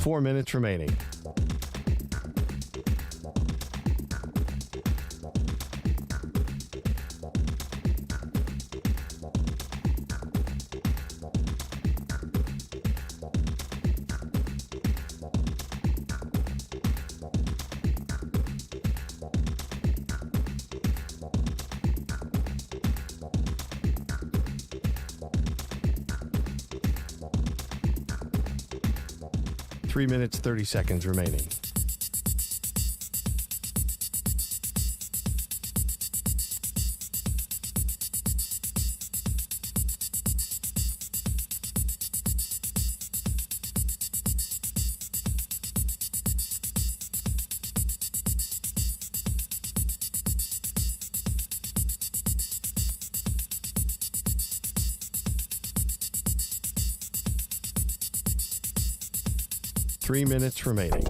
4 minutes remaining. Three minutes, 30 seconds remaining. Three minutes remaining.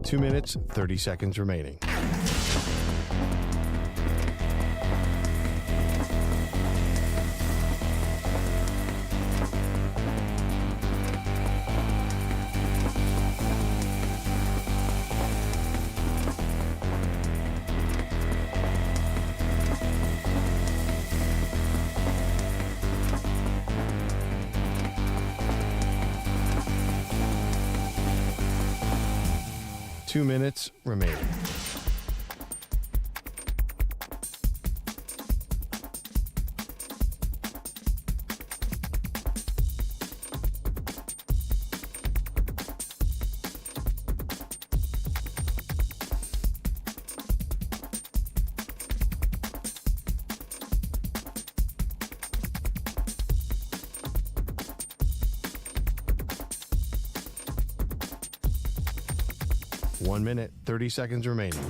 Two minutes, 30 seconds remaining. Two minutes remaining. One minute, 30 seconds remaining.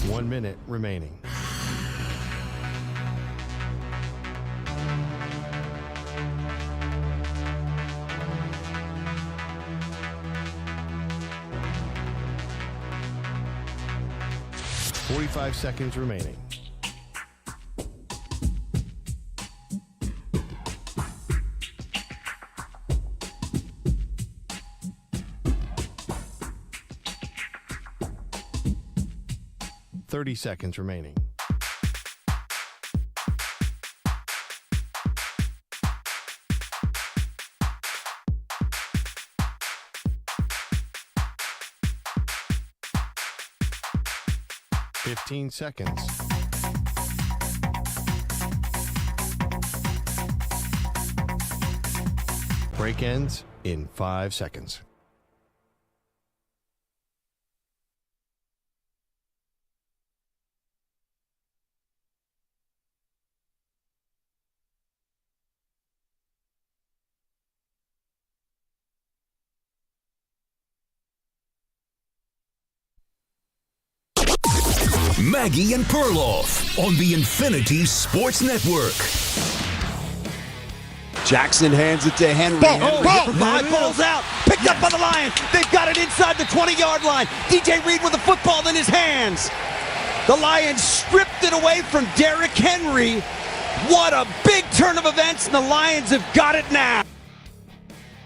One minute remaining. Forty-five seconds remaining. Thirty seconds remaining. Fifteen seconds. Break ends in 5 seconds. Maggie and Perloff on the Infinity Sports Network. Jackson hands it to Henry. Ball. Ball's out. Picked up by the Lions. They've got it inside the 20-yard line. DJ Reed with the football in his hands. The Lions stripped it away from Derrick Henry. What a big turn of events, and the Lions have got it now.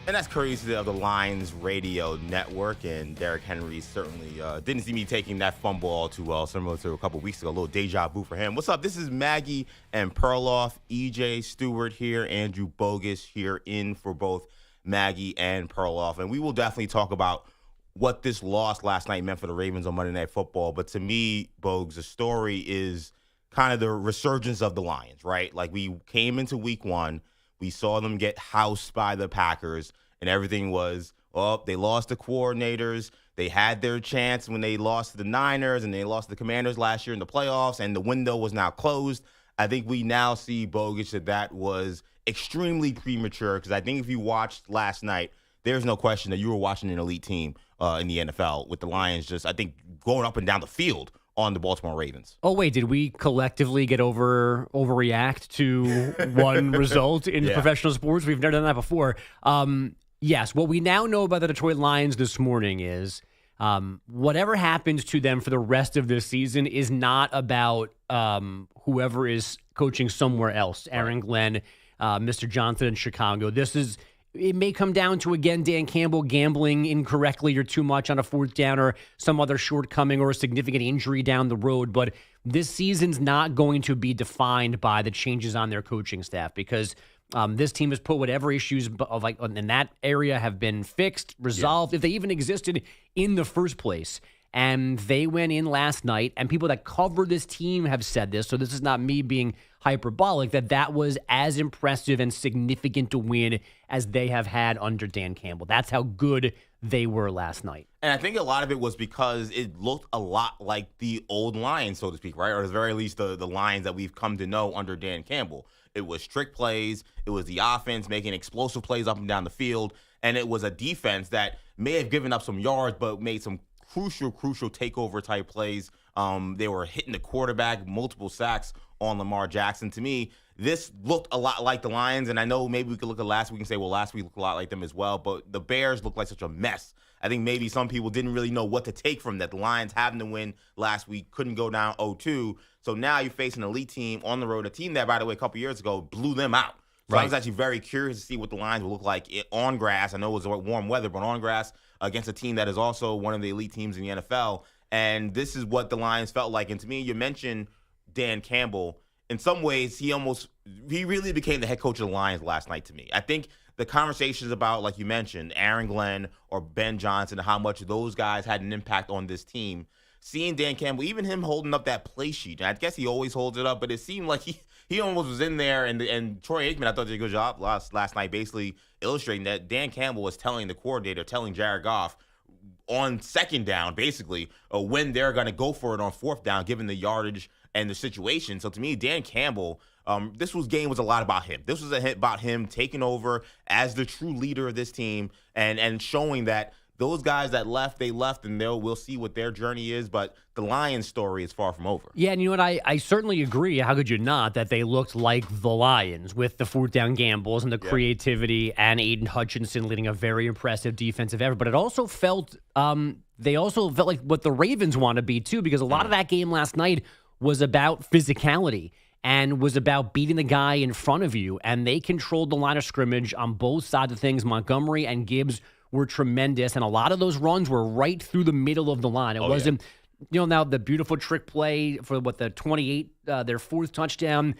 And that's courtesy of the Lions radio network, and Derrick Henry certainly didn't see me taking that fumble all too well, similar to a couple weeks ago, a little deja vu for him. What's up? This is Maggie and Perloff, EJ Stewart here, Andrew Bogus here in for both Maggie and Perloff, and we will definitely talk about what this loss last night meant for the Ravens on Monday Night Football. But to me, Bogues, the story is kind of the resurgence of the Lions, right? Like, we came into week one, we saw them get housed by the Packers, and everything was, they lost the coordinators. They had their chance when they lost to the Niners, and they lost to the Commanders last year in the playoffs, and the window was now closed. I think we now see, Bogues, that was extremely premature, because I think if you watched last night, there's no question that you were watching an elite team in the NFL with the Lions just, I think, going up and down the field on the Baltimore Ravens. Oh, wait, did we collectively get overreact to one result in professional sports? We've never done that before. Yes, what we now know about the Detroit Lions this morning is whatever happens to them for the rest of this season is not about whoever is coaching somewhere else, Aaron Glenn, Mr. Johnson in Chicago. It may come down to, again, Dan Campbell gambling incorrectly or too much on a fourth down or some other shortcoming or a significant injury down the road. But this season's not going to be defined by the changes on their coaching staff, because this team has put whatever issues in that area have been fixed, resolved, if they even existed in the first place. And they went in last night, and people that cover this team have said this, so this is not me being hyperbolic, that was as impressive and significant to win as they have had under Dan Campbell. That's how good they were last night. And I think a lot of it was because it looked a lot like the old Lions, so to speak, right? Or at the very least, the Lions that we've come to know under Dan Campbell. It was trick plays. It was the offense making explosive plays up and down the field. And it was a defense that may have given up some yards, but made some crucial takeover type plays. They were hitting the quarterback, multiple sacks on Lamar Jackson. To me, this looked a lot like the Lions, and I know maybe we could look at last week and say, well, last week looked a lot like them as well, but the Bears looked like such a mess. I think maybe some people didn't really know what to take from that. The Lions having to win last week, couldn't go down 0-2. So now you're facing an elite team on the road, a team that, by the way, a couple years ago blew them out. So I was actually very curious to see what the Lions would look like on grass. I know it was warm weather, but on grass against a team that is also one of the elite teams in the NFL. And this is what the Lions felt like. And to me, you mentioned Dan Campbell. In some ways, he really became the head coach of the Lions last night to me. I think the conversations about, like you mentioned, Aaron Glenn or Ben Johnson, how much those guys had an impact on this team. Seeing Dan Campbell, even him holding up that play sheet, and I guess he always holds it up, but it seemed like he almost was in there. And Troy Aikman, I thought did a good job last night, basically illustrating that Dan Campbell was telling the coordinator, telling Jared Goff on second down, basically, when they're going to go for it on fourth down, given the yardage and the situation. So to me, Dan Campbell, this game was a lot about him. This was about him taking over as the true leader of this team and showing that those guys that left, they left, and we'll see what their journey is. But the Lions story is far from over. Yeah, and you know what? I certainly agree. How could you not? That they looked like the Lions with the fourth down gambles and the creativity, and Aiden Hutchinson leading a very impressive defensive effort. But it also felt they also felt like what the Ravens want to be too, because a lot of that game last night was about physicality and was about beating the guy in front of you. And they controlled the line of scrimmage on both sides of things. Montgomery and Gibbs were tremendous, and a lot of those runs were right through the middle of the line. It wasn't, now the beautiful trick play for the 28, their fourth touchdown.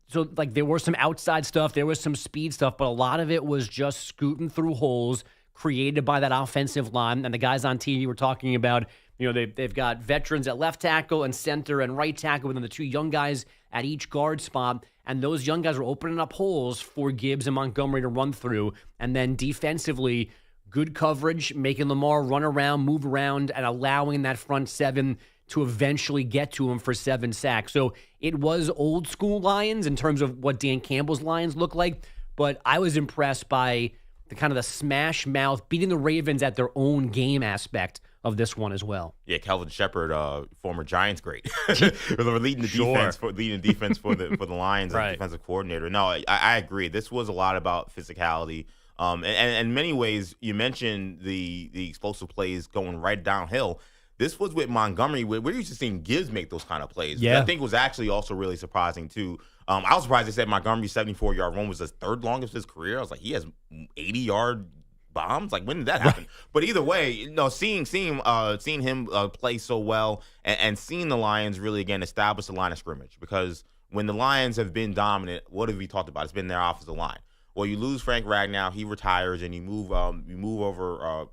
So, there was some outside stuff, there was some speed stuff, but a lot of it was just scooting through holes created by that offensive line. And the guys on TV were talking about, they've got veterans at left tackle and center and right tackle, and then the two young guys at each guard spot. And those young guys were opening up holes for Gibbs and Montgomery to run through. And then defensively, good coverage, making Lamar run around, move around, and allowing that front seven to eventually get to him for 7 sacks. So it was old school Lions in terms of what Dan Campbell's Lions look like, but I was impressed by the kind of the smash mouth, beating the Ravens at their own game aspect of this one as well. Yeah, Calvin Shepard, former Giants great, leading the defense for the Lions as defensive coordinator. No, I agree. This was a lot about physicality. And in many ways, you mentioned the explosive plays going right downhill. This was with Montgomery. We're used to seeing Gibbs make those kind of plays. Yeah. I think was actually also really surprising, too. I was surprised they said Montgomery's 74-yard run was his third longest of his career. I was like, he has 80-yard bombs? When did that happen? But either way, seeing him play so well and seeing the Lions really, again, establish the line of scrimmage. Because when the Lions have been dominant, what have we talked about? It's been their offensive line. Well, you lose Frank Ragnow, he retires, and you move over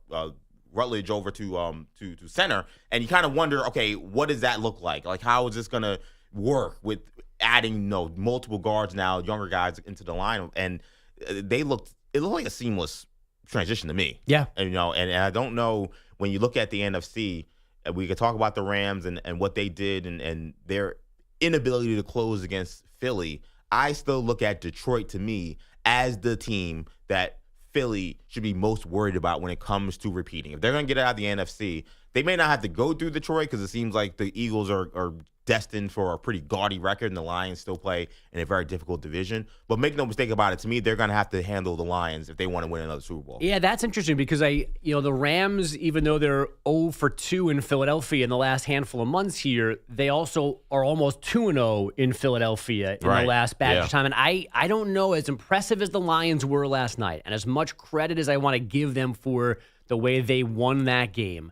Rutledge over to center, and you kind of wonder, okay, what does that look like? Like, how is this going to work with adding multiple guards now, younger guys into the line, and it looked like a seamless transition to me. Yeah, and I don't know, when you look at the NFC, we could talk about the Rams and what they did and their inability to close against Philly. I still look at Detroit, to me, as the team that Philly should be most worried about when it comes to repeating. If they're going to get out of the NFC, they may not have to go through Detroit, because it seems like the Eagles are destined for a pretty gaudy record, and the Lions still play in a very difficult division. But make no mistake about it, to me, they're going to have to handle the Lions if they want to win another Super Bowl. Yeah, that's interesting, because the Rams, even though they're 0-2 in Philadelphia in the last handful of months here, they also are almost 2-0 in Philadelphia in the last batch of time. And I don't know, as impressive as the Lions were last night, and as much credit as I want to give them for the way they won that game,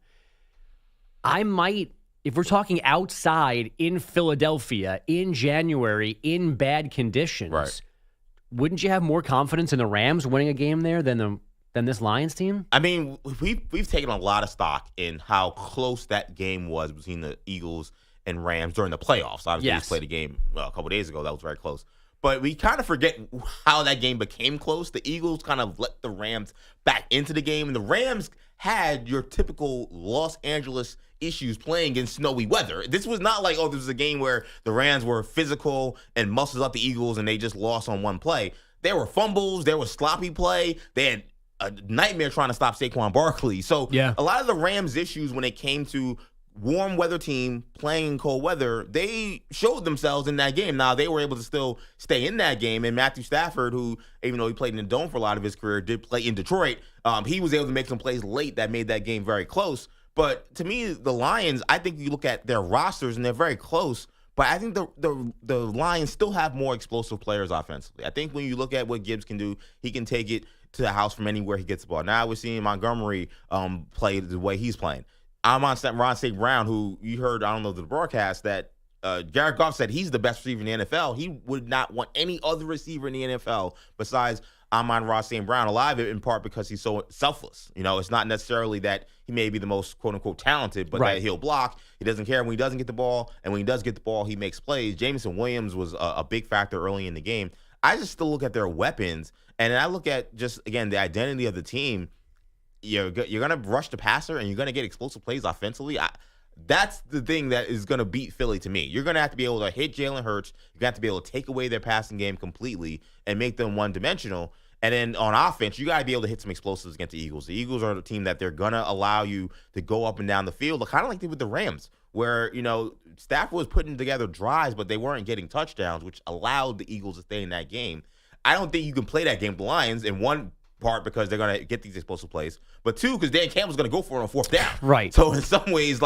I might, if we're talking outside in Philadelphia in January in bad conditions, wouldn't you have more confidence in the Rams winning a game there than this Lions team? I mean, we've taken a lot of stock in how close that game was between the Eagles and Rams during the playoffs. Obviously, we played a game a couple days ago that was very close. But we kind of forget how that game became close. The Eagles kind of let the Rams back into the game, and the Rams had your typical Los Angeles issues playing in snowy weather. This was not like, this was a game where the Rams were physical and muscled up the Eagles and they just lost on one play. There were fumbles. There was sloppy play. They had a nightmare trying to stop Saquon Barkley. So a lot of the Rams' issues when it came to warm weather team playing in cold weather, they showed themselves in that game. Now, they were able to still stay in that game, and Matthew Stafford, who, even though he played in the Dome for a lot of his career, did play in Detroit. He was able to make some plays late that made that game very close. But to me, the Lions, I think you look at their rosters and they're very close, but I think the Lions still have more explosive players offensively. I think when you look at what Gibbs can do, he can take it to the house from anywhere he gets the ball. Now we're seeing Montgomery play the way he's playing. I'm on Ron St. Brown, who you heard, I don't know, the broadcast, that Jared Goff said he's the best receiver in the NFL. He would not want any other receiver in the NFL besides Amon-Ra St. Brown. A lot of it in part because he's so selfless. It's not necessarily that he may be the most quote-unquote talented, but that he'll block. He doesn't care when he doesn't get the ball, and when he does get the ball, he makes plays. Jameson Williams was a big factor early in the game. I just still look at their weapons, and I look at just, again, the identity of the team. You're going to rush the passer, and you're going to get explosive plays offensively. That's the thing that is going to beat Philly to me. You're going to have to be able to hit Jalen Hurts. You're going to have to be able to take away their passing game completely and make them one-dimensional. And then on offense, you got to be able to hit some explosives against the Eagles. The Eagles are the team that they're going to allow you to go up and down the field, kind of like they did with the Rams, where, Stafford was putting together drives, but they weren't getting touchdowns, which allowed the Eagles to stay in that game. I don't think you can play that game with the Lions, in one part because they're going to get these explosive plays, but two, because Dan Campbell's going to go for it on fourth down. Right. So in some ways,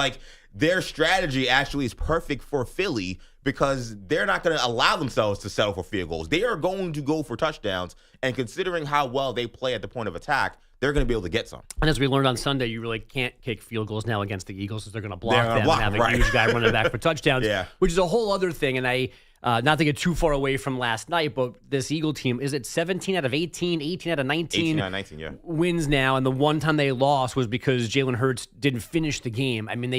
their strategy actually is perfect for Philly because they're not going to allow themselves to settle for field goals. They are going to go for touchdowns, and considering how well they play at the point of attack, they're going to be able to get some. And as we learned on Sunday, you really can't kick field goals now against the Eagles because they're going to block them and have a huge guy running back for touchdowns, which is a whole other thing. And not to get too far away from last night, but this Eagle team, is it 17 out of 18, 18 out of 19? 18 out of 19, wins now, and the one time they lost was because Jalen Hurts didn't finish the game. I mean,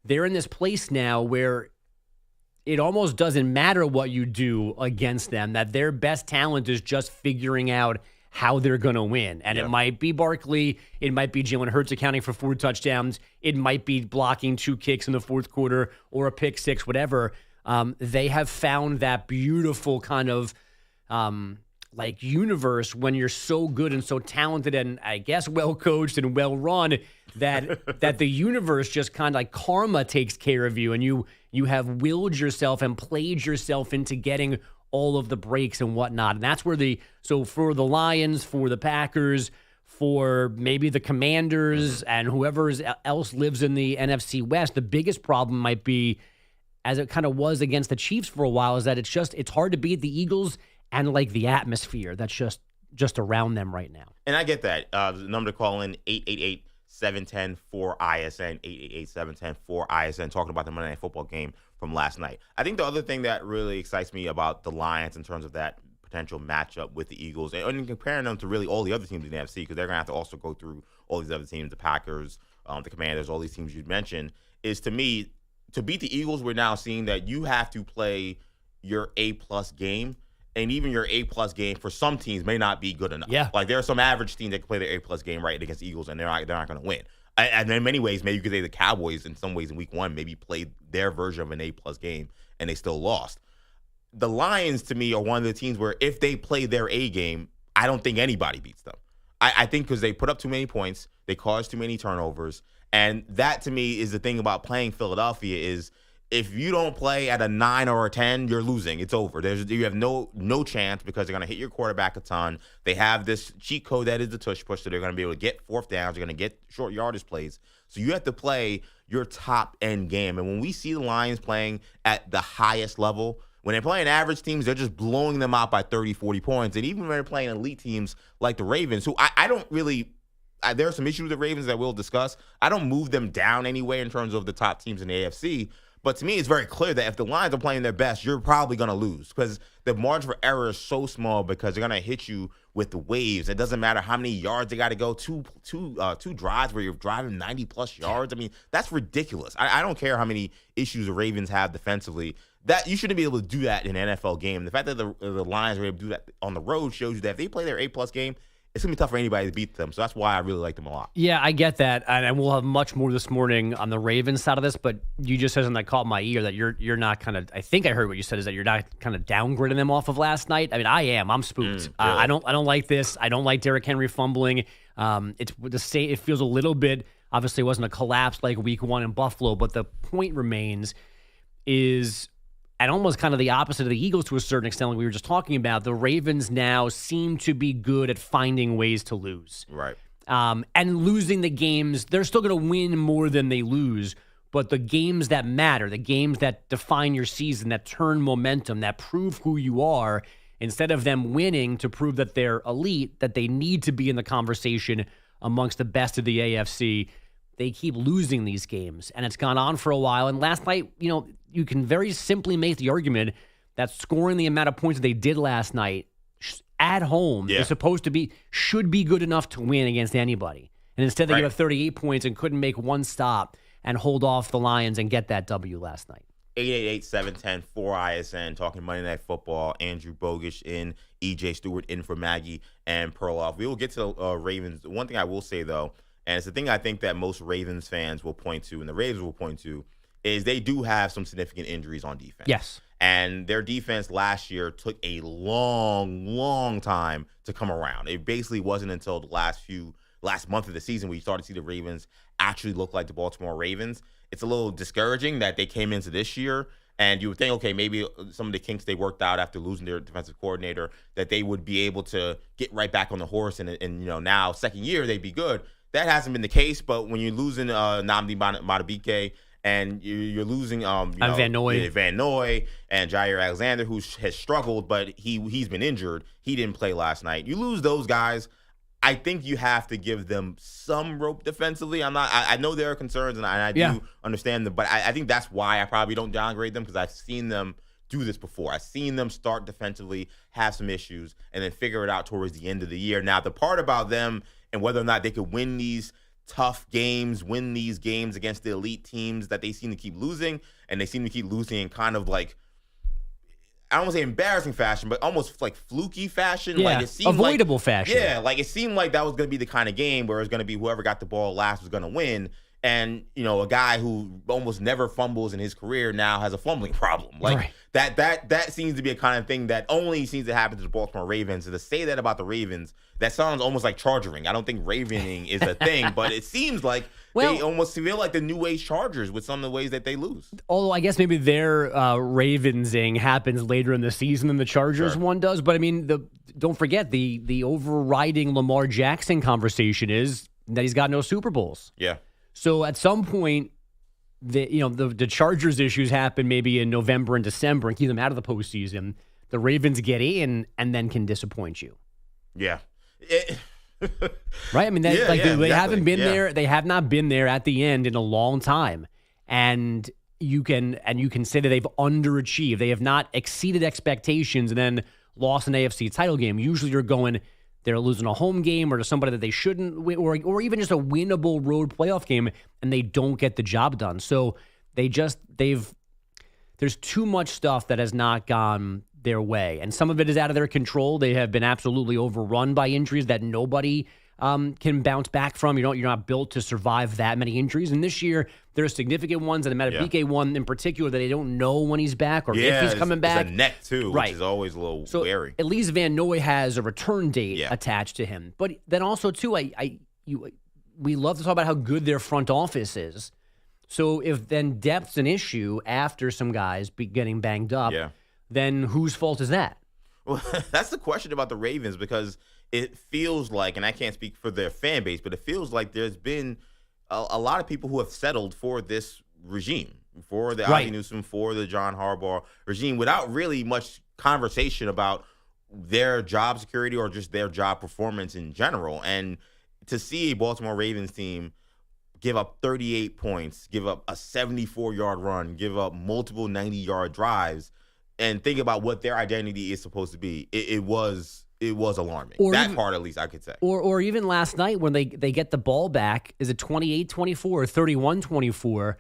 they're in this place now where it almost doesn't matter what you do against them, that their best talent is just figuring out how they're going to win. And it might be Barkley, it might be Jalen Hurts accounting for 4 touchdowns, it might be blocking 2 kicks in the fourth quarter or a pick 6, whatever. They have found that beautiful kind of universe when you're so good and so talented and I guess well coached and well run that the universe just kind of karma takes care of you, and you have willed yourself and played yourself into getting all of the breaks and whatnot. And that's where so for the Lions, for the Packers, for maybe the Commanders and whoever else lives in the NFC West, the biggest problem might be, as it kind of was against the Chiefs for a while, is that it's hard to beat the Eagles and the atmosphere that's just around them right now. And I get that. The number to call in, 888-710-4ISN, 888-710-4ISN, talking about the Monday Night Football game from last night. I think the other thing that really excites me about the Lions in terms of that potential matchup with the Eagles, and comparing them to really all the other teams in the NFC, because they're going to have to also go through all these other teams, the Packers, the Commanders, all these teams you mentioned, is to me, to beat the Eagles, we're now seeing that you have to play your A-plus game. And even your A-plus game for some teams may not be good enough. Yeah. Like there are some average teams that can play their A-plus game right against the Eagles, and they're not going to win. And in many ways, maybe you could say the Cowboys in some ways in week 1 maybe played their version of an A-plus game, and they still lost. The Lions, to me, are one of the teams where if they play their A game, I don't think anybody beats them. I think because they put up too many points, they caused too many turnovers, and that, to me, is the thing about playing Philadelphia is if you don't play at a 9 or a 10, you're losing. It's over. You have no chance because they're going to hit your quarterback a ton. They have this cheat code that is the tush push, so they're going to be able to get fourth downs. They're going to get short yardage plays. So you have to play your top end game. And when we see the Lions playing at the highest level, when they're playing average teams, they're just blowing them out by 30, 40 points. And even when they're playing elite teams like the Ravens, who I don't really there are some issues with the Ravens that we'll discuss. I don't move them down anyway in terms of the top teams in the AFC. But to me, it's very clear that if the Lions are playing their best, you're probably going to lose because the margin for error is so small because they're going to hit you with the waves. It doesn't matter how many yards they got to go. Two drives where you're driving 90-plus yards. I mean, that's ridiculous. I don't care how many issues the Ravens have defensively. That you shouldn't be able to do that in an NFL game. The fact that the Lions are able to do that on the road shows you that if they play their A-plus game, it's going to be tough for anybody to beat them. So that's why I really like them a lot. Yeah, I get that. And we'll have much more this morning on the Ravens side of this, but you just said something that caught my ear that you're not kind of, I think I heard what you said is that you're not kind of downgrading them off of last night. I mean, I am. I'm spooked. Really? I don't like this. I don't like Derrick Henry fumbling. It feels a little bit, obviously it wasn't a collapse like week 1 in Buffalo, but the point remains is, and almost kind of the opposite of the Eagles to a certain extent, like we were just talking about, the Ravens now seem to be good at finding ways to lose. Right. And losing the games, they're still going to win more than they lose, but the games that matter, the games that define your season, that turn momentum, that prove who you are, instead of them winning to prove that they're elite, that they need to be in the conversation amongst the best of the AFC, they keep losing these games. And it's gone on for a while. And last night, you can very simply make the argument that scoring the amount of points that they did last night at home is should be good enough to win against anybody. And instead they gave up 38 points and couldn't make one stop and hold off the Lions and get that W last night. 888-710-4ISN, talking Monday Night Football. Andrew Bogish in, EJ Stewart in for Maggie and Perloff. We will get to the Ravens. One thing I will say, though, and it's the thing I think that most Ravens fans will point to and the Ravens will point to, is they do have some significant injuries on defense. Yes. And their defense last year took a long, long time to come around. It basically wasn't until the last month of the season where you started to see the Ravens actually look like the Baltimore Ravens. It's a little discouraging that they came into this year and you would think, okay, maybe some of the kinks they worked out after losing their defensive coordinator, that they would be able to get right back on the horse and now second year they'd be good. That hasn't been the case, but when you're losing Nnamdi Madubuike and you're losing Van Noy and Jair Alexander, who has struggled, but he's been injured. He didn't play last night. You lose those guys, I think you have to give them some rope defensively. I know there are concerns, and I do understand them, but I think that's why I probably don't downgrade them, because I've seen them do this before. I've seen them start defensively, have some issues, and then figure it out towards the end of the year. Now, the part about them and whether or not they could win these tough games, win these games against the elite teams that they seem to keep losing, and they seem to keep losing in kind of like, I don't want to say embarrassing fashion, but almost like fluky fashion. Yeah, like it seemed avoidable fashion. Yeah, like it seemed like that was going to be the kind of game where it was going to be whoever got the ball last was going to win. And, a guy who almost never fumbles in his career now has a fumbling problem. Like that seems to be a kind of thing that only seems to happen to the Baltimore Ravens. And to say that about the Ravens, that sounds almost like chargering. I don't think ravening is a thing, but it seems like they almost feel like the new age Chargers with some of the ways that they lose. Although I guess maybe their Ravensing happens later in the season than the Chargers one does. But I mean, don't forget the overriding Lamar Jackson conversation is that he's got no Super Bowls. Yeah. So at some point, the Chargers issues happen maybe in November and December and keep them out of the postseason. The Ravens get in and then can disappoint you. Yeah. Right? I mean, they haven't been there. They have not been there at the end in a long time. And you can say that they've underachieved. They have not exceeded expectations and then lost an AFC title game. Usually you're going, they're losing a home game or to somebody that they shouldn't win, or even just a winnable road playoff game, and they don't get the job done. So there's too much stuff that has not gone their way, and some of it is out of their control. They have been absolutely overrun by injuries that nobody can bounce back from. You're not built to survive that many injuries. And this year, there are significant ones, and the Medidoccrity one in particular, that they don't know when he's back or if he's coming back. It's a neck, too, which is always a little wary. At least Van Noy has a return date attached to him. But then also, too, we love to talk about how good their front office is. So if then depth's an issue after some guys getting banged up, then whose fault is that? Well, that's the question about the Ravens, because it feels like, and I can't speak for their fan base, but it feels like there's been a lot of people who have settled for this regime, for the Ozzie Newsome, for the John Harbaugh regime, without really much conversation about their job security or just their job performance in general. And to see a Baltimore Ravens team give up 38 points, give up a 74-yard run, give up multiple 90-yard drives, and think about what their identity is supposed to be, it was alarming. That part, at least, I could say. Or even last night when they get the ball back, is it 28-24 or 31-24,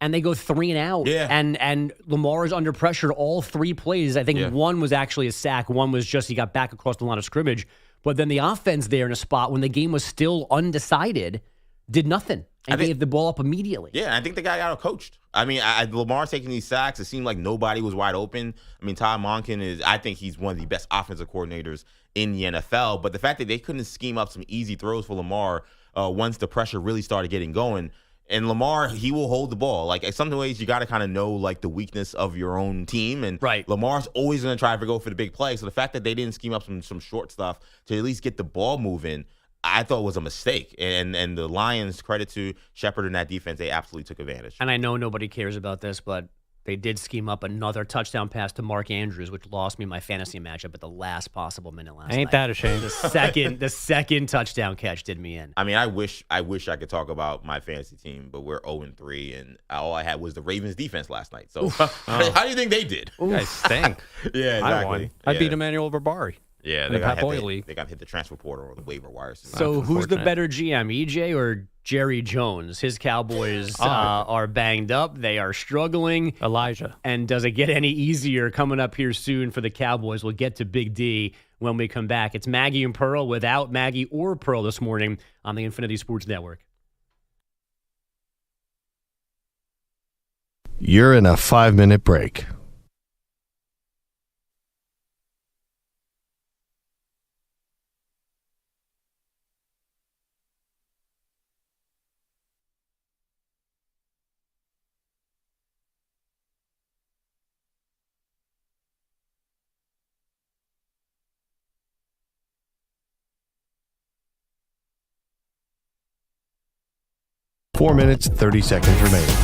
and they go 3 and out, and Lamar is under pressure all 3 plays. I think one was actually a sack, one was just he got back across the line of scrimmage, but then the offense there in a spot when the game was still undecided did nothing and gave the ball up immediately. Yeah, I think the guy got coached. I mean, Lamar taking these sacks, it seemed like nobody was wide open. I mean, Todd Monken I think he's one of the best offensive coordinators in the NFL. But the fact that they couldn't scheme up some easy throws for Lamar once the pressure really started getting going. And Lamar, he will hold the ball. Like, in some ways, you got to kind of know, like, the weakness of your own team. And Lamar's always going to try to go for the big play. So the fact that they didn't scheme up some short stuff to at least get the ball moving, I thought was a mistake. And the Lions, credit to Shepard and that defense, they absolutely took advantage. And I know nobody cares about this, but they did scheme up another touchdown pass to Mark Andrews, which lost me my fantasy matchup at the last possible minute last night. Ain't that a shame? The second touchdown catch did me in. I mean, I wish I could talk about my fantasy team, but we're 0-3, and all I had was the Ravens defense last night. So how do you think they did? You guys stink. Yeah, exactly. I won. I beat Emmanuel Barbari. Yeah, they got to hit the transfer portal or the waiver wires. So who's the better GM, EJ or Jerry Jones? His Cowboys are banged up. They are struggling. Elijah. And does it get any easier coming up here soon for the Cowboys? We'll get to Big D when we come back. It's Maggie and Pearl without Maggie or Pearl this morning on the Infinity Sports Network. You're in a 5-minute break. Four minutes, 30 seconds remaining.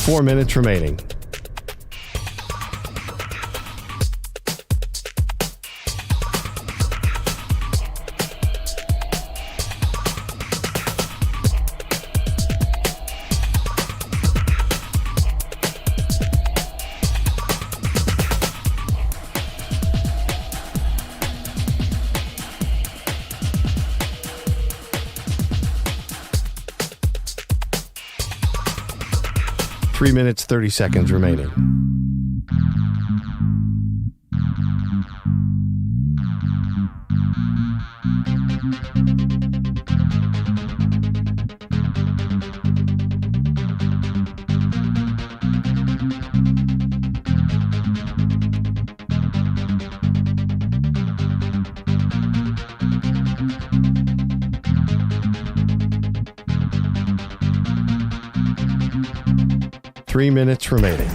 Four minutes remaining. Three minutes, 30 seconds remaining. Three minutes remaining.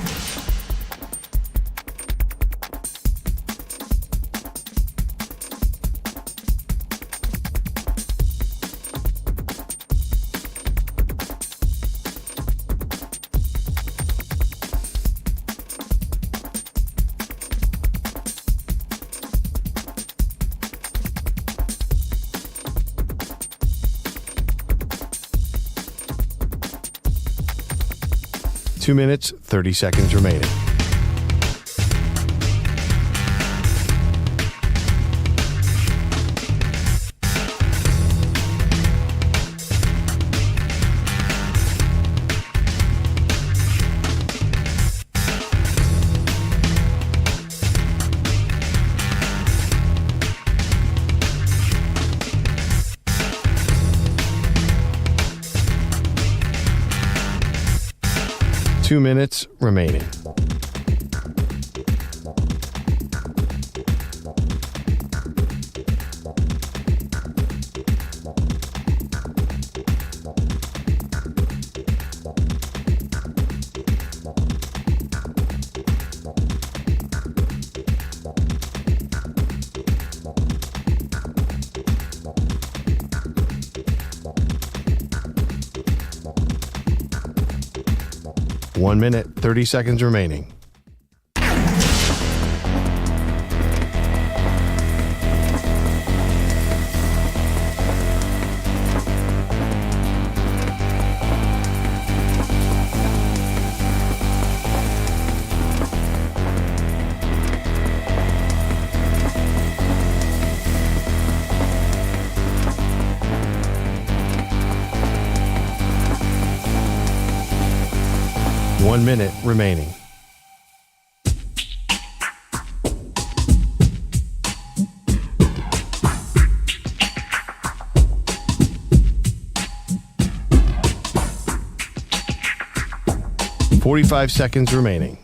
2 minutes, 30 seconds remaining. Two minutes remaining. One minute, 30 seconds remaining. One minute remaining. Forty-five seconds remaining.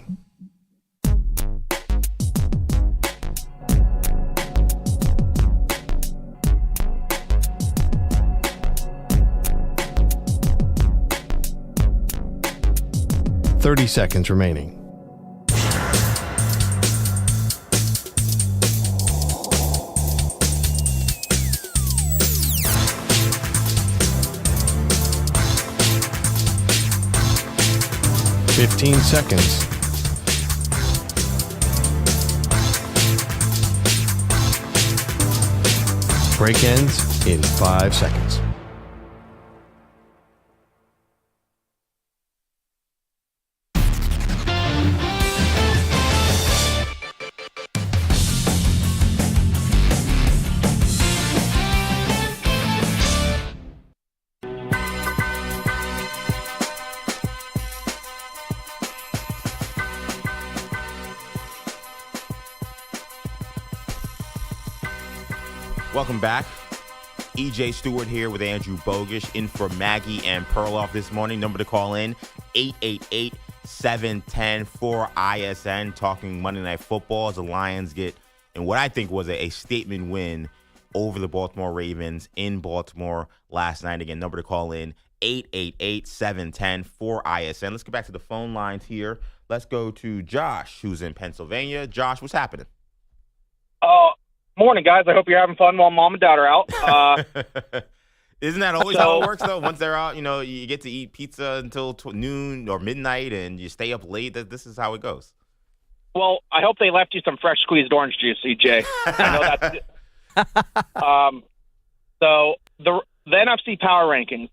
Thirty seconds remaining. Fifteen seconds. Break ends in 5 seconds. Welcome back. EJ Stewart here with Andrew Bogish in for Maggie and Perloff this morning. Number to call in, 888-710-4ISN, talking Monday Night Football as the Lions get in what I think was a statement win over the Baltimore Ravens in Baltimore last night. Again, number to call in, 888-710-4ISN. Let's get back to the phone lines here. Let's go to Josh, who's in Pennsylvania. Josh, what's happening? Morning, guys. I hope you're having fun while mom and dad are out. Isn't that always how it works, though? Once they're out, you get to eat pizza until noon or midnight, and you stay up late. This is how it goes. Well, I hope they left you some fresh squeezed orange juice, EJ. I know that's so the NFC power rankings.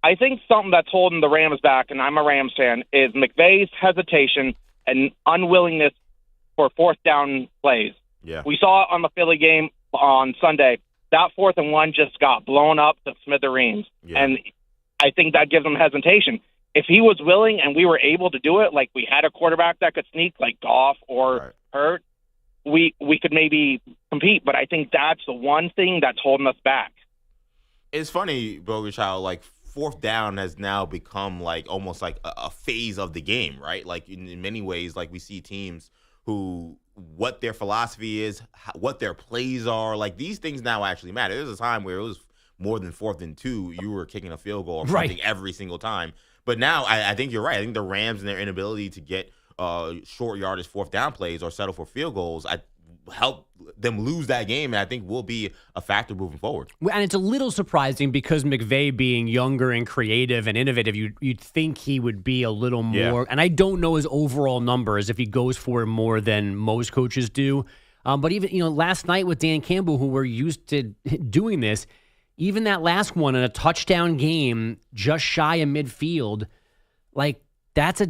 I think something that's holding the Rams back, and I'm a Rams fan, is McVay's hesitation and unwillingness for fourth down plays. Yeah. We saw it on the Philly game on Sunday. That 4th and 1 just got blown up to smithereens. Yeah. And I think that gives them hesitation. If he was willing and we were able to do it, like we had a quarterback that could sneak, like Goff or Hurt, we could maybe compete. But I think that's the one thing that's holding us back. It's funny, Bogish, how like fourth down has now become like almost like a phase of the game, right? Like in many ways, like we see teams who what their philosophy is, what their plays are. Like these things now actually matter. There was a time where it was more than 4th and 2. You were kicking a field goal or something every single time. But now I think you're right. I think the Rams and their inability to get short yardage fourth down plays or settle for field goals, help them lose that game, and I think will be a factor moving forward. And it's a little surprising because McVay being younger and creative and innovative, you'd think he would be a little more, and I don't know his overall numbers if he goes for more than most coaches do. But even, last night with Dan Campbell, who we're used to doing this, even that last one in a touchdown game, just shy of midfield, like that's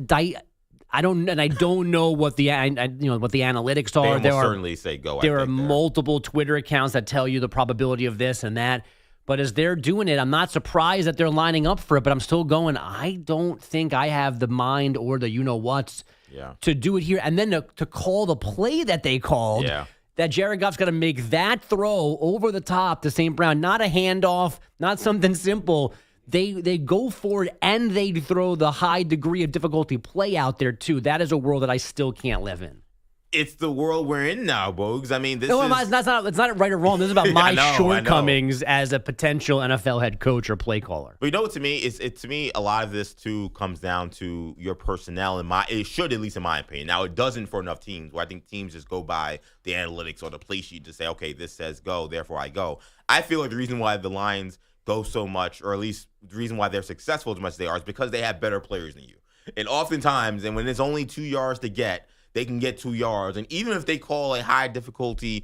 I don't know what the what the analytics are. They almost certainly say go. There are multiple Twitter accounts that tell you the probability of this and that. But as they're doing it, I'm not surprised that they're lining up for it. But I'm still going, I don't think I have the mind or the you-know-whats to do it here. And then to call the play that they called, that Jared Goff's got to make that throw over the top to St. Brown. Not a handoff, not something simple. They go for it, and they throw the high degree of difficulty play out there, too. That is a world that I still can't live in. It's the world we're in now, Bogues. I mean, it's not right or wrong. This is about my shortcomings as a potential NFL head coach or play caller. But you know what, to me, a lot of this, too, comes down to your personnel. It should, at least in my opinion. Now, it doesn't for enough teams, where I think teams just go by the analytics or the play sheet to say, okay, this says go, therefore I go. I feel like the reason why the Lions go so much, or at least the reason why they're successful as much as they are, is because they have better players than you. And oftentimes, and when it's only 2 yards to get, they can get 2 yards. And even if they call a high difficulty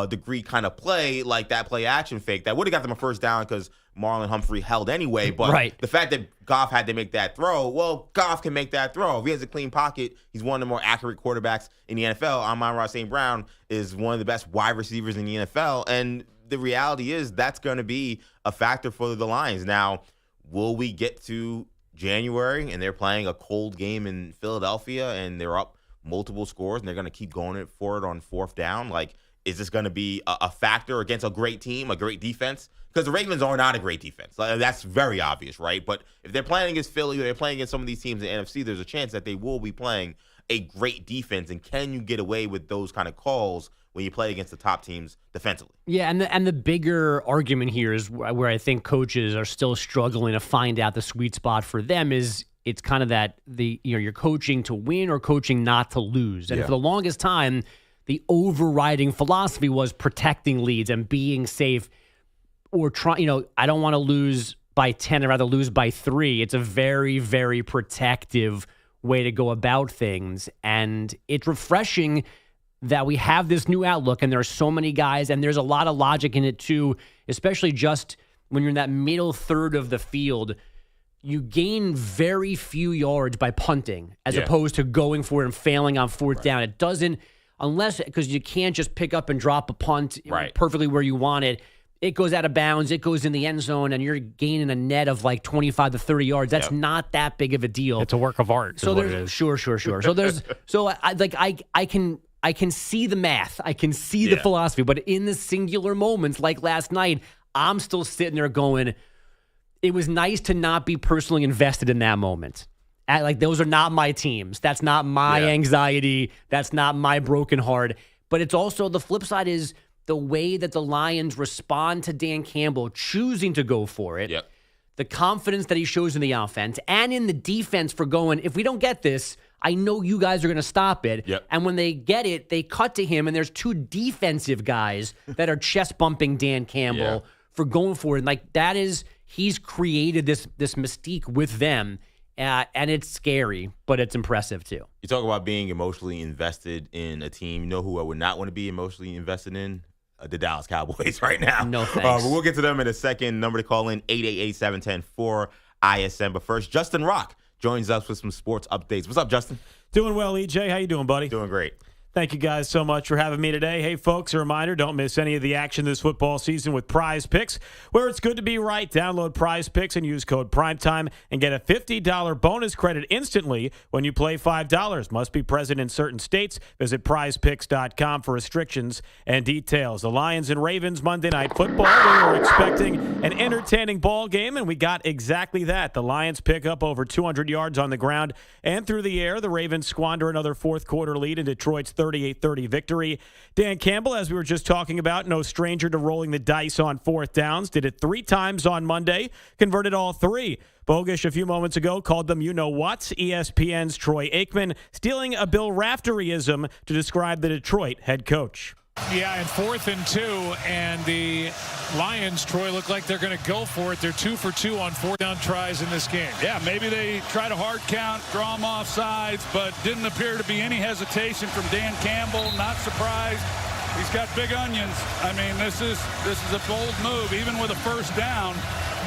degree kind of play, like that play action fake, that would have got them a first down because Marlon Humphrey held anyway. But the fact that Goff had to make that throw, well, Goff can make that throw. If he has a clean pocket, he's one of the more accurate quarterbacks in the NFL. Amon-Ra St. Brown is one of the best wide receivers in the NFL. And the reality is that's going to be a factor for the Lions. Now, will we get to January and they're playing a cold game in Philadelphia and they're up multiple scores and they're going to keep going for it on fourth down? Like, is this going to be a factor against a great team, a great defense? Because the Ravens are not a great defense. That's very obvious, right? But if they're playing against Philly or they're playing against some of these teams in the NFC, there's a chance that they will be playing a great defense. And can you get away with those kind of calls when you play against the top teams defensively? Yeah, and the bigger argument here is where I think coaches are still struggling to find out the sweet spot for them is it's kind of that you're coaching to win or coaching not to lose. And for the longest time, the overriding philosophy was protecting leads and being safe or I don't want to lose by 10, I'd rather lose by 3. It's a very, very protective way to go about things. And it's refreshing that we have this new outlook and there are so many guys and there's a lot of logic in it too, especially just when you're in that middle third of the field. You gain very few yards by punting as opposed to going for it and failing on fourth down. It doesn't, because you can't just pick up and drop a punt perfectly where you want it. It goes out of bounds. It goes in the end zone, and you're gaining a net of like 25 to 30 yards. That's not that big of a deal. It's a work of art. So there's sure. So there's I can see the math. I can see the philosophy, but in the singular moments like last night, I'm still sitting there going, it was nice to not be personally invested in that moment. Those are not my teams. That's not my anxiety. That's not my broken heart. But it's also the flip side is the way that the Lions respond to Dan Campbell choosing to go for it. Yep. The confidence that he shows in the offense and in the defense for going, if we don't get this, I know you guys are going to stop it. Yep. And when they get it, they cut to him, and there's 2 defensive guys that are chest bumping Dan Campbell for going for it. And he's created this mystique with them, and it's scary, but it's impressive too. You talk about being emotionally invested in a team. You know who I would not want to be emotionally invested in? The Dallas Cowboys right now. No thanks. But we'll get to them in a second. Number to call in, 888-710-4ISM. But first, Justin Rocke joins us with some sports updates. What's up, Justin? Doing well, EJ. How you doing, buddy? Doing great. Thank you guys so much for having me today. Hey, folks, a reminder, don't miss any of the action this football season with Prize Picks, where it's good to be right. Download Prize Picks and use code PRIMETIME and get a $50 bonus credit instantly when you play $5. Must be present in certain states. Visit prizepicks.com for restrictions and details. The Lions and Ravens Monday Night Football. We were expecting an entertaining ball game, and we got exactly that. The Lions pick up over 200 yards on the ground and through the air. The Ravens squander another fourth-quarter lead in Detroit's 38-30 victory. Dan Campbell, as we were just talking about, no stranger to rolling the dice on fourth downs. Did it 3 times on Monday, converted all 3. Bogish a few moments ago called them you-know-whats. ESPN's Troy Aikman stealing a Bill Rafteryism to describe the Detroit head coach. Yeah, and 4th and 2, and the Lions, Troy, look like they're going to go for it. They're 2 for 2 on 4th down tries in this game. Yeah, maybe they tried a hard count, draw them off sides, but didn't appear to be any hesitation from Dan Campbell. Not surprised. He's got big onions. I mean, this is a bold move. Even with a first down,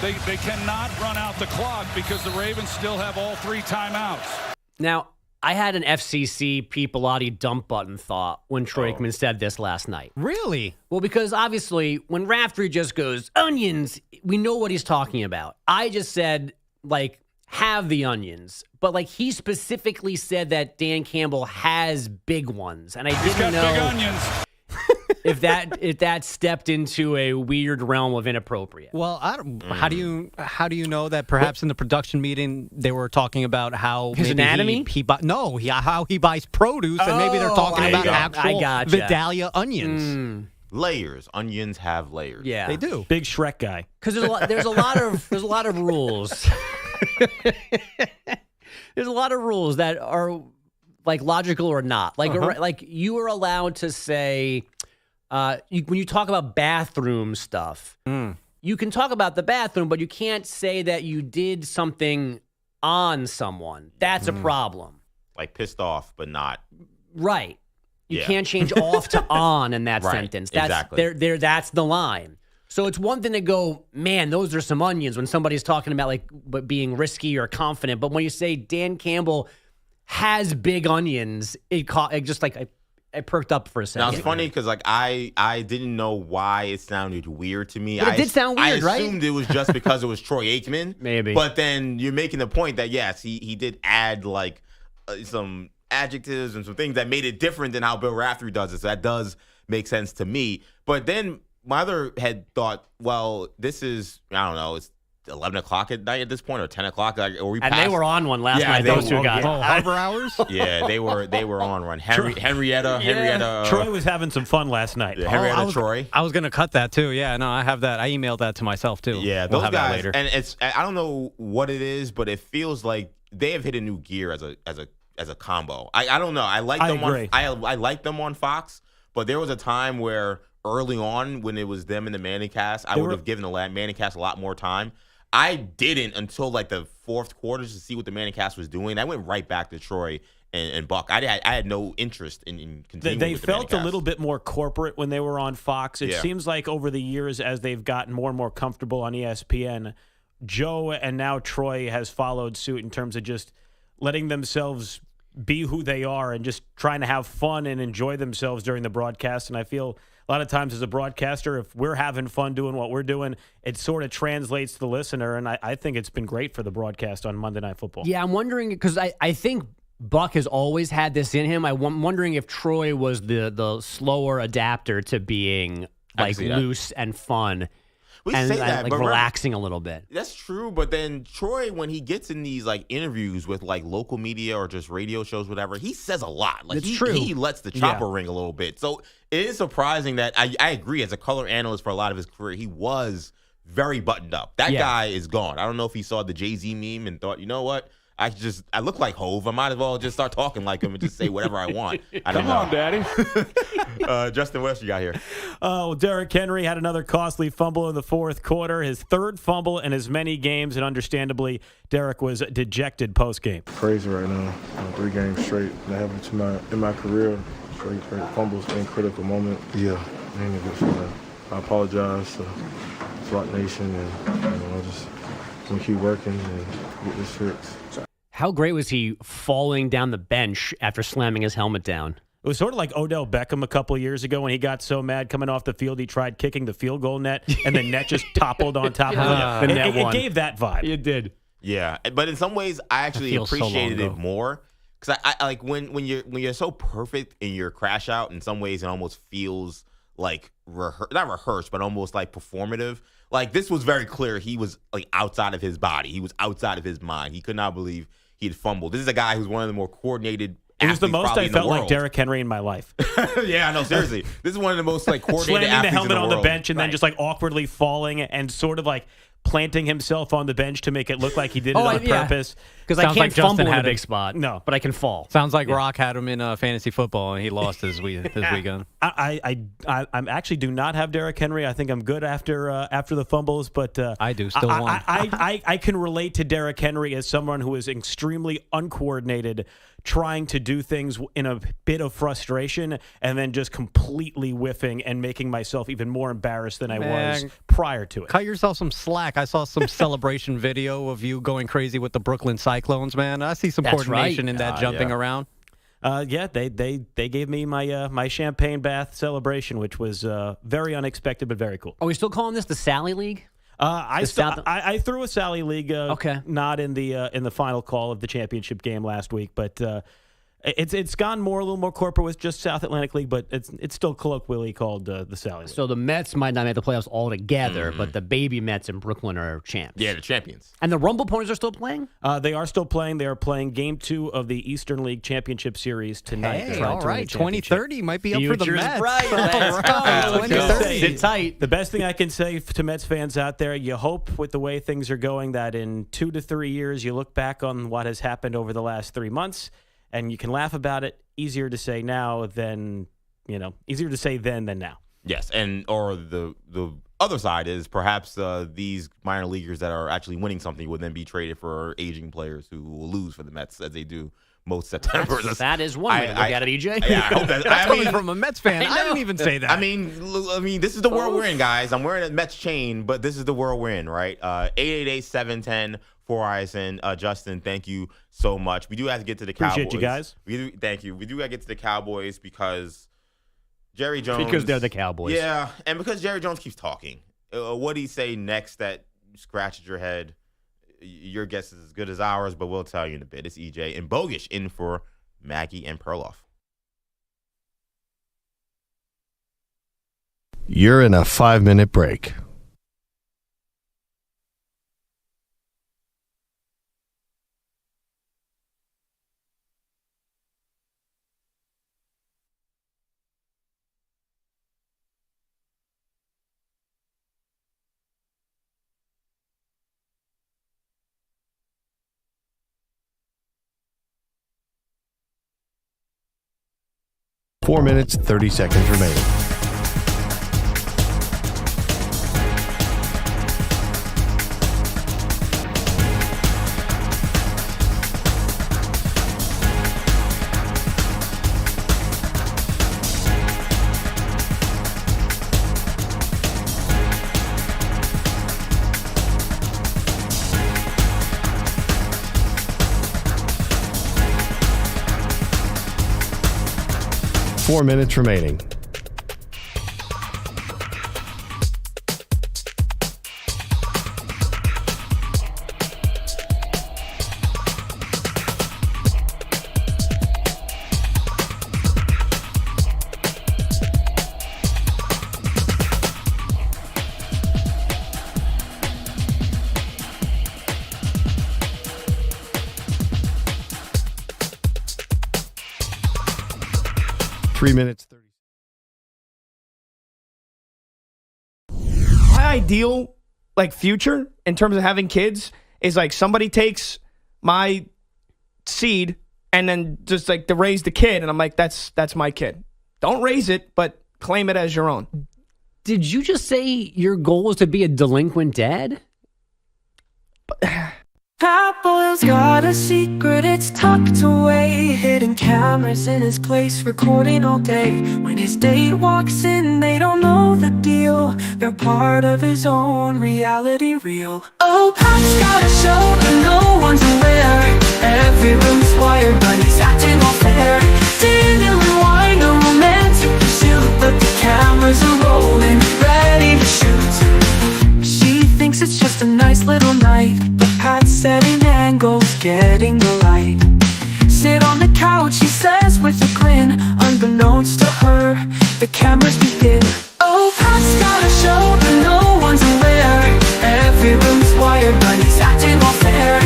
they cannot run out the clock because the Ravens still have all 3 timeouts. Now, I had an FCC Peopleati dump button thought when Troy Aikman said this last night. Really? Well, because obviously when Raftery just goes, onions, we know what he's talking about. I just said, like, have the onions. But, like, he specifically said that Dan Campbell has big ones. And I didn't know big onions. if that stepped into a weird realm of inappropriate. Well, how do you know that perhaps in the production meeting they were talking about how his maybe anatomy? How he buys produce, and maybe they're talking about actual gotcha. Vidalia onions. Layers. Onions have layers. Yeah, They do. Big Shrek guy. Because there's a lot of rules. There's a lot of rules that are like logical or not. Like like you are allowed to say when you talk about bathroom stuff, you can talk about the bathroom, but you can't say that you did something on someone. That's a problem. Like pissed off, but not. Right. You Yeah. can't change off to on in that Right, sentence. That's exactly. that's the line. So it's one thing to go, man, those are some onions when somebody's talking about like being risky or confident. But when you say Dan Campbell has big onions, it just like I perked up for a second. Now it's funny because like I didn't know why it sounded weird to me. But it did sound weird, right? I assumed it was just because it was Troy Aikman. Maybe. But then you're making the point that yes, he did add like some adjectives and some things that made it different than how Bill Raftery does it. So that does make sense to me. But then my other head thought, well, this is, I don't know, it's 11 o'clock at night at this point, or 10 o'clock, or we and passed. they were on one last night, those two guys. Harbor hours? Yeah, they were on one. Henrietta. Troy was having some fun last night. Yeah, Henrietta Troy. I was going to cut that too. Yeah, no, I have that. I emailed that to myself too. Yeah, we'll those have guys. that later. And I don't know what it is, but it feels like they have hit a new gear as a combo. I don't know. I agree. I like them on Fox, but there was a time where early on when it was them in the Manning cast, I would have given the Manning cast a lot more time. I didn't until like the fourth quarter to see what the Manning cast was doing. I went right back to Troy and Buck. I had no interest in continuing. They with the felt a Manning little cast. bit more corporate when they were on Fox. It Yeah. seems like over the years, as they've gotten more and more comfortable on ESPN, Joe and now Troy has followed suit in terms of just letting themselves be who they are and just trying to have fun and enjoy themselves during the broadcast. And I feel a lot of times as a broadcaster, if we're having fun doing what we're doing, it sort of translates to the listener. And I think it's been great for the broadcast on Monday Night Football. Yeah, I'm wondering, because I think Buck has always had this in him. I'm wondering if Troy was the slower adapter to being like loose and fun. We and say that, like but relaxing a little bit. That's true, but then Troy, when he gets in these like interviews with like local media or just radio shows, whatever, he says a lot. Like It's true. He lets the chopper ring a little bit. So it is surprising that I agree. As a color analyst for a lot of his career, he was very buttoned up. That guy is gone. I don't know if he saw the Jay-Z meme and thought, you know what? I look like Hove. I might as well just start talking like him and just say whatever I want. I don't know. Come on, Daddy. Justin, what else you got here? Oh, Derrick Henry had another costly fumble in the fourth quarter, his third fumble in as many games, and understandably, Derrick was dejected post-game. Crazy right now. 3 games straight. That happened in my career. Straight fumbles in critical moment. Yeah, ain't a good feeling. I apologize to Rocke Nation, and I just want to keep working and get this fixed. How great was he falling down the bench after slamming his helmet down? It was sort of like Odell Beckham a couple of years ago when he got so mad coming off the field he tried kicking the field goal net and the net just toppled on top of it. It gave that vibe. It did. Yeah, but in some ways, I actually appreciated it more because I like when you're so perfect in your crash out. In some ways, it almost feels like not rehearsed, but almost like performative. Like this was very clear. He was like outside of his body. He was outside of his mind. He could not believe he had fumbled. This is a guy who's one of the more coordinated. It was the most I felt like Derrick Henry in my life. Yeah, no, seriously. This is one of the most like coordinated Slamming the athletes helmet in the on world. the bench and then just like awkwardly falling and sort of like planting himself on the bench to make it look like he did it on purpose. Because I Sounds can't like Justin fumble in a had big him. spot. No. But I can fall. Sounds like Rocke had him in fantasy football and he lost this weekend. I actually do not have Derrick Henry. I think I'm good after the fumbles, but I do still want. I can relate to Derrick Henry as someone who is extremely uncoordinated trying to do things in a bit of frustration and then just completely whiffing and making myself even more embarrassed than I was prior to it. Cut yourself some slack. I saw some celebration video of you going crazy with the Brooklyn Cyclones, man. I see some coordination in that jumping around. They gave me my champagne bath celebration, which was very unexpected but very cool. Are we still calling this the Sally League? I threw a Sally League. Not in the final call of the championship game last week, but it's gone a little more corporate with just South Atlantic League, but it's still colloquially called the Sally League. So the Mets might not make the playoffs altogether, but the baby Mets in Brooklyn are champs. Yeah, the champions. And the Rumble Ponies are still playing? They are still playing. They are playing Game 2 of the Eastern League Championship Series tonight. Hey, all right. 2030 might be up for the Mets. Bright. Let's go. Sit tight. The best thing I can say to Mets fans out there, you hope with the way things are going that in 2 to 3 years you look back on what has happened over the last 3 months and you can laugh about it. Easier to say now than, easier to say then than now. Yes, or the other side is perhaps these minor leaguers that are actually winning something would then be traded for aging players who will lose for the Mets as they do most September. That is one way to look at it, EJ. Yeah, I hope that's coming from a Mets fan. I didn't even say that. I mean, this is the world we're in, guys. I'm wearing a Mets chain, but this is the world we're in, right? 888-710-4ISN. Justin, thank you so much. We do have to get to the Cowboys. Appreciate you guys. Thank you. We do got to get to the Cowboys because Jerry Jones. Because they're the Cowboys. Yeah, and because Jerry Jones keeps talking. What did he say next that scratches your head? Your guess is as good as ours, but we'll tell you in a bit. It's EJ and Bogish in for Maggie and Perloff. You're in a 5-minute break. Four minutes, 30 seconds remaining. Four minutes remaining. Three minutes, 30. My ideal, future in terms of having kids is somebody takes my seed and then just to raise the kid, and I'm like, that's my kid. Don't raise it, but claim it as your own. Did you just say your goal is to be a delinquent dad? That boy's got a secret, it's tucked away. Hidden cameras in his place, recording all day. When his date walks in, they don't know the deal. They're part of his own reality reel. Oh, Pat's got a show, but no one's aware. Every room's wired, but he's acting all fair. Dinner and wine, a romantic pursuit, but the cameras are rolling, ready to shoot. She thinks it's just a nice little night, but Pat's setting angles, getting the light. Sit on the couch, he says with a grin. Unbeknownst to her, the cameras begin. Oh, Pat's got a show, but no one's aware. Every room's wired, but he's acting all fair.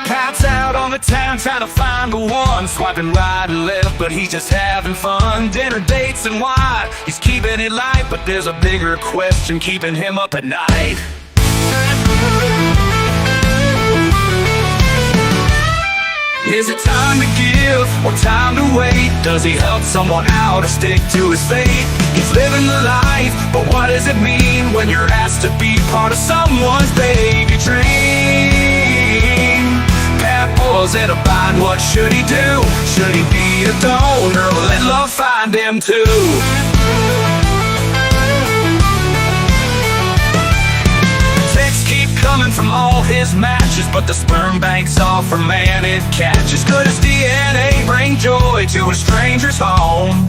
Pat's out on the town trying to find the one. Swiping right and left, but he's just having fun. Dinner dates and why he's keeping it light, but there's a bigger question keeping him up at night. Is it time to give or time to wait? Does he help someone out or stick to his fate? He's living the life, but what does it mean when you're asked to be part of someone's baby dream? Pat boils in a bind, what should he do? Should he be a donor or let love find him too? Coming from all his matches, but the sperm bank's all for man it catches. Could his DNA bring joy to a stranger's home?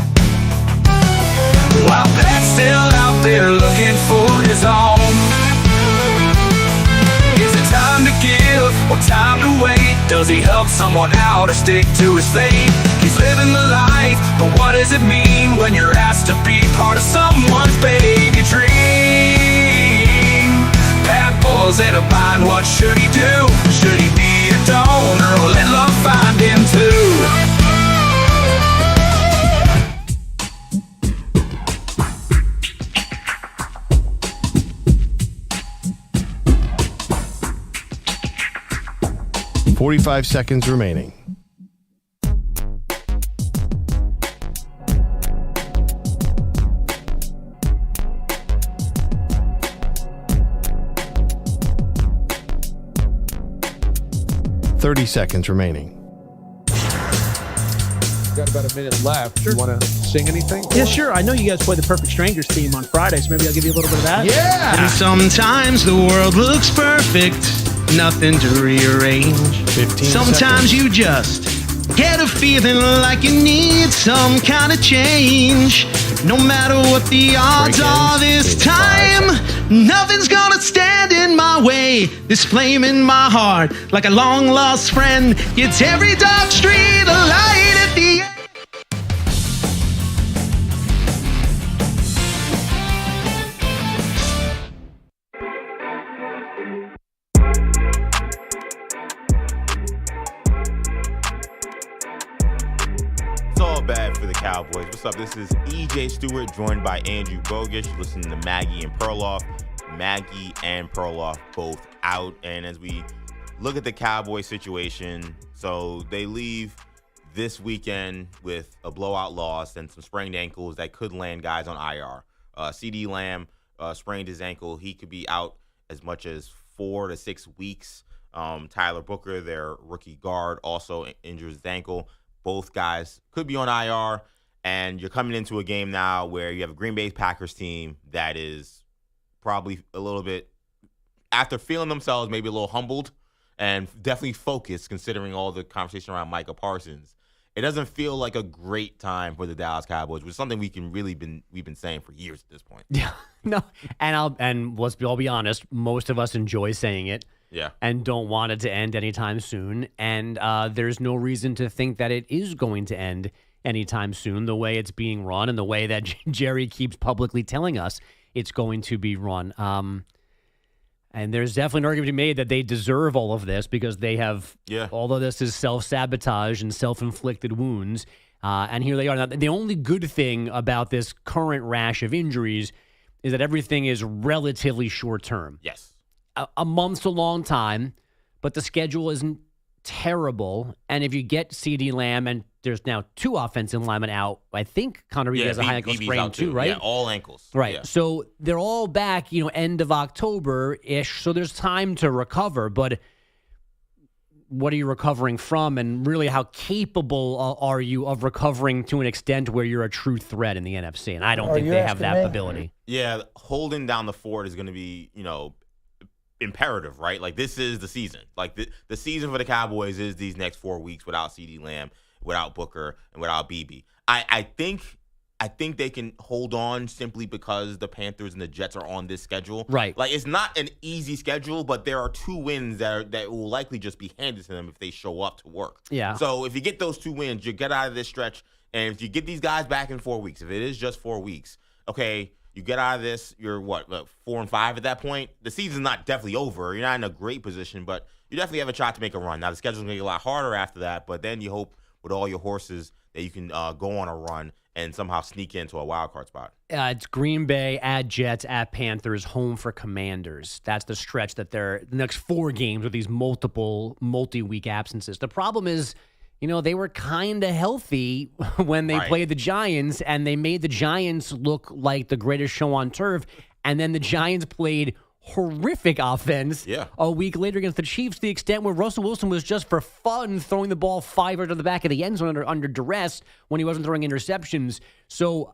While Pat's still out there looking for his own. Is it time to give or time to wait? Does he help someone out or stick to his fate? He's living the life, but what does it mean when you're asked to be part of someone's baby dream? Pat boils in a bind, what should he do? Should he be a donor or let love find him too? 45 seconds remaining. Thirty seconds remaining. Got about a minute left. Sure. You want to sing anything? Yeah, sure. I know you guys play the Perfect Strangers theme on Fridays. Maybe I'll give you a little bit of that. Yeah. And sometimes the world looks perfect, nothing to rearrange. 15 Sometimes seconds. you just get a feeling like you need some kind of change. No matter what the odds are this time, nothing's gonna stand in my way. This flame in my heart, like a long lost friend, gets every dark street a light at the end. It's all bad for the Cowboys. What's up? This is EJ Stewart, joined by Andrew Bogish. Listening to Maggie and Perloff. Maggie and Perloff both out. And as we look at the Cowboys situation, so they leave this weekend with a blowout loss and some sprained ankles that could land guys on IR. CeeDee Lamb sprained his ankle. He could be out as much as 4 to 6 weeks. Tyler Booker, their rookie guard, also injures his ankle. Both guys could be on IR, and you're coming into a game now where you have a Green Bay Packers team that is probably a little bit, after feeling themselves, maybe a little humbled and definitely focused considering all the conversation around Micah Parsons. It doesn't feel like a great time for the Dallas Cowboys, which is something we've been saying for years at this point. Yeah, no, and let's all be honest, most of us enjoy saying it. Yeah. And don't want it to end anytime soon. And there's no reason to think that it is going to end anytime soon, the way it's being run and the way that Jerry keeps publicly telling us it's going to be run. And there's definitely an argument to be made that they deserve all of this because they have, although this is self-sabotage and self-inflicted wounds, and here they are. Now, the only good thing about this current rash of injuries is that everything is relatively short-term. Yes. A month's a long time, but the schedule isn't terrible. And if you get CeeDee Lamb, and there's now 2 offensive linemen out, I think Connor Reed has a high ankle sprain too, right? Yeah, all ankles. Right. Yeah. So they're all back, end of October-ish. So there's time to recover. But what are you recovering from? And really, how capable are you of recovering to an extent where you're a true threat in the NFC? And I don't think they have that ability. Yeah, holding down the fort is going to be, imperative, right? Like, this is the season. Like, the season for the Cowboys is these next 4 weeks without CeeDee Lamb, without Booker, and without BB. I think they can hold on simply because the Panthers and the Jets are on this schedule. Right. Like, it's not an easy schedule, but there are 2 wins that will likely just be handed to them if they show up to work. Yeah. So if you get those 2 wins, you get out of this stretch, and if you get these guys back in 4 weeks, if it is just 4 weeks, okay, you get out of this, you're 4-5 at that point? The season's not definitely over. You're not in a great position, but you definitely have a shot to make a run. Now, the schedule's going to get a lot harder after that, but then you hope with all your horses that you can go on a run and somehow sneak into a wild card spot. It's Green Bay, at Jets, at Panthers, home for Commanders. That's the stretch that they're the next 4 games with these multi-week absences. The problem is, they were kind of healthy when they played the Giants, and they made the Giants look like the greatest show on turf. And then the Giants played horrific offense a week later against the Chiefs, to the extent where Russell Wilson was just for fun throwing the ball 5 yards to the back of the end zone under duress when he wasn't throwing interceptions. So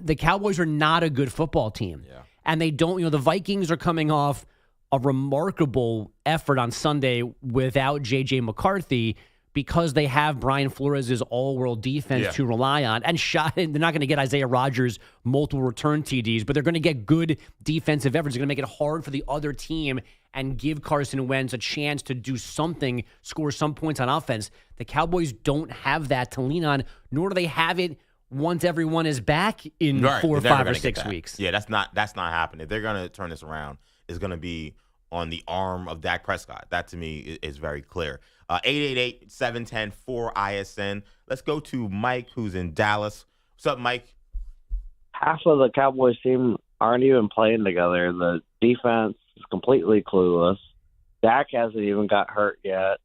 the Cowboys are not a good football team. Yeah. And they don't, the Vikings are coming off a remarkable effort on Sunday without J.J. McCarthy, because they have Brian Flores' all-world defense to rely on. And they're not going to get Isaiah Rodgers multiple return TDs, but they're going to get good defensive efforts. They're going to make it hard for the other team and give Carson Wentz a chance to do something, score some points on offense. The Cowboys don't have that to lean on, nor do they have it once everyone is back in 4, 5, or 6 weeks. Yeah, that's not happening. If they're going to turn this around, it's going to be on the arm of Dak Prescott. That, to me, is very clear. 888-710-4ISN. Let's go to Mike, who's in Dallas. What's up, Mike? Half of the Cowboys team aren't even playing together. The defense is completely clueless. Dak hasn't even got hurt yet.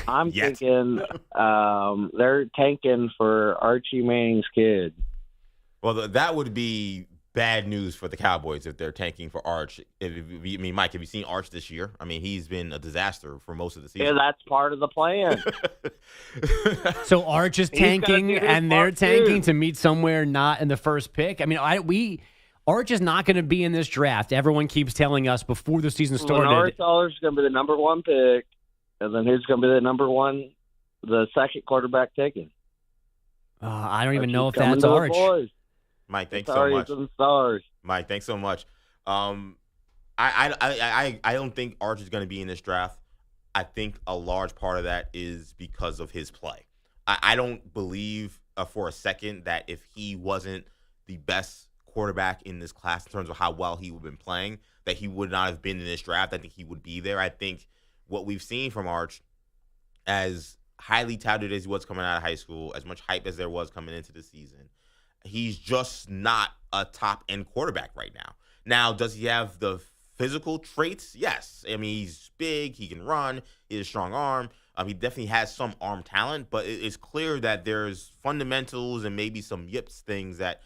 I'm thinking they're tanking for Archie Manning's kid. Well, that would be bad news for the Cowboys if they're tanking for Arch. Mike, have you seen Arch this year? I mean, he's been a disaster for most of the season. Yeah, that's part of the plan. So Arch is tanking, and they're tanking to meet somewhere not in the first pick. I mean, Arch is not going to be in this draft. Everyone keeps telling us before the season started. Arch is going to be the number 1 pick, and then who's going to be the second quarterback taken? I don't even know if that's Arch. Mike, thanks so much. Mike, thanks so much. I don't think Arch is going to be in this draft. I think a large part of that is because of his play. I don't believe for a second that if he wasn't the best quarterback in this class in terms of how well he would have been playing, that he would not have been in this draft. I think he would be there. I think what we've seen from Arch, as highly touted as he was coming out of high school, as much hype as there was coming into the season, he's just not a top-end quarterback right now. Now, does he have the physical traits? Yes. I mean, he's big. He can run. He has a strong arm. He definitely has some arm talent, but it's clear that there's fundamentals and maybe some yips things that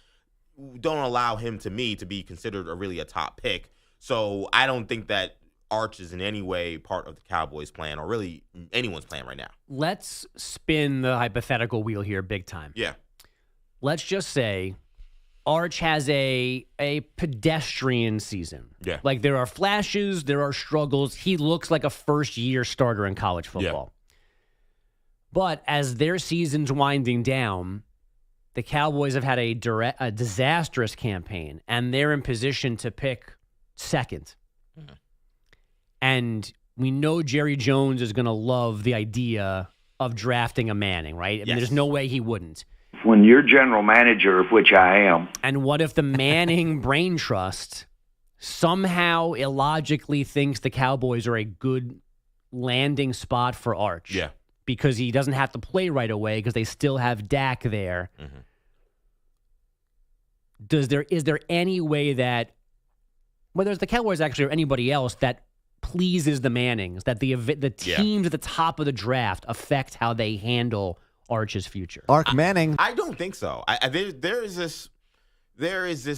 don't allow him, to me, to be considered a top pick. So I don't think that Arch is in any way part of the Cowboys' plan, or really anyone's plan right now. Let's spin the hypothetical wheel here big time. Yeah. Let's just say Arch has a pedestrian season. Yeah. Like, there are flashes, there are struggles. He looks like a first-year starter in college football. Yeah. But as their season's winding down, the Cowboys have had a disastrous campaign, and they're in position to pick second. Mm-hmm. And we know Jerry Jones is going to love the idea of drafting a Manning, right? I mean, there's no way he wouldn't. When you're general manager, of which I am. And what if the Manning brain trust somehow illogically thinks the Cowboys are a good landing spot for Arch? Yeah. Because he doesn't have to play right away because they still have Dak there. Mm-hmm. Is there any way that, whether it's the Cowboys actually or anybody else, that pleases the Mannings, that the teams at the top of the draft affect how they handle Arch's future? Arch Manning. I don't think so. There is this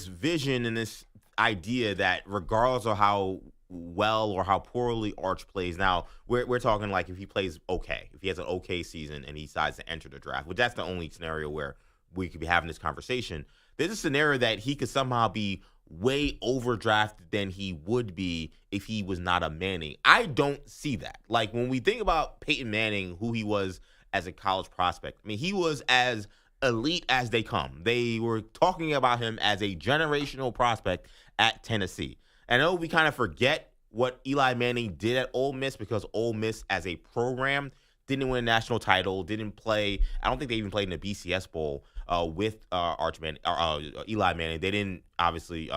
vision and this idea that regardless of how well or how poorly Arch plays, now we're talking like if he plays okay, if he has an okay season and he decides to enter the draft, but that's the only scenario where we could be having this conversation. There's a scenario that he could somehow be way overdrafted than he would be if he was not a Manning. I don't see that. Like, when we think about Peyton Manning, who he was as a college prospect, I mean, he was as elite as they come. They were talking about him as a generational prospect at Tennessee. And I know we kind of forget what Eli Manning did at Ole Miss, because Ole Miss as a program didn't win a national title, didn't play. I don't think they even played in the BCS Bowl with Eli Manning. They didn't obviously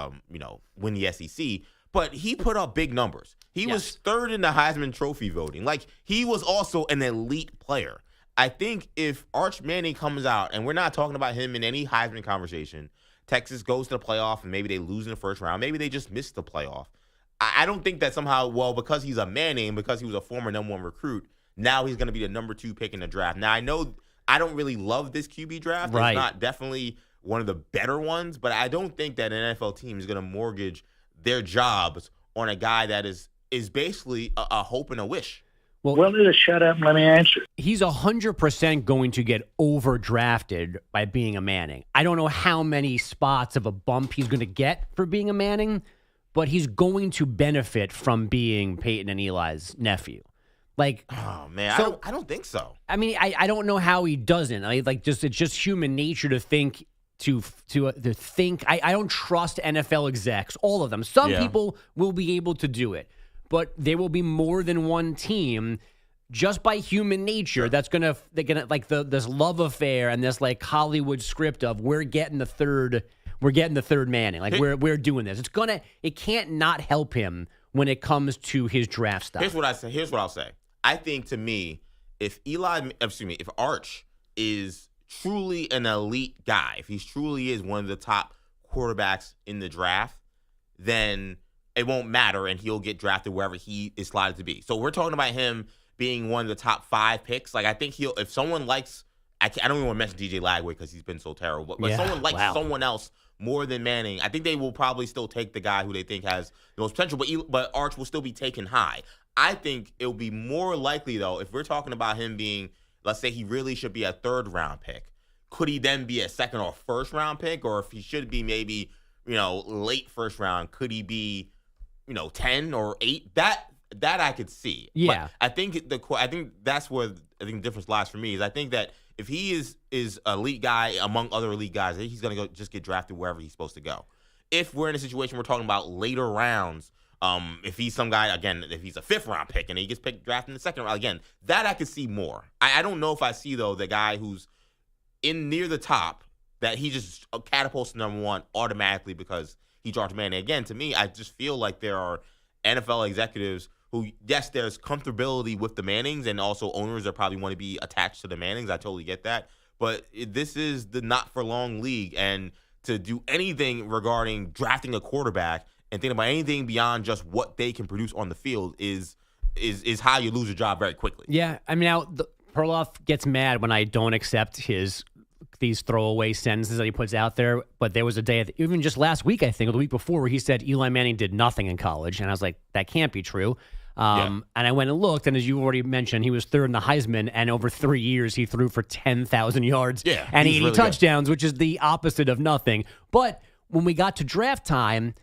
win the SEC, but he put up big numbers. He was third in the Heisman Trophy voting. Like, he was also an elite player. I think if Arch Manning comes out, and we're not talking about him in any Heisman conversation, Texas goes to the playoff and maybe they lose in the first round. Maybe they just miss the playoff. I don't think that somehow, because he's a Manning, because he was a former number 1 recruit, now he's going to be the number 2 pick in the draft. Now, I know I don't really love this QB draft. Right. It's not definitely one of the better ones, but I don't think that an NFL team is going to mortgage their jobs on a guy that is basically a hope and a wish. Well, just shut up and let me answer. He's 100% going to get overdrafted by being a Manning. I don't know how many spots of a bump he's going to get for being a Manning, but he's going to benefit from being Peyton and Eli's nephew. Like, oh man, so, I don't think so. I mean, I don't know how he doesn't. It's just human nature to think. To think. I don't trust NFL execs, all of them. Some people will be able to do it, but there will be more than one team just by human nature they're gonna like this love affair and this like Hollywood script of we're getting the third Manning. Like we're doing this. It can't not help him when it comes to his draft stuff. Here's what I'll say. I think to me, if Arch is truly an elite guy, if he truly is one of the top quarterbacks in the draft, then it won't matter and he'll get drafted wherever he is slotted to be. So we're talking about him being one of the top 5 picks. Like I think if someone likes, I don't even want to mention DJ Lagway because he's been so terrible, but someone likes someone else more than Manning, I think they will probably still take the guy who they think has the most potential, but Arch will still be taken high. I think it will be more likely though, if we're talking about him being, let's say he really should be a 3rd round pick. Could he then be a 2nd or 1st round pick? Or if he should be maybe, late 1st round, could he be, 10 or 8? That I could see. Yeah. But I think that's where the difference lies for me is I think that if he is an elite guy among other elite guys, I think he's going to go just get drafted wherever he's supposed to go. If we're in a situation we're talking about later rounds, if he's some guy, again, if he's a 5th round pick and he gets drafted in the 2nd round, again, that I could see more. I don't know if I see, though, the guy who's in near the top that he just catapults to number 1 automatically because he Arch Manning. Again, to me, I just feel like there are NFL executives who, yes, there's comfortability with the Mannings and also owners that probably want to be attached to the Mannings. I totally get that. But this is the not-for-long league, and to do anything regarding drafting a quarterback and think about anything beyond just what they can produce on the field is how you lose your job very quickly. Yeah, I mean, Perloff gets mad when I don't accept these throwaway sentences that he puts out there. But there was a day, even just last week, I think, or the week before, where he said Eli Manning did nothing in college. And I was like, that can't be true. And I went and looked, and as you already mentioned, he was 3rd in the Heisman, and over 3 years, he threw for 10,000 yards and 80 really touchdowns, which is the opposite of nothing. But when we got to draft time,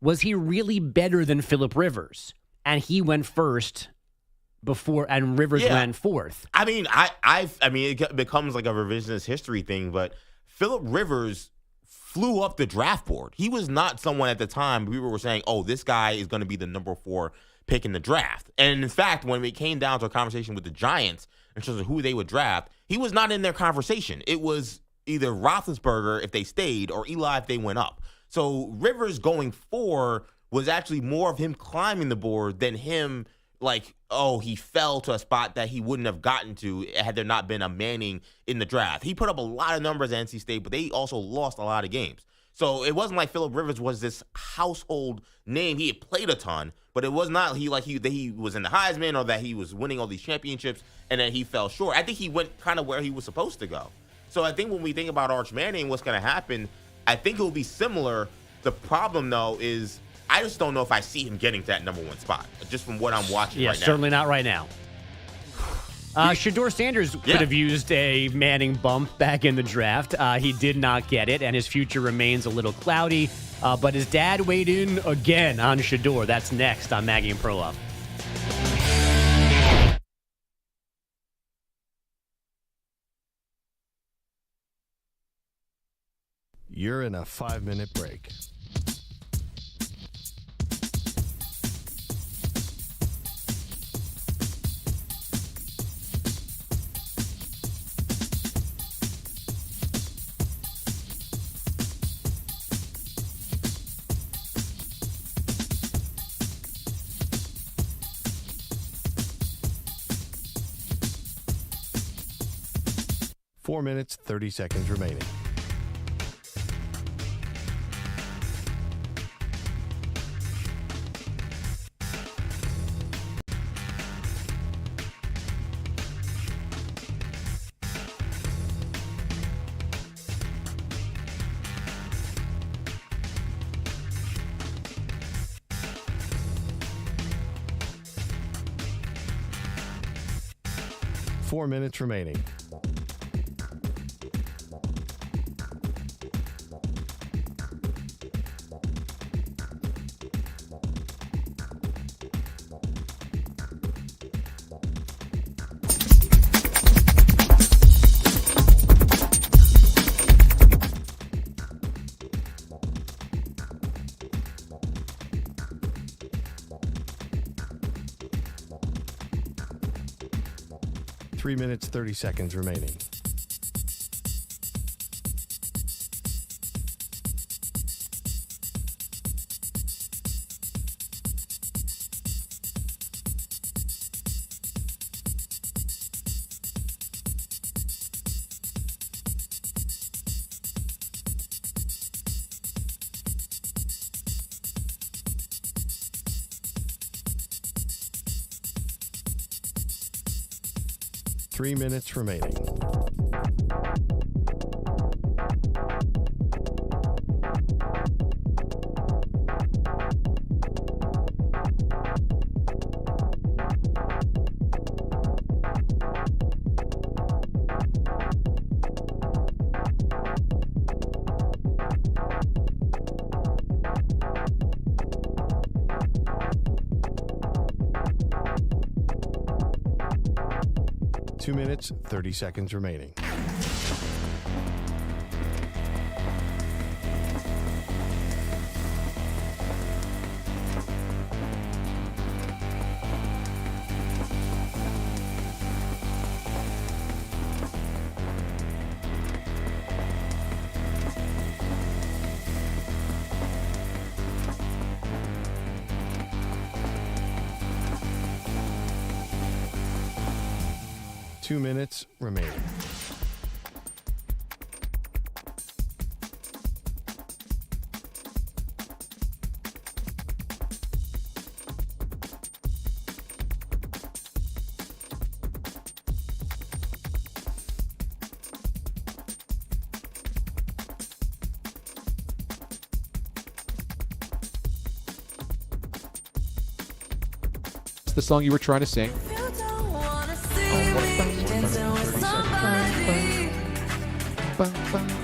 was he really better than Phillip Rivers? And he went first and Rivers went 4th. I mean, I mean, it becomes like a revisionist history thing, but Phillip Rivers flew up the draft board. He was not someone at the time people were saying, oh, this guy is going to be the number 4 pick in the draft. And in fact, when it came down to a conversation with the Giants in terms of who they would draft, he was not in their conversation. It was either Roethlisberger if they stayed or Eli if they went up. So Rivers going 4 was actually more of him climbing the board than him like, oh, he fell to a spot that he wouldn't have gotten to had there not been a Manning in the draft. He put up a lot of numbers at NC State, but they also lost a lot of games. So it wasn't like Phillip Rivers was this household name. He had played a ton, but it was not that he was in the Heisman or that he was winning all these championships and then he fell short. I think he went kind of where he was supposed to go. So I think when we think about Arch Manning, what's going to happen, I think it will be similar. The problem, though, is I just don't know if I see him getting to that number 1 spot, just from what I'm watching right now. Yeah, certainly not right now. Shedeur Sanders could have used a Manning bump back in the draft. He did not get it, and his future remains a little cloudy. But his dad weighed in again on Shedeur. That's next on Maggie and Perloff. You're in a 5-minute break. 4 minutes, 30 seconds remaining. Four minutes remaining. Three minutes, 30 seconds remaining. Three minutes remaining. Two minutes, 30 seconds remaining. Two minutes remaining. It's the song you were trying to sing.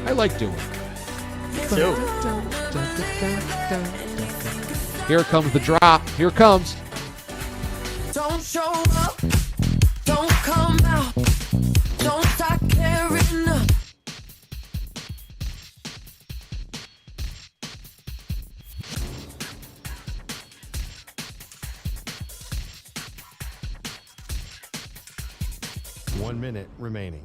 I like doing it. Too. Here comes the drop. Here comes. Don't show up. Don't come out. Don't start caring up. One minute remaining.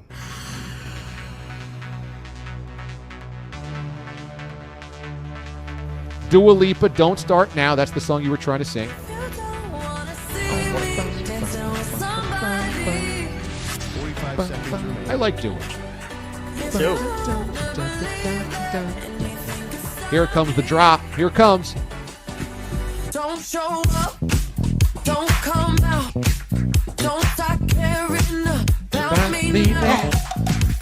Dua Lipa, Don't Start Now. That's the song you were trying to sing. I like doing it. Too. Here comes the drop. Here comes. Don't show up. Don't come out. Don't start caring about me now.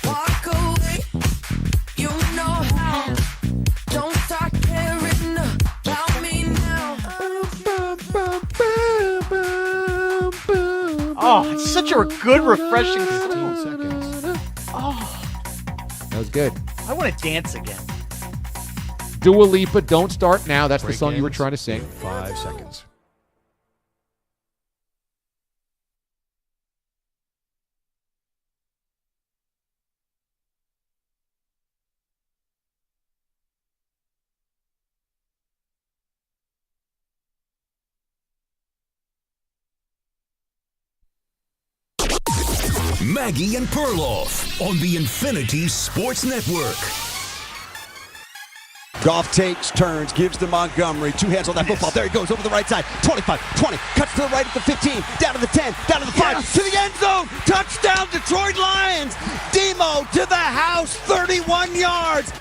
Walk away. You know how. Don't start caring about me now. Oh, it's such a good, refreshing song. Oh, That was good. I want to dance again. Dua Lipa, Don't Start Now. That's the song you were trying to sing. 5 seconds. Maggie and Perloff on the Infinity Sports Network. Goff takes, turns, gives to Montgomery. Two hands on that football. There he goes over the right side. 25, 20, cuts to the right at the 15, down to the 10, down to the 5, to the end zone. Touchdown, Detroit Lions. Dabo to Gross, 31 yards.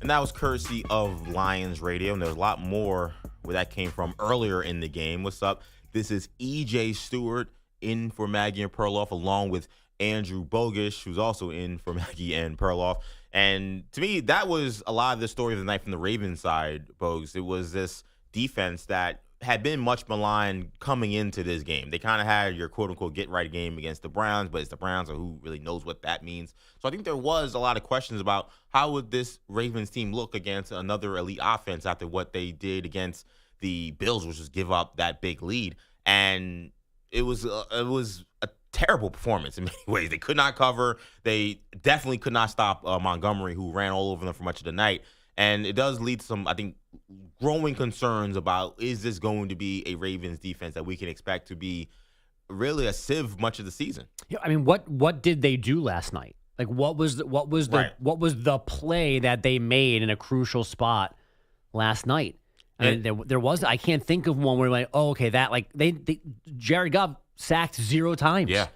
And that was courtesy of Lions Radio. And there's a lot more where that came from earlier in the game. What's up? This is E.J. Stewart in for Maggie and Perloff, along with Andrew Bogish, who's also in for Maggie and Perloff. And to me, that was a lot of the story of the night from the Ravens side, Bogues. It was this defense that had been much maligned coming into this game. They kind of had your quote-unquote get-right game against the Browns, but it's the Browns, so who really knows what that means? So I think there was a lot of questions about how would this Ravens team look against another elite offense after what they did against the Bills, which was give up that big lead. And it was a terrible performance in many ways. They could not cover. They definitely could not stop Montgomery, who ran all over them for much of the night. And it does lead to some, I think, growing concerns about, is this going to be a Ravens defense that we can expect to be really a sieve much of the season? Yeah, I mean, what did they do last night? Like, what was the play that they made in a crucial spot last night? I mean, there was, I can't think of one where like, oh, okay, that like they Jared Goff sacked 0 times. Yeah.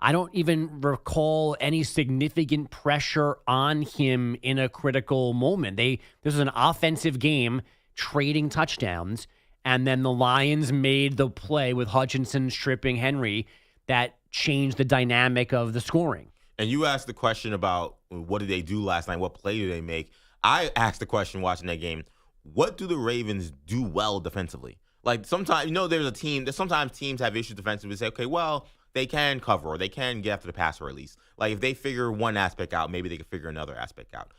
I don't even recall any significant pressure on him in a critical moment. This was an offensive game, trading touchdowns, and then the Lions made the play with Hutchinson stripping Henry that changed the dynamic of the scoring. And you asked the question about what did they do last night? What play did they make? I asked the question watching that game, what do the Ravens do well defensively? Like sometimes, there's a team that sometimes teams have issues defensively. Say, okay, well, they can cover or they can get after the passer at least. Like if they figure one aspect out, maybe they can figure another aspect out.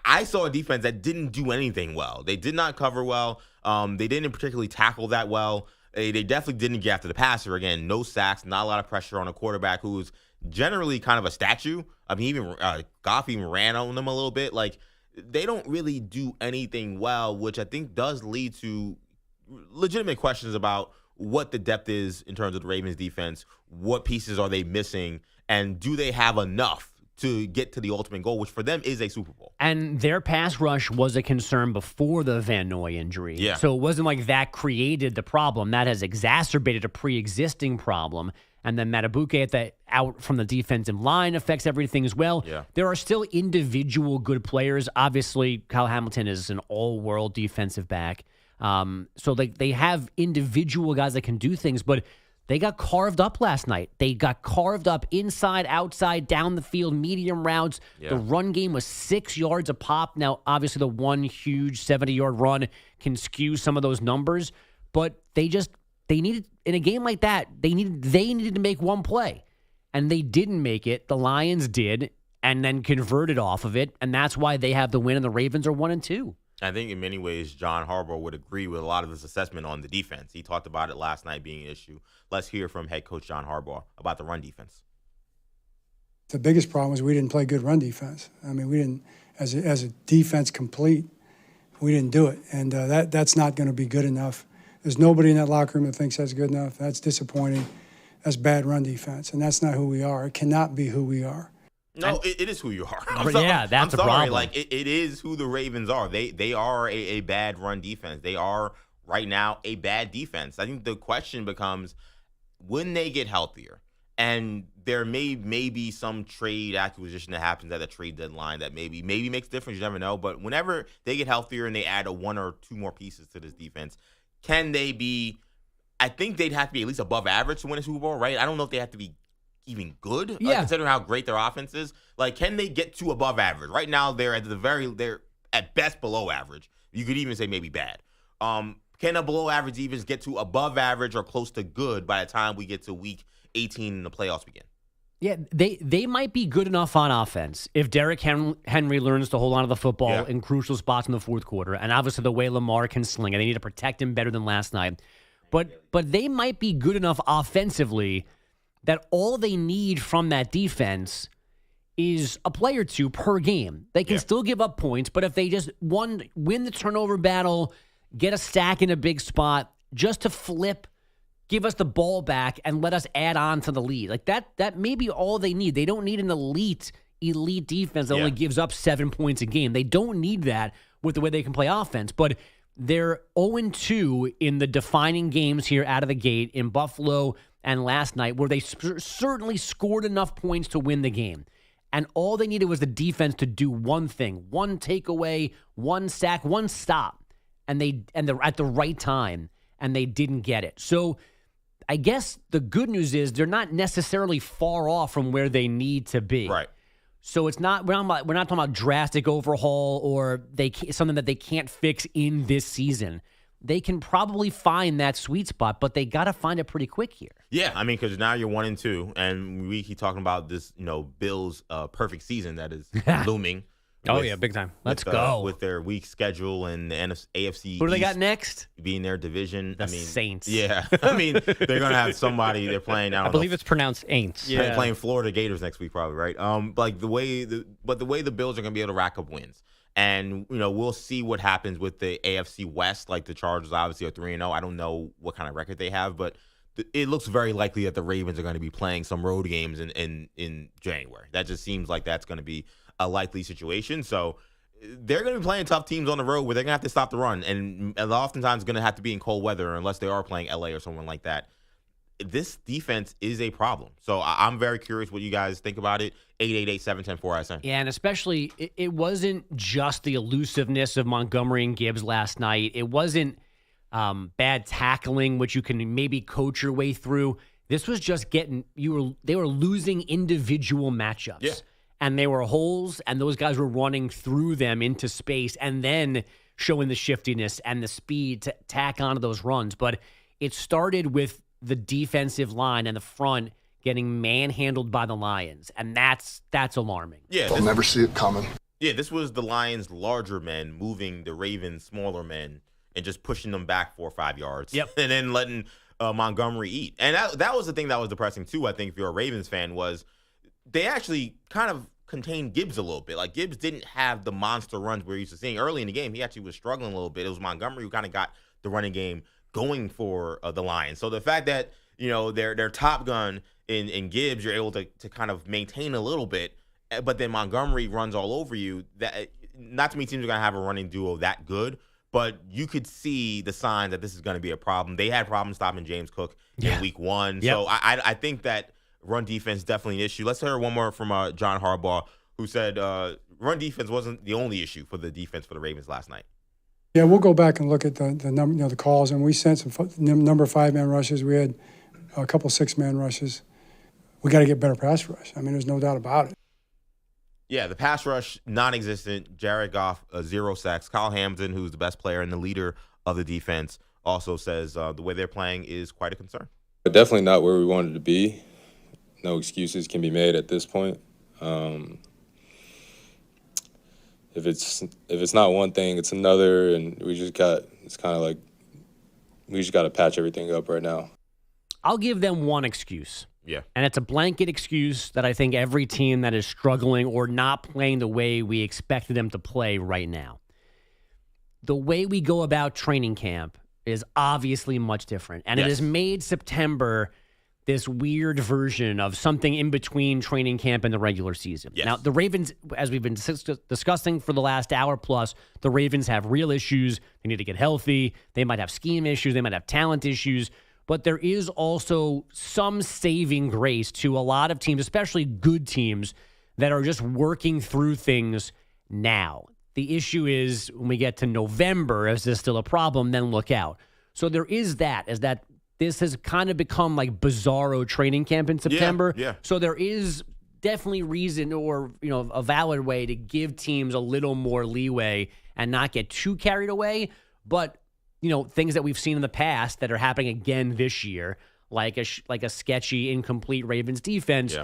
I saw a defense that didn't do anything well. They did not cover well. They didn't particularly tackle that well. They definitely didn't get after the passer. Again, no sacks, not a lot of pressure on a quarterback who's generally kind of a statue. I mean, even Goff even ran on them a little bit. Like they don't really do anything well, which I think does lead to legitimate questions about what the depth is in terms of the Ravens defense, what pieces are they missing, and do they have enough to get to the ultimate goal, which for them is a Super Bowl. And their pass rush was a concern before the Van Noy injury. Yeah. So it wasn't like that created the problem. That has exacerbated a pre-existing problem. And then Matabuke out from the defensive line affects everything as well. Yeah. There are still individual good players. Obviously, Kyle Hamilton is an all-world defensive back. So they have individual guys that can do things, but they got carved up last night. They got carved up inside, outside, down the field, medium routes. Yeah. The run game was 6 yards a pop. Now, obviously, the one huge 70-yard run can skew some of those numbers, but they needed, in a game like that, they needed to make one play, and they didn't make it. The Lions did, and then converted off of it, and that's why they have the win, and the Ravens are 1-2. I think in many ways, John Harbaugh would agree with a lot of his assessment on the defense. He talked about it last night being an issue. Let's hear from head coach John Harbaugh about the run defense. The biggest problem is we didn't play good run defense. I mean, we didn't, as a defense complete, we didn't do it. And that's not going to be good enough. There's nobody in that locker room that thinks that's good enough. That's disappointing. That's bad run defense. And that's not who we are. It cannot be who we are. No, it is who you are. That's a problem. Like it is who the Ravens are. They are a bad run defense. They are right now a bad defense. I think the question becomes when they get healthier, and there may be some trade acquisition that happens at the trade deadline that maybe makes a difference. You never know. But whenever they get healthier and they add one or two more pieces to this defense, can they be? I think they'd have to be at least above average to win a Super Bowl, right? I don't know if they have to be even good, considering how great their offense is. Like, can they get to above average? Right now, they're at best below average. You could even say maybe bad. Can a below average defense get to above average or close to good by the time we get to week 18 and the playoffs begin? Yeah, they might be good enough on offense if Derrick Henry learns to hold on to the football in crucial spots in the fourth quarter, and obviously the way Lamar can sling it. They need to protect him better than last night. But they might be good enough offensively that all they need from that defense is a play or two per game. They can still give up points, but if they just win the turnover battle, get a stack in a big spot, just to flip, give us the ball back, and let us add on to the lead. Like that may be all they need. They don't need an elite defense that only gives up 7 points a game. They don't need that with the way they can play offense, but they're 0-2 in the defining games here out of the gate in Buffalo and last night, where they certainly scored enough points to win the game. And all they needed was the defense to do one thing, one takeaway, one sack, one stop. And they're at the right time, and they didn't get it. So I guess the good news is they're not necessarily far off from where they need to be. Right. So it's not we're not talking about drastic overhaul or something that they can't fix in this season. They can probably find that sweet spot, but they got to find it pretty quick here. Yeah, I mean, because now you're 1-2, and we keep talking about this, Bills' perfect season that is looming. Oh, yeah, big time. Let's go. With their weak schedule and the AFC Who do they East got next? Being their division. The Saints. Yeah. I mean, they're going to have somebody they're playing. I believe it's pronounced Aints. Yeah. They're playing Florida Gators next week probably, right? The way the Bills are going to be able to rack up wins. And, we'll see what happens with the AFC West. Like the Chargers obviously are 3-0. I don't know what kind of record they have, but it looks very likely that the Ravens are going to be playing some road games in January. That just seems like that's going to be a likely situation. So they're going to be playing tough teams on the road where they're going to have to stop the run. And oftentimes going to have to be in cold weather unless they are playing LA or someone like that. This defense is a problem. So I'm very curious what you guys think about it. 888-710-4SN. Yeah, and especially it wasn't just the elusiveness of Montgomery and Gibbs last night. It wasn't bad tackling, which you can maybe coach your way through. This was just they were losing individual matchups. Yeah. And they were holes, and those guys were running through them into space and then showing the shiftiness and the speed to tack onto those runs. But it started with the defensive line and the front getting manhandled by the Lions, and that's alarming. Yeah, I'll never see it coming. Yeah, this was the Lions' larger men moving the Ravens' smaller men and just pushing them back 4 or 5 yards. Yep. And then letting Montgomery eat. And that was the thing that was depressing, too, I think, if you're a Ravens fan, was they actually kind of contained Gibbs a little bit. Like, Gibbs didn't have the monster runs we're used to seeing. Early in the game, he actually was struggling a little bit. It was Montgomery who kind of got the running game going for the Lions. So the fact that, their top gun in Gibbs, you're able to kind of maintain a little bit, but then Montgomery runs all over you. That not too many teams are going to have a running duo that good, but you could see the signs that this is going to be a problem. They had problems stopping James Cook in week 1. Yep. So I think that run defense definitely an issue. Let's hear one more from John Harbaugh, who said run defense wasn't the only issue for the defense for the Ravens last night. Yeah, we'll go back and look at the number, the calls, and we sent some number 5-man rushes. We had a couple 6-man rushes. We got to get better pass rush. I mean, there's no doubt about it. Yeah, the pass rush, non-existent. Jared Goff, 0 sacks. Kyle Hamilton, who's the best player and the leader of the defense, also says the way they're playing is quite a concern. Definitely not where we wanted to be. No excuses can be made at this point. If it's not one thing, it's another, and we just got to patch everything up right now. I'll give them one excuse. Yeah. And it's a blanket excuse that I think every team that is struggling or not playing the way we expected them to play right now. The way we go about training camp is obviously much different. And It has made September this weird version of something in between training camp and the regular season. Yes. Now, the Ravens, as we've been discussing for the last hour plus, the Ravens have real issues. They need to get healthy. They might have scheme issues. They might have talent issues. But there is also some saving grace to a lot of teams, especially good teams, that are just working through things now. The issue is when we get to November, is this still a problem? Then look out. So there is that, is that this has kind of become like bizarro training camp in September. Yeah. So there is definitely reason or, a valid way to give teams a little more leeway and not get too carried away. But things that we've seen in the past that are happening again this year, like a sketchy, incomplete Ravens defense,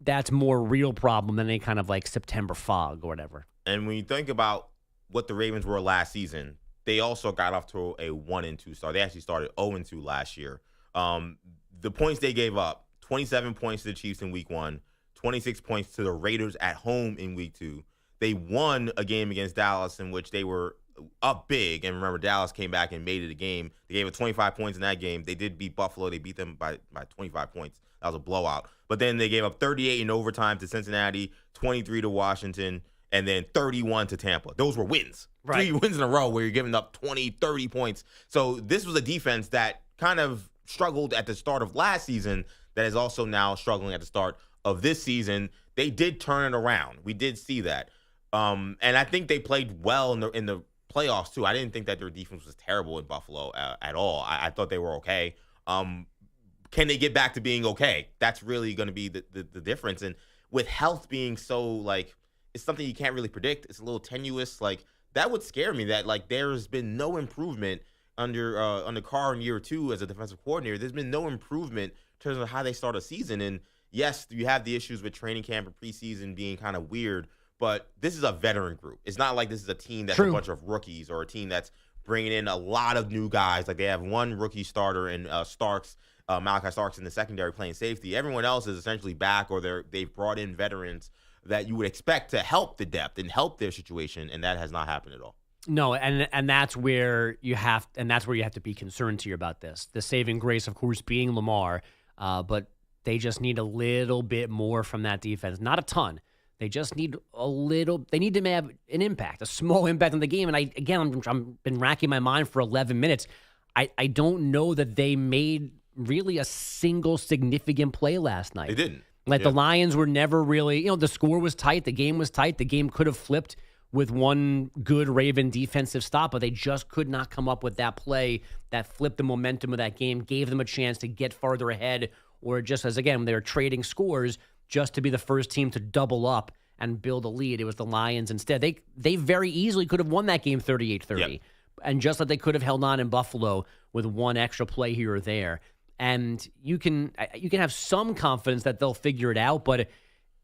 that's more real problem than any kind of like September fog or whatever. And when you think about what the Ravens were last season, they also got off to a 1-2 start. They actually started 0-2 last year. The points they gave up, 27 points to the Chiefs in week 1, 26 points to the Raiders at home in week 2. They won a game against Dallas in which they were up big, and remember, Dallas came back and made it a game. They gave it 25 points in that game. They did beat Buffalo. They beat them by 25 points. That was a blowout. But then they gave up 38 in overtime to Cincinnati, 23 to Washington, and then 31 to Tampa. Those were wins. Right. 3 wins in a row where you're giving up 20, 30 points. So this was a defense that kind of struggled at the start of last season that is also now struggling at the start of this season, they did turn it around. We did see that. And I think they played well in the playoffs, too. I didn't think that their defense was terrible in Buffalo at all. I thought they were okay. Can they get back to being okay? That's really going to be the difference. And with health being so, like, it's something you can't really predict. It's a little tenuous. Like, that would scare me that, like, there's been no improvement under Carr in year 2 as a defensive coordinator. There's been no improvement in terms of how they start a season. And, yes, you have the issues with training camp and preseason being kind of weird, but this is a veteran group. It's not like this is a team that's a bunch of rookies or a team that's bringing in a lot of new guys. Like, they have one rookie starter in Malachi Starks in the secondary playing safety. Everyone else is essentially back, or they've brought in veterans that you would expect to help the depth and help their situation, and that has not happened at all. No, and that's where you have to be concerned here about this. The saving grace, of course, being Lamar, but they just need a little bit more from that defense. Not a ton. They just need a little. They need to have an impact, a small impact on the game. And I've been racking my mind for 11 minutes. I don't know that they made really a single significant play last night. They didn't. The Lions were never really, the score was tight. The game was tight. The game could have flipped with one good Raven defensive stop, but they just could not come up with that play that flipped the momentum of that game, gave them a chance to get farther ahead, or just as, again, they were trading scores just to be the first team to double up and build a lead. It was the Lions instead. They very easily could have won that game 38-30. Yep. And just like they could have held on in Buffalo with one extra play here or there. And you can have some confidence that they'll figure it out, but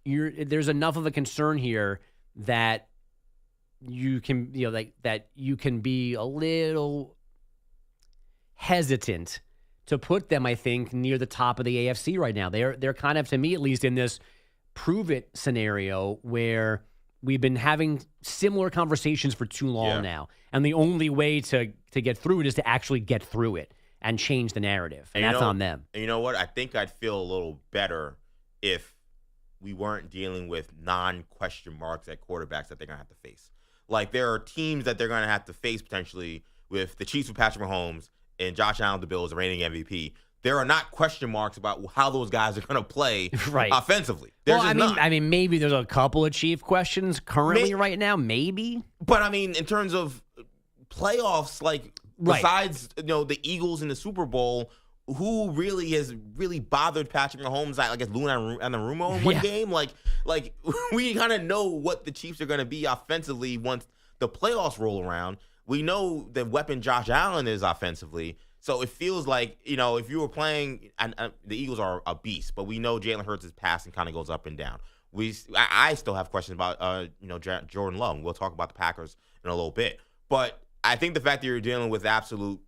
there's enough of a concern here that you can that you can be a little hesitant to put them, I think, near the top of the AFC right now. They're kind of, to me at least, in this prove it scenario where we've been having similar conversations for too long now, and the only way to get through it is to actually get through it and change the narrative, and that's on them. And you know what? I think I'd feel a little better if we weren't dealing with non-question marks at quarterbacks that they're going to have to face. Like, there are teams that they're going to have to face potentially with the Chiefs with Patrick Mahomes and Josh Allen, the Bills, the reigning MVP. There are not question marks about how those guys are going to play offensively. I mean, maybe there's a couple of Chief questions currently right now, maybe. But, I mean, in terms of playoffs, like, besides the Eagles in the Super Bowl, who really has bothered Patrick Mahomes? I guess Luna Anarumo in one game. Like we kind of know what the Chiefs are going to be offensively once the playoffs roll around. We know the weapon Josh Allen is offensively. So it feels like, if you were playing, and the Eagles are a beast, but we know Jalen Hurts' passing kind of goes up and down. I still have questions about Jordan Love. We'll talk about the Packers in a little bit, but I think the fact that you're dealing with absolute,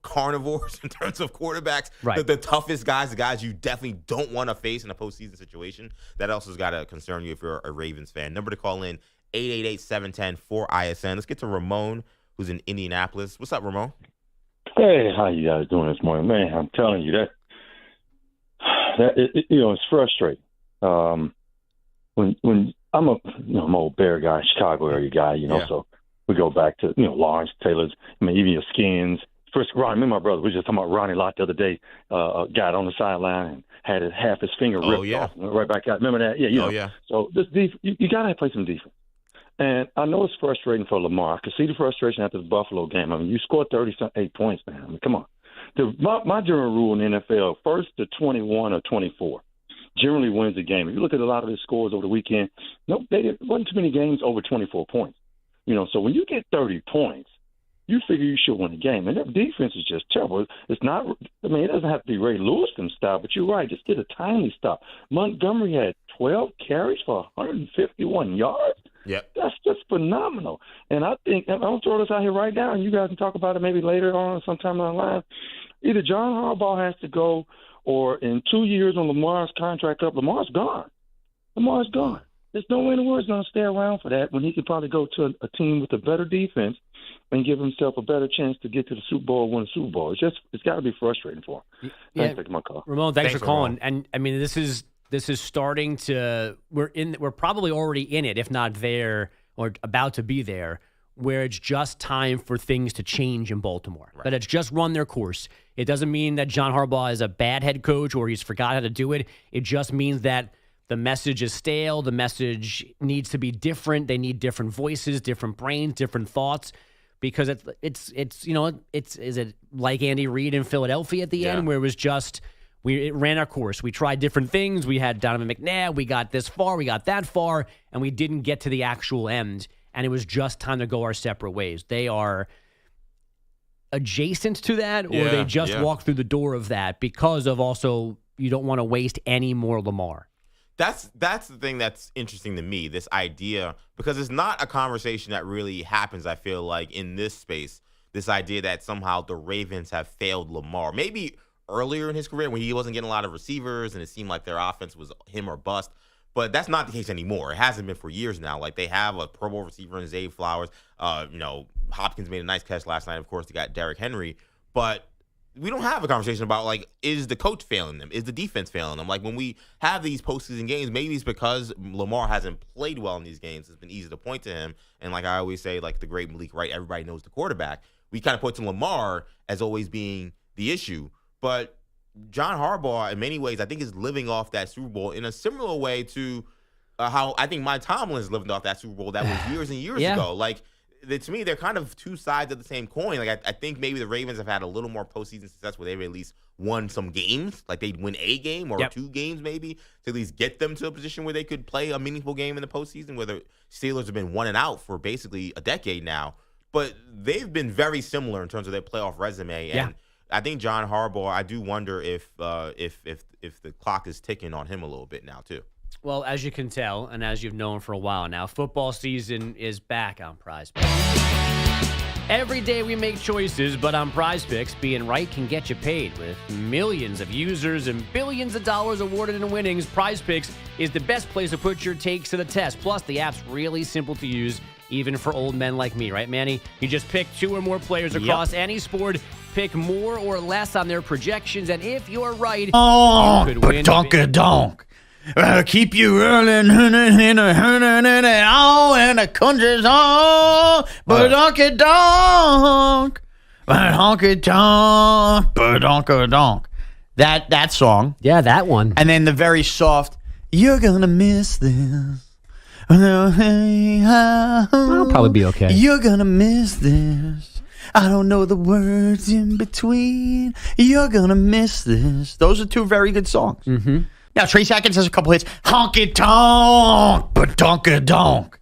carnivores in terms of quarterbacks, the toughest guys, the guys you definitely don't want to face in a postseason situation, that also has got to concern you if you're a Ravens fan. Number to call in, 888-710-4ISN. Let's get to Ramon, who's in Indianapolis. What's up, Ramon? Hey, how you guys doing this morning? Man, I'm telling you it's frustrating. When I'm I'm an old Bear guy, Chicago area guy, so we go back to, Lawrence Taylor's, even your Skins. First, Ronnie, me and my brother, we were just talking about Ronnie Lott the other day, got on the sideline and had half his finger ripped off and right back out. Remember that? Yeah, So this you got to play some defense. And I know it's frustrating for Lamar. I could see the frustration after the Buffalo game. I mean, you scored 38 points, man. I mean, come on. My general rule in the NFL, first to 21 or 24 generally wins the game. If you look at a lot of the scores over the weekend, wasn't too many games over 24 points. So when you get 30 points, you figure you should win the game. And their defense is just terrible. It's not – it doesn't have to be Ray Lewiston style, but you're right. Just get a timely stop. Montgomery had 12 carries for 151 yards. Yep. That's just phenomenal. And I think – I'm going to throw this out here right now, and you guys can talk about it maybe later on sometime down the line. Either John Harbaugh has to go, or in 2 years on Lamar's contract up, Lamar's gone. Lamar's gone. There's no way in the world he's going to stay around for that when he could probably go to a team with a better defense and give himself a better chance to get to the Super Bowl, win the Super Bowl. It's got to be frustrating for him. Thanks for taking my call. Ramon, thanks for calling. And I mean, this is starting to we're probably already in it, if not there or about to be there, where it's just time for things to change in Baltimore. Right. That it's just run their course. It doesn't mean that John Harbaugh is a bad head coach or he's forgot how to do it. It just means that The message is stale. The message needs to be different. They need different voices, different brains, different thoughts. Because it's is it like Andy Reid in Philadelphia at the end, where it was just it ran our course. We tried different things. We had Donovan McNabb. We got this far. We got that far, and we didn't get to the actual end. And it was just time to go our separate ways. They are adjacent to that, or they just walk through the door of that because of also you don't want to waste any more Lamar. That's the thing that's interesting to me, this idea, because it's not a conversation that really happens, I feel like, in this space, this idea that somehow the Ravens have failed Lamar. Maybe earlier in his career when he wasn't getting a lot of receivers and it seemed like their offense was him or bust, but that's not the case anymore. It hasn't been for years now. Like, they have a Pro Bowl receiver in Zay Flowers. Hopkins made a nice catch last night. Of course, they got Derrick Henry, but we don't have a conversation about, like, is the coach failing them? Is the defense failing them? Like, when we have these postseason games, maybe it's because Lamar hasn't played well in these games. It's been easy to point to him. And like I always say, like the great Malik Wright, everybody knows the quarterback. We kind of point to Lamar as always being the issue. But John Harbaugh, in many ways, I think is living off that Super Bowl in a similar way to how I think Mike Tomlin is living off that Super Bowl that was years and years ago. Like, to me, they're kind of two sides of the same coin. Like, I think maybe the Ravens have had a little more postseason success where they've at least won some games. Like, they'd win a game or two games maybe to at least get them to a position where they could play a meaningful game in the postseason, where the Steelers have been 1-and-out for basically a decade now. But they've been very similar in terms of their playoff resume. And I think John Harbaugh, I do wonder if the clock is ticking on him a little bit now too. Well, as you can tell, and as you've known for a while now, football season is back on Prize Picks. Every day we make choices, but on Prize Picks, being right can get you paid. With millions of users and billions of dollars awarded in winnings, Prize Picks is the best place to put your takes to the test. Plus, the app's really simple to use, even for old men like me, right, Manny? You just pick 2 or more players across any sport, pick more or less on their projections, and if you're right, you could win. Donk. Keep you rolling, and the country's on, but honky donk, donk. That song. Yeah, that one. And then the very soft, you're gonna miss this. I'll probably be okay. You're gonna miss this. I don't know the words in between. You're gonna miss this. Those are 2 very good songs. Mm-hmm. Now, Trace Atkins has a couple hits. Honky tonk, but donka donk.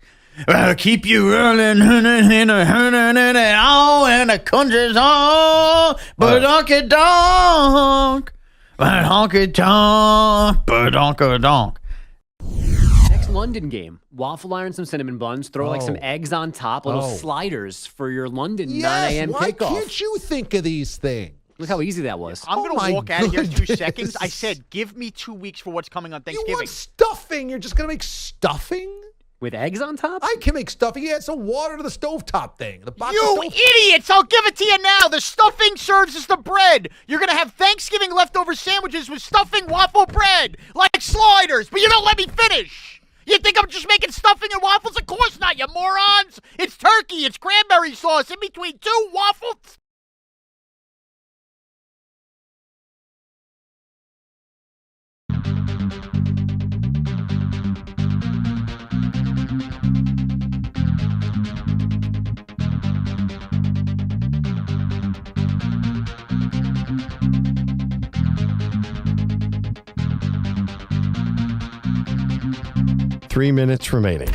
Keep you rolling, and the country's on, but honky donk, honky tonk, but donka donk. Next London game, waffle iron, some cinnamon buns, throw like some eggs on top, little sliders for your London 9 a.m. Why kickoff. can't you think of these things? Look how easy that was. I'm going to walk out of here in 2 seconds. I said, give me 2 weeks for what's coming on Thanksgiving. You want stuffing? You're just going to make stuffing? With eggs on top? I can make stuffing. You add some water to the stovetop thing. The box You idiots! I'll give it to you now. The stuffing serves as the bread. You're going to have Thanksgiving leftover sandwiches with stuffing waffle bread, like sliders, but you don't let me finish. You think I'm just making stuffing and waffles? Of course not, you morons. It's turkey. It's cranberry sauce in between 2 waffles. Three minutes remaining.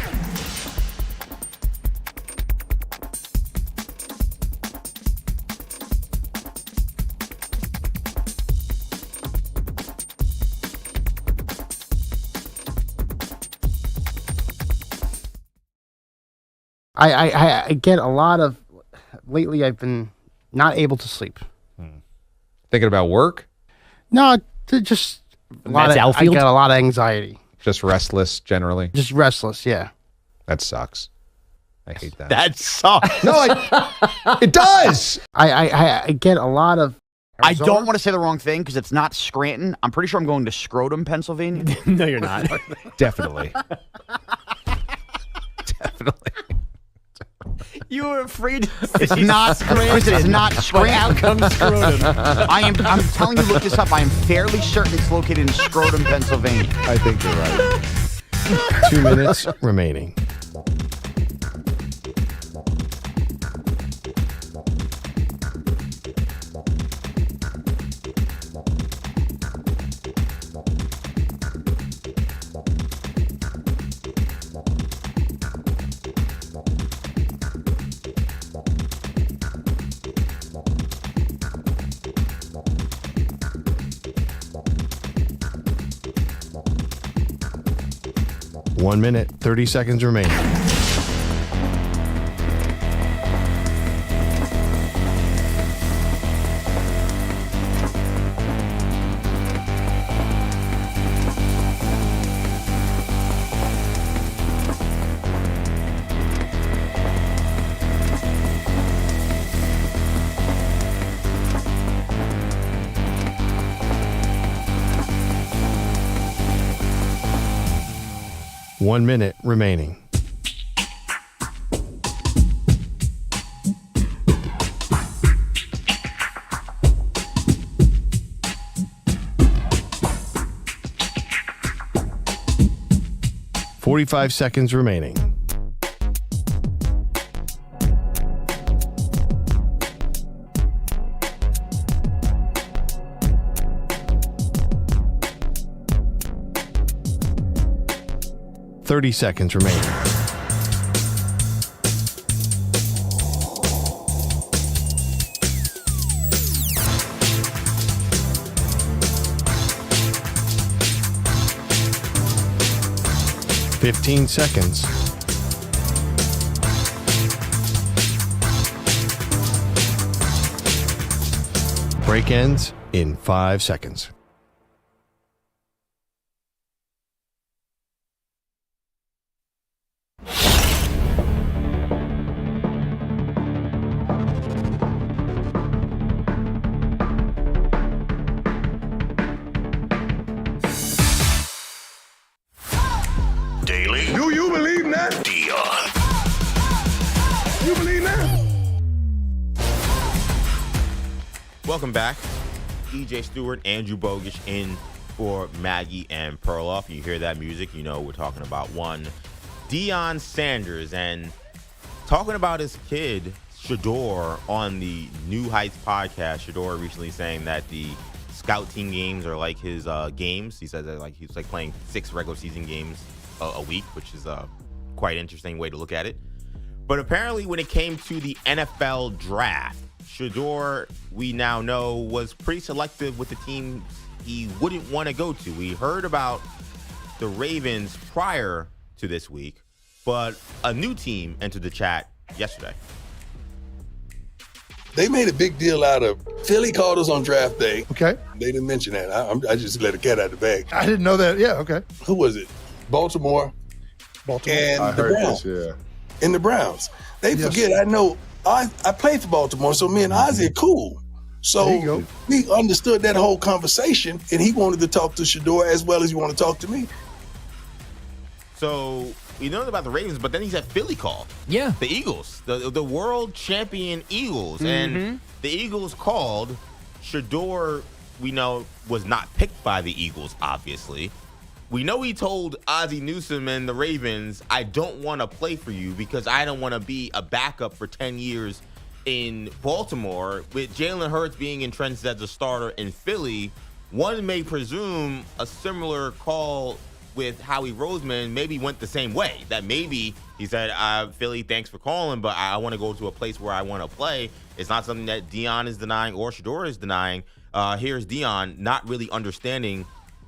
I get a lot of, lately I've been not able to sleep. Thinking about work? No, just a lot of, I get a lot of anxiety. Just restless generally? Just restless, yeah. That sucks. I hate that. That sucks. No, it does. I get a lot of. I don't want to say the wrong thing because it's not Scranton. I'm pretty sure I'm going to Scrotum, Pennsylvania. No, you're not. Definitely. Definitely. You were afraid. It's not Chris. It's not scrotum. Outcome scrotum. I'm telling you, look this up. I am fairly certain it's located in Scrotum, Pennsylvania. I think you're right. 2 minutes remaining. One minute, 30 seconds remaining. One minute remaining. $45 seconds remaining. $30 seconds remaining. $15 seconds. Break ends in 5 seconds. Daily. Do you believe that? Deion. You believe that? Welcome back. EJ Stewart, Andrew Bogish in for Maggie and Perloff. You hear that music, you know we're talking about one Deion Sanders, and talking about his kid, Shedeur, on the New Heights podcast. Shedeur recently saying that the scout team games are like his games. He says that he's like playing 6 regular season games a week, which is a quite interesting way to look at it. But apparently when it came to the NFL draft, Shedeur, we now know, was pretty selective with the teams he wouldn't want to go to. We heard about the Ravens prior to this week, but a new team entered the chat yesterday. They made a big deal out of Philly called us on draft day. Okay. They didn't mention that. I just let a cat out of the bag. I didn't know that. Yeah, okay. Who was it? Baltimore. And I the heard Browns. this, yeah. And the Browns. They forget, I know, I played for Baltimore, so me and Ozzie are cool. So we understood that whole conversation, and he wanted to talk to Shedeur as well as he wanted to talk to me. So we know about the Ravens, but then he said Philly called. Yeah. The Eagles, the world champion Eagles. And the Eagles called. Shedeur, we know, was not picked by the Eagles, obviously. We know he told Ozzie Newsome and the Ravens, I don't want to play for you because I don't want to be a backup for 10 years in Baltimore. With Jalen Hurts being entrenched as a starter in Philly, one may presume a similar call with Howie Roseman maybe went the same way. That maybe he said, Philly, thanks for calling, but I want to go to a place where I want to play. It's not something that Deion is denying or Shedeur is denying. Here's Deion not really understanding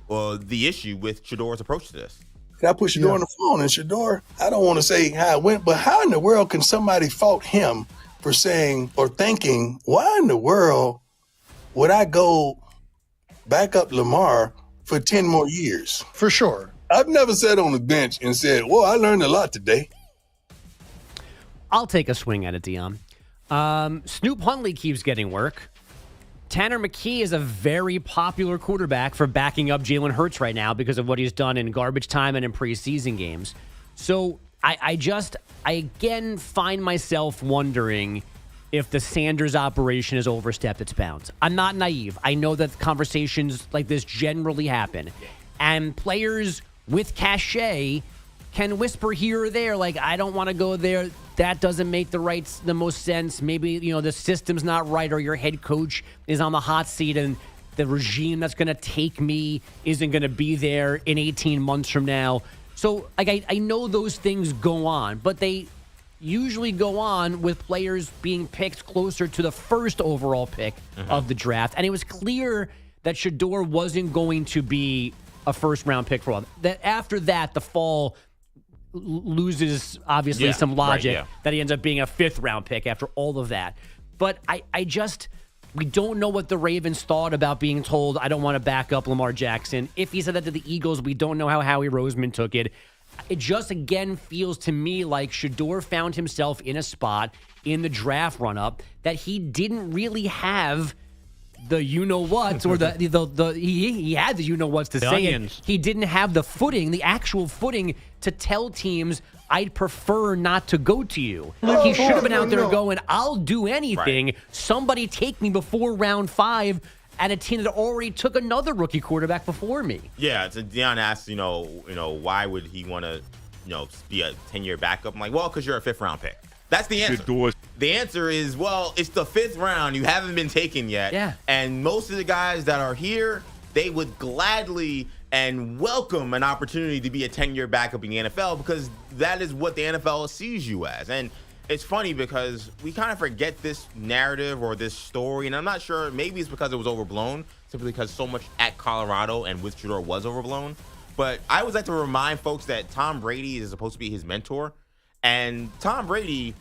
the issue with Shedeur's approach to this. I put Shedeur on the phone, and Shedeur, I don't want to say how it went, but how in the world can somebody fault him for saying or thinking, why in the world would I go back up Lamar for 10 more years? For sure. I've never sat on the bench and said, well, I learned a lot today. I'll take a swing at it, Deion. Snoop Huntley keeps getting work. Tanner McKee is a very popular quarterback for backing up Jalen Hurts right now because of what he's done in garbage time and in preseason games. So I again find myself wondering if the Sanders operation has overstepped its bounds. I'm not naive. I know that conversations like this generally happen. And players with cachet can whisper here or there, like, I don't want to go there. That doesn't make the most sense. Maybe, the system's not right, or your head coach is on the hot seat and the regime that's going to take me isn't going to be there in 18 months from now. So, like, I know those things go on, but they usually go on with players being picked closer to the first overall pick of the draft. And it was clear that Shedeur wasn't going to be a first-round pick for all. That after that, the fall loses, obviously, some logic that he ends up being a fifth-round pick after all of that. But we don't know what the Ravens thought about being told, I don't want to back up Lamar Jackson. If he said that to the Eagles, we don't know how Howie Roseman took it. It just, again, feels to me like Shedeur found himself in a spot in the draft run-up that he didn't really have the you-know-whats, or he had the you-know-whats to say it. He didn't have the footing, the actual footing, to tell teams, I'd prefer not to go to you. He should have been out there going, I'll do anything. Right. Somebody take me before round 5 at a team that already took another rookie quarterback before me. Yeah, so Deion asked, why would he want to, be a 10-year backup? I'm like, well, because you're a fifth-round pick. That's the answer. The answer is, well, it's the 5th round. You haven't been taken yet. Yeah. And most of the guys that are here, they would gladly and welcome an opportunity to be a 10-year backup in the NFL, because that is what the NFL sees you as. And it's funny because we kind of forget this narrative or this story, and I'm not sure, maybe it's because it was overblown, simply because so much at Colorado and with Shedeur was overblown. But I always like to remind folks that Tom Brady is supposed to be his mentor, and Tom Brady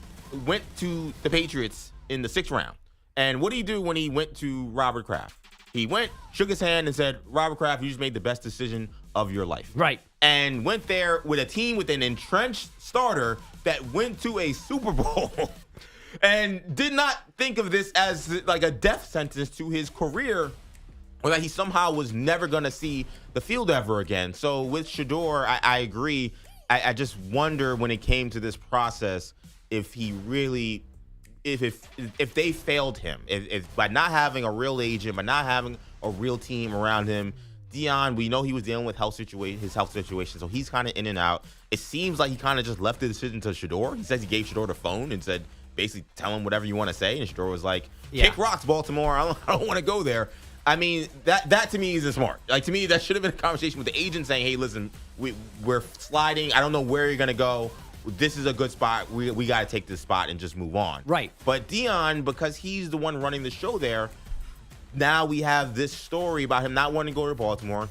went to the Patriots in the 6th round. And what did he do when he went to Robert Kraft? He went, shook his hand, and said, Robert Kraft, you just made the best decision of your life. Right. And went there with a team with an entrenched starter that went to a Super Bowl and did not think of this as like a death sentence to his career, or that he somehow was never going to see the field ever again. So with Shedeur, I agree. I just wonder when it came to this process if he really, if they failed him, if by not having a real agent, by not having a real team around him. Deion, we know he was dealing with his health situation, so he's kind of in and out. It seems like he kind of just left the decision to Shedeur. He says he gave Shedeur the phone and said, basically, tell him whatever you want to say. And Shedeur was like, kick rocks, Baltimore. I don't want to go there. I mean, that to me isn't smart. Like, to me, that should have been a conversation with the agent saying, hey, listen, we're sliding. I don't know where you're going to go. This is a good spot. We got to take this spot and just move on. Right. But Deion, because he's the one running the show there, now we have this story about him not wanting to go to Baltimore.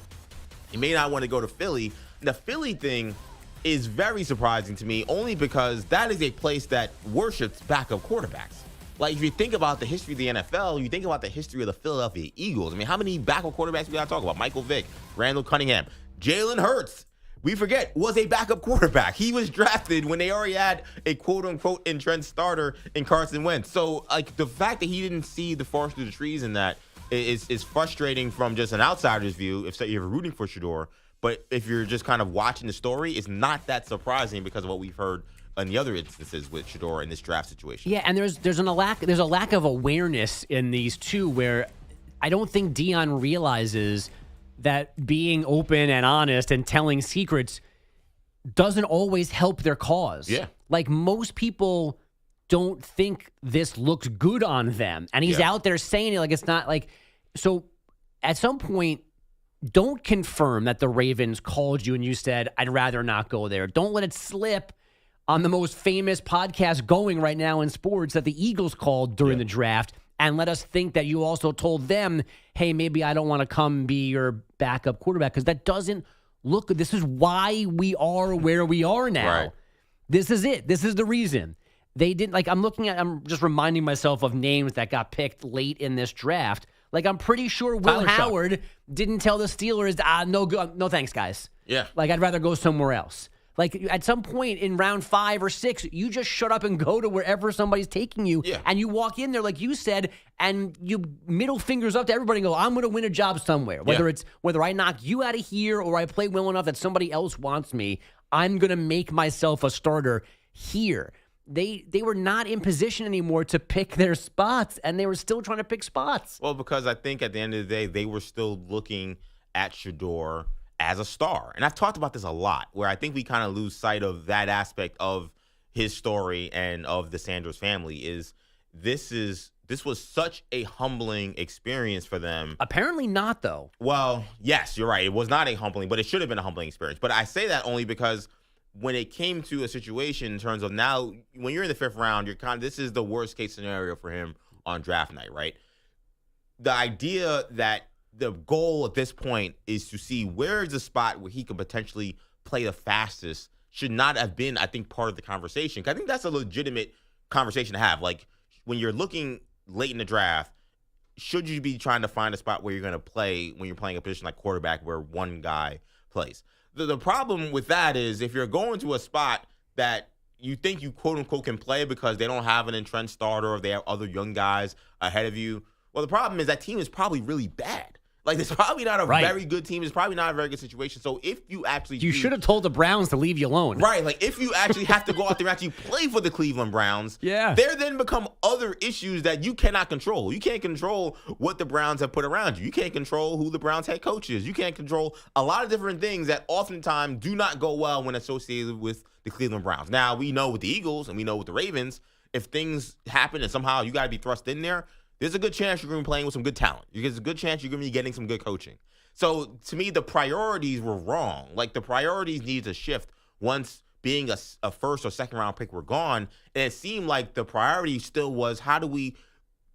He may not want to go to Philly. The Philly thing is very surprising to me, only because that is a place that worships backup quarterbacks. Like, if you think about the history of the NFL, you think about the history of the Philadelphia Eagles. I mean, how many backup quarterbacks we got to talk about? Michael Vick, Randall Cunningham, Jalen Hurts, we forget, was a backup quarterback. He was drafted when they already had a quote-unquote entrenched starter in Carson Wentz. So, like, the fact that he didn't see the forest through the trees in that is frustrating from just an outsider's view, if you're rooting for Shedeur. But if you're just kind of watching the story, it's not that surprising because of what we've heard in the other instances with Shedeur in this draft situation. Yeah, and there's a lack of awareness in these two, where I don't think Deion realizes that being open and honest and telling secrets doesn't always help their cause. Yeah. Like, most people don't think this looks good on them. And he's out there saying it like it's not like... So at some point, don't confirm that the Ravens called you and you said, I'd rather not go there. Don't let it slip on the most famous podcast going right now in sports that the Eagles called during the draft, and let us think that you also told them, hey, maybe I don't want to come be your backup quarterback, because that doesn't look good. This is why we are where we are now. Right. This is it. This is the reason. They didn't, like, I'm just reminding myself of names that got picked late in this draft. Like, I'm pretty sure Will Howard didn't tell the Steelers, no thanks, guys. Yeah. Like, I'd rather go somewhere else. Like, at some point in round 5 or 6, you just shut up and go to wherever somebody's taking you. Yeah. And you walk in there, like you said, and you middle fingers up to everybody and go, I'm going to win a job somewhere. Whether I knock you out of here or I play well enough that somebody else wants me, I'm going to make myself a starter here. They were not in position anymore to pick their spots, and they were still trying to pick spots. Well, because I think at the end of the day, they were still looking at Shedeur as a star. And I've talked about this a lot, where I think we kind of lose sight of that aspect of his story and of the Sanders family. This was such a humbling experience for them. Apparently not, though. Well, yes, you're right. It was not a humbling, but it should have been a humbling experience. But I say that only because when it came to a situation in terms of now, when you're in the 5th round, this is the worst case scenario for him on draft night, right? The idea that the goal at this point is to see where is the spot where he could potentially play the fastest should not have been, I think, part of the conversation. 'Cause I think that's a legitimate conversation to have. Like, when you're looking late in the draft, should you be trying to find a spot where you're going to play when you're playing a position like quarterback where one guy plays? The problem with that is if you're going to a spot that you think you quote-unquote can play because they don't have an entrenched starter or they have other young guys ahead of you, well, the problem is that team is probably really bad. Like, it's probably not a very good team. It's probably not a very good situation. So if you actually should have told the Browns to leave you alone. Right. Like, if you actually have to go out there and actually play for the Cleveland Browns, there then become other issues that you cannot control. You can't control what the Browns have put around you. You can't control who the Browns head coach is. You can't control a lot of different things that oftentimes do not go well when associated with the Cleveland Browns. Now, we know with the Eagles and we know with the Ravens, if things happen and somehow you got to be thrust in there, there's a good chance you're going to be playing with some good talent. There's a good chance you're going to be getting some good coaching. So, to me, the priorities were wrong. Like, the priorities need to shift once being a 1st or 2nd round pick were gone. And it seemed like the priority still was, how do we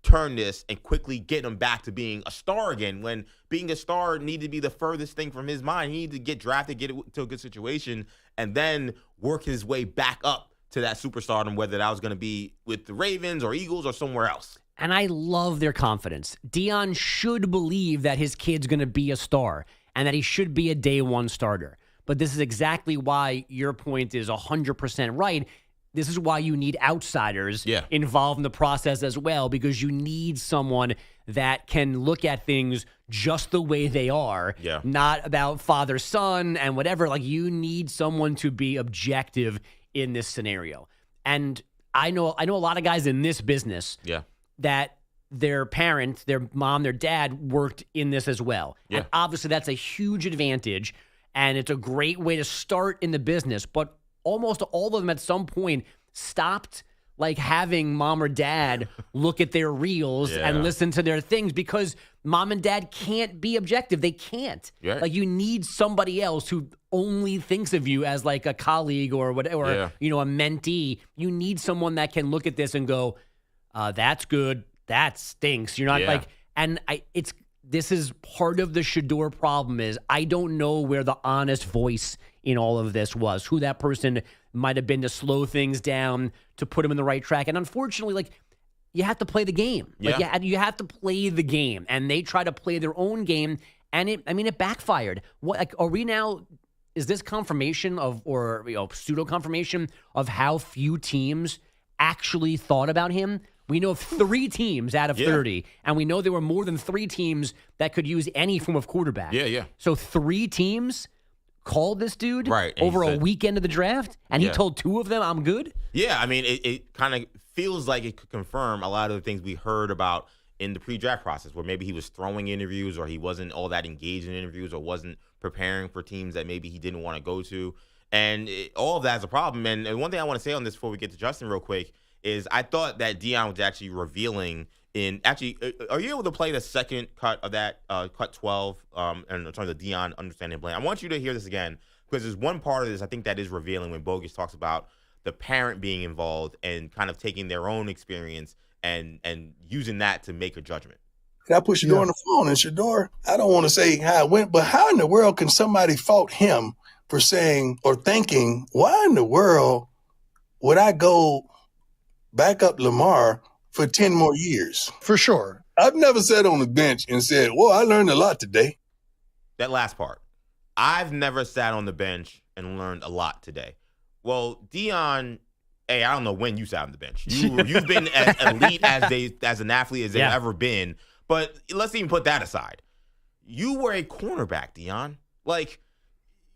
turn this and quickly get him back to being a star again, when being a star needed to be the furthest thing from his mind. He needed to get drafted, get it to a good situation, and then work his way back up to that superstardom, whether that was going to be with the Ravens or Eagles or somewhere else. And I love their confidence. Deion should believe that his kid's going to be a star and that he should be a day one starter. But this is exactly why your point is 100% right. This is why you need outsiders involved in the process as well, because you need someone that can look at things just the way they are, not about father-son and whatever. Like, you need someone to be objective in this scenario. And I know a lot of guys in this business that their parent, their mom, their dad worked in this as well. And obviously that's a huge advantage, and it's a great way to start in the business. But almost all of them at some point stopped like having mom or dad look at their reels and listen to their things, because mom and dad can't be objective. They can't. Like, you need somebody else who only thinks of you as like a colleague or whatever, you know, a mentee. You need someone that can look at this and go, that's good, that stinks. You're not like, and this is part of the Shedeur problem is I don't know where the honest voice in all of this was, who that person might have been to slow things down, to put him in the right track. And unfortunately, like, you have to play the game. Like, you have to play the game, and they try to play their own game, and it backfired. What, like, are we now? Is this confirmation of, or pseudo confirmation of how few teams actually thought about him? We know of 3 teams out of 30, and we know there were more than 3 teams that could use any form of quarterback. So 3 teams called this dude over a weekend of the draft, and he told 2 of them, I'm good? Yeah, I mean, it kind of feels like it could confirm a lot of the things we heard about in the pre-draft process, where maybe he was throwing interviews or he wasn't all that engaged in interviews or wasn't preparing for teams that maybe he didn't want to go to. And all of that is a problem. And one thing I want to say on this before we get to Justin real quick is I thought that Deion was actually revealing are you able to play the second cut of that, cut 12, and in terms of Deion understanding the plan? I want you to hear this again, because there's one part of this I think that is revealing when Bogus talks about the parent being involved and kind of taking their own experience and using that to make a judgment. And I put Shedeur on the phone, and Shedeur, I don't want to say how it went, but how in the world can somebody fault him for saying or thinking, why in the world would I go back up Lamar for 10 more years? For sure. I've never sat on the bench and said, well, I learned a lot today. That last part. I've never sat on the bench and learned a lot today. Well, Deion, hey, I don't know when you sat on the bench. You've been as elite as an athlete as they've ever been. But let's even put that aside. You were a cornerback, Deion. Like,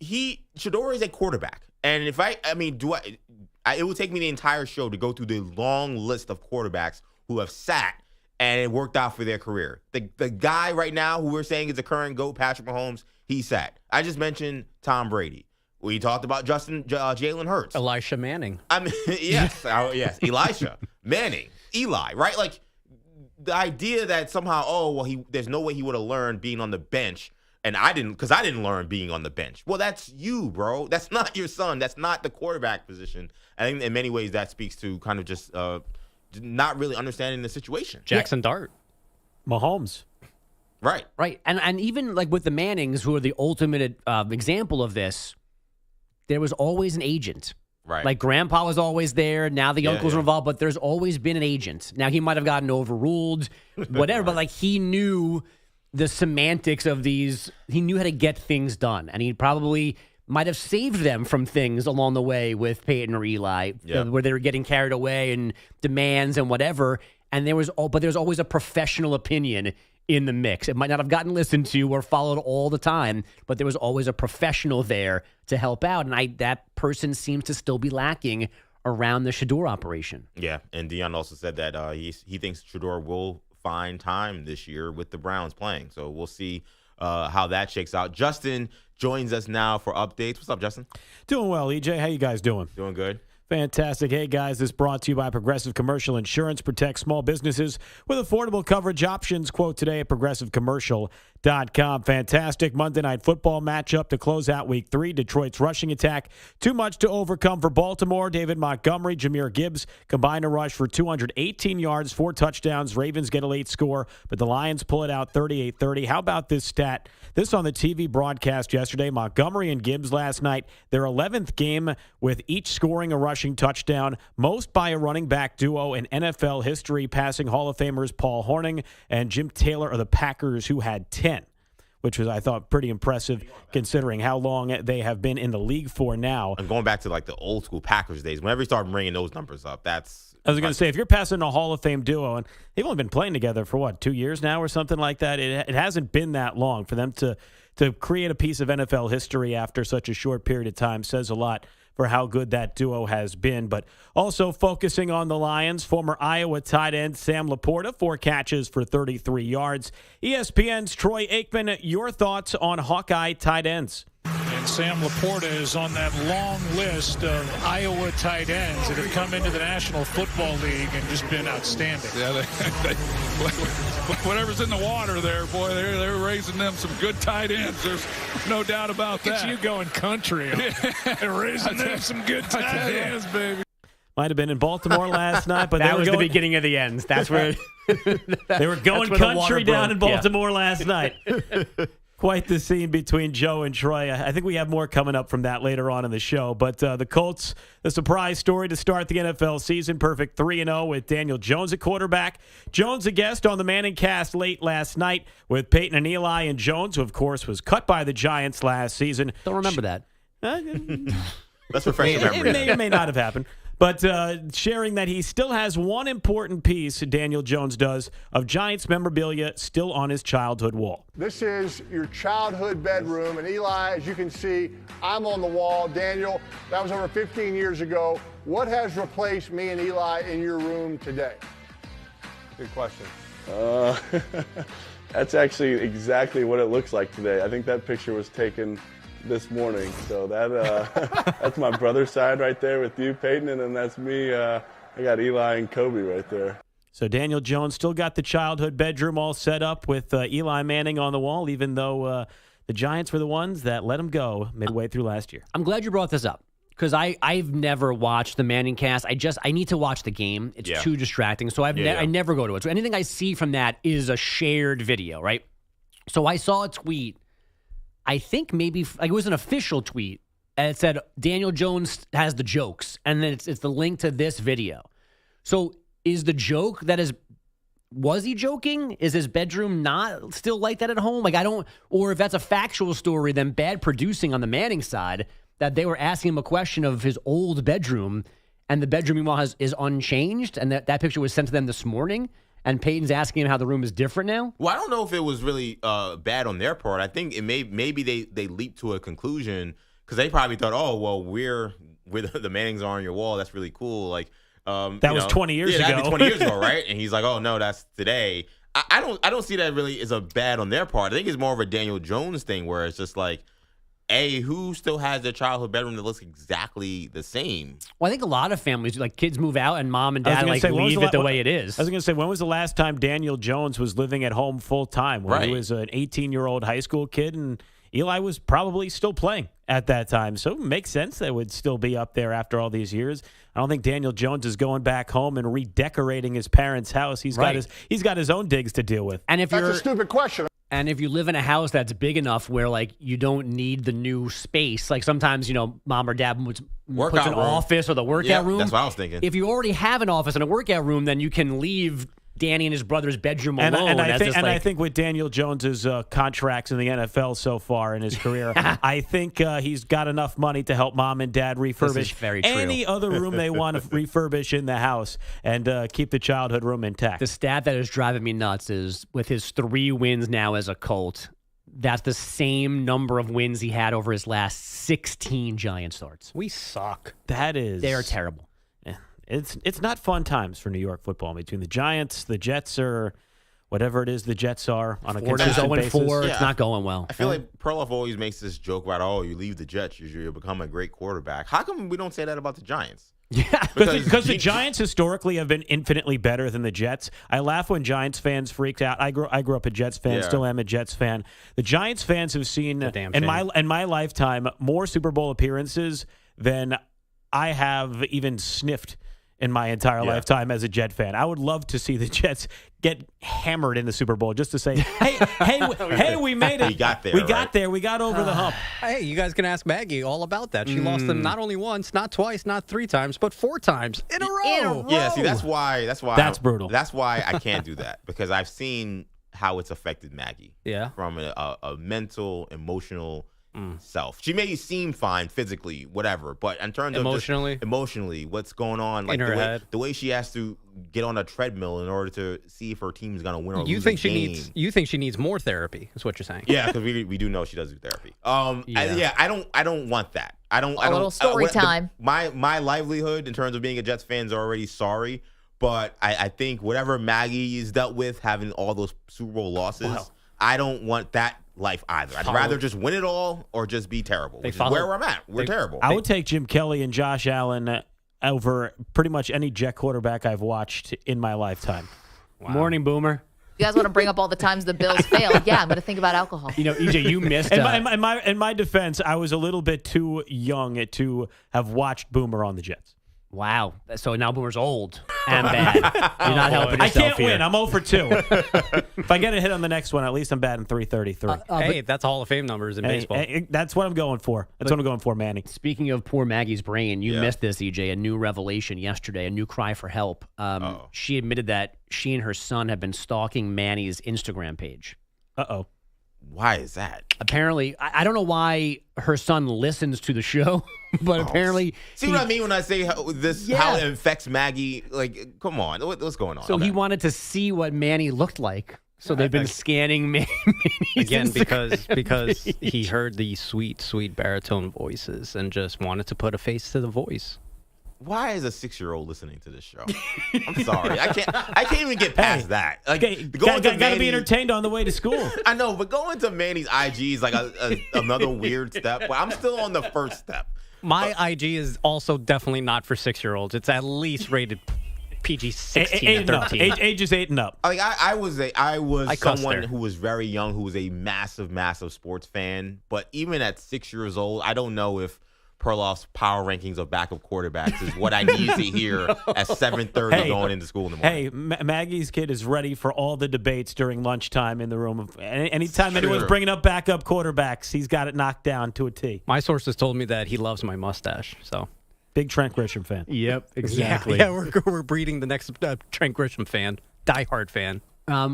Shedeur is a quarterback. And if it would take me the entire show to go through the long list of quarterbacks who have sat and it worked out for their career. The guy right now who we're saying is the current GOAT, Patrick Mahomes, he sat. I just mentioned Tom Brady. We talked about Jalen Hurts. Elisha Manning. I mean, yes, Elisha Manning, Eli, right? Like the idea that somehow, there's no way he would have learned being on the bench, and I didn't learn being on the bench. Well, that's you, bro. That's not your son. That's not the quarterback position. I think in many ways that speaks to kind of just not really understanding the situation. Jackson Dart. Mahomes. Right. And even like with the Mannings, who are the ultimate example of this, there was always an agent. Right. Like Grandpa was always there. Now the uncles are involved, but there's always been an agent. Now he might have gotten overruled, whatever, but like he knew the semantics of these. He knew how to get things done, and he probably might have saved them from things along the way with Peyton or Eli, where they were getting carried away and demands and whatever. And there's always a professional opinion in the mix. It might not have gotten listened to or followed all the time, but there was always a professional there to help out. And that person seems to still be lacking around the Shador operation. Yeah, and Deion also said that he thinks Shador will find time this year with the Browns playing. So we'll see how that shakes out. Justin joins us now for updates. What's up, Justin? Doing well, EJ. How you guys doing? Doing good. Fantastic. Hey, guys, this brought to you by Progressive Commercial Insurance. Protect small businesses with affordable coverage options. Quote today at progressivecommercial.com. Fantastic Monday Night Football matchup to close out Week 3. Detroit's rushing attack. Too much to overcome for Baltimore. David Montgomery, Jahmyr Gibbs combined to rush for 218 yards, 4 touchdowns. Ravens get a late score, but the Lions pull it out 38-30. How about this stat? This on the TV broadcast yesterday. Montgomery and Gibbs last night, their 11th game with each scoring a rushing touchdown, most by a running back duo in NFL history, passing Hall of Famers Paul Hornung and Jim Taylor of the Packers, who had 10, which was, I thought, pretty impressive considering how long they have been in the league for now. And going back to like the old school Packers days, whenever you start bringing those numbers up, that's... I was going to say, if you're passing a Hall of Fame duo, and they've only been playing together for, 2 years now or something like that, it hasn't been that long. For them to create a piece of NFL history after such a short period of time says a lot for how good that duo has been. But also focusing on the Lions, former Iowa tight end Sam Laporta, 4 catches for 33 yards. ESPN's Troy Aikman, your thoughts on Hawkeye tight ends? And Sam Laporta is on that long list of Iowa tight ends that have come into the National Football League and just been outstanding. Yeah, whatever's in the water there, boy, they're raising them some good tight ends. There's no doubt about that. Look at you going country. Raising them some good tight ends, baby. Might have been in Baltimore last night, but that was the beginning of the end. That's where they were going country down in Baltimore last night. Quite the scene between Joe and Troy. I think we have more coming up from that later on in the show. But the Colts, the surprise story to start the NFL season, perfect 3-0 with Daniel Jones at quarterback. Jones a guest on the Manning cast late last night with Peyton and Eli, and Jones, who of course was cut by the Giants last season. Don't remember that. Let's refresh your memory. It may or may not have happened. But sharing that he still has one important piece, Daniel Jones does, of Giants memorabilia still on his childhood wall. This is your childhood bedroom. And Eli, as you can see, I'm on the wall. Daniel, that was over 15 years ago. What has replaced me and Eli in your room today? Good question. That's actually exactly what it looks like today. I think that picture was taken this morning. So that's my brother's side right there with you, Peyton, and then that's me. I got Eli and Kobe right there. So Daniel Jones still got the childhood bedroom all set up with Eli Manning on the wall, even though the Giants were the ones that let him go midway through last year. I'm glad you brought this up because I've never watched the Manning cast. I need to watch the game. It's too distracting, so I never go to it. So anything I see from that is a shared video, right? So I saw a tweet. I think maybe it was an official tweet, and it said Daniel Jones has the jokes, and then it's the link to this video. So is the joke was he joking? Is his bedroom not still like that at home? Like or if that's a factual story, then bad producing on the Manning side that they were asking him a question of his old bedroom, and the bedroom meanwhile is unchanged, and that picture was sent to them this morning. And Peyton's asking him how the room is different now? Well, I don't know if it was really bad on their part. I think maybe they leaped to a conclusion because they probably thought, oh, well, we're the Mannings are on your wall. That's really cool. Like that was 20 years ago. That'd be 20 years ago, right? And he's like, oh no, that's today. I don't see that really as a bad on their part. I think it's more of a Daniel Jones thing where it's just like, who still has their childhood bedroom that looks exactly the same? Well, I think a lot of families, like kids move out and mom and dad leave it the way it is. I was going to say, when was the last time Daniel Jones was living at home full time? When he was an 18-year-old high school kid, and Eli was probably still playing at that time. So it makes sense that it would still be up there after all these years. I don't think Daniel Jones is going back home and redecorating his parents' house. He's got his own digs to deal with. And if That's a stupid question. And if you live in a house that's big enough where, like, you don't need the new space, like sometimes, mom or dad puts an office or the workout room. That's what I was thinking. If you already have an office and a workout room, then you can leave Danny and his brother's bedroom alone. I think with Daniel Jones's contracts in the NFL so far in his career, I think he's got enough money to help mom and dad refurbish any other room they want to refurbish in the house and keep the childhood room intact. The stat that is driving me nuts is with his 3 wins now as a Colt, that's the same number of wins he had over his last 16 Giant starts. We suck. They're terrible. It's not fun times for New York football between the Giants, the Jets, or whatever it is the Jets are on a consistent basis. 0-4. It's not going well. I feel like Perloff always makes this joke about, you leave the Jets, you'll become a great quarterback. How come we don't say that about the Giants? Yeah, because the Giants historically have been infinitely better than the Jets. I laugh when Giants fans freaked out. I grew up a Jets fan, still am a Jets fan. The Giants fans have seen in my lifetime more Super Bowl appearances than I have even sniffed in my entire lifetime as a Jet fan. I would love to see the Jets get hammered in the Super Bowl just to say, hey, we made it. We got there. We got there. We got over the hump. Hey, you guys can ask Maggie all about that. She lost them not only once, not twice, not 3 times, but 4 times in a row. Yeah, see, that's why. That's brutal. That's why I can't do that, because I've seen how it's affected Maggie. Yeah. From a mental, emotional self. She may seem fine physically, whatever, but in terms of emotionally, what's going on, like in her head, the way she has to get on a treadmill in order to see if her team's gonna win or lose. You think she needs more therapy? Is what you're saying? Yeah, because we do know she does do therapy. I don't want that. I don't. A little story time. My livelihood in terms of being a Jets fan is already sorry, but I think whatever Maggie has dealt with, having all those Super Bowl losses, I don't want that life either. I'd rather just win it all or just be terrible, which is where I'm at. We're terrible. I would take Jim Kelly and Josh Allen over pretty much any Jet quarterback I've watched in my lifetime. Wow. Morning, Boomer. You guys want to bring up all the times the Bills failed? Yeah, I'm going to think about alcohol. EJ, you missed. In my defense, I was a little bit too young to have watched Boomer on the Jets. Wow. So now Boomer's old and bad. You're not helping yourself. I can't here. win. I'm 0 for 2. If I get a hit on the next one, at least I'm batting .333. Hey, that's Hall of Fame numbers in baseball. That's what I'm going for. That's what I'm going for, Manny. Speaking of poor Maggie's brain, you missed this, EJ. A new revelation yesterday, a new cry for help. She admitted that she and her son have been stalking Manny's Instagram page. Uh-oh. Why is that? Apparently, I don't know why her son listens to the show, but apparently... See what I mean when I say how it affects Maggie? Like, come on. What's going on? So he wanted to see what Manny looked like. So they've been scanning Manny's again Instagram because page. he heard the sweet, sweet baritone voices and just wanted to put a face to the voice. Why is a 6-year-old listening to this show? I'm sorry. I can't even get past that. Like, gotta be entertained on the way to school. I know, but going to Manny's IG is like another weird step. But I'm still on the first step. My IG is also definitely not for 6-year-olds. It's at least rated PG 16 and 13. Ages 8 and up. Like I was someone who was very young, who was a massive, massive sports fan. But even at 6 years old, I don't know if Perloff's power rankings of backup quarterbacks is what I need to hear at 7:30 going into school in the morning. Hey, Maggie's kid is ready for all the debates during lunchtime in the room. Anytime anyone's bringing up backup quarterbacks, he's got it knocked down to a T. My sources told me that he loves my mustache, so... Big Trent Grisham fan. Yep, exactly. Yeah, we're breeding the next Trent Grisham fan, diehard fan.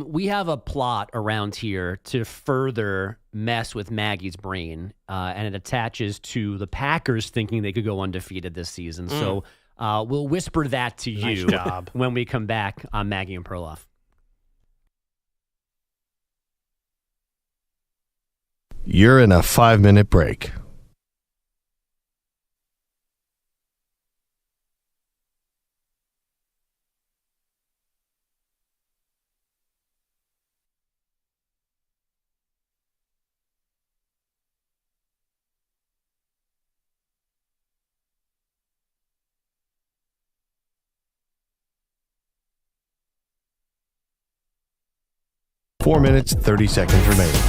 We have a plot around here to further mess with Maggie's brain, and it attaches to the Packers thinking they could go undefeated this season. So we'll whisper that to you when we come back on Maggie and Perloff. You're in a 5-minute break. 4 minutes, 30 seconds remaining.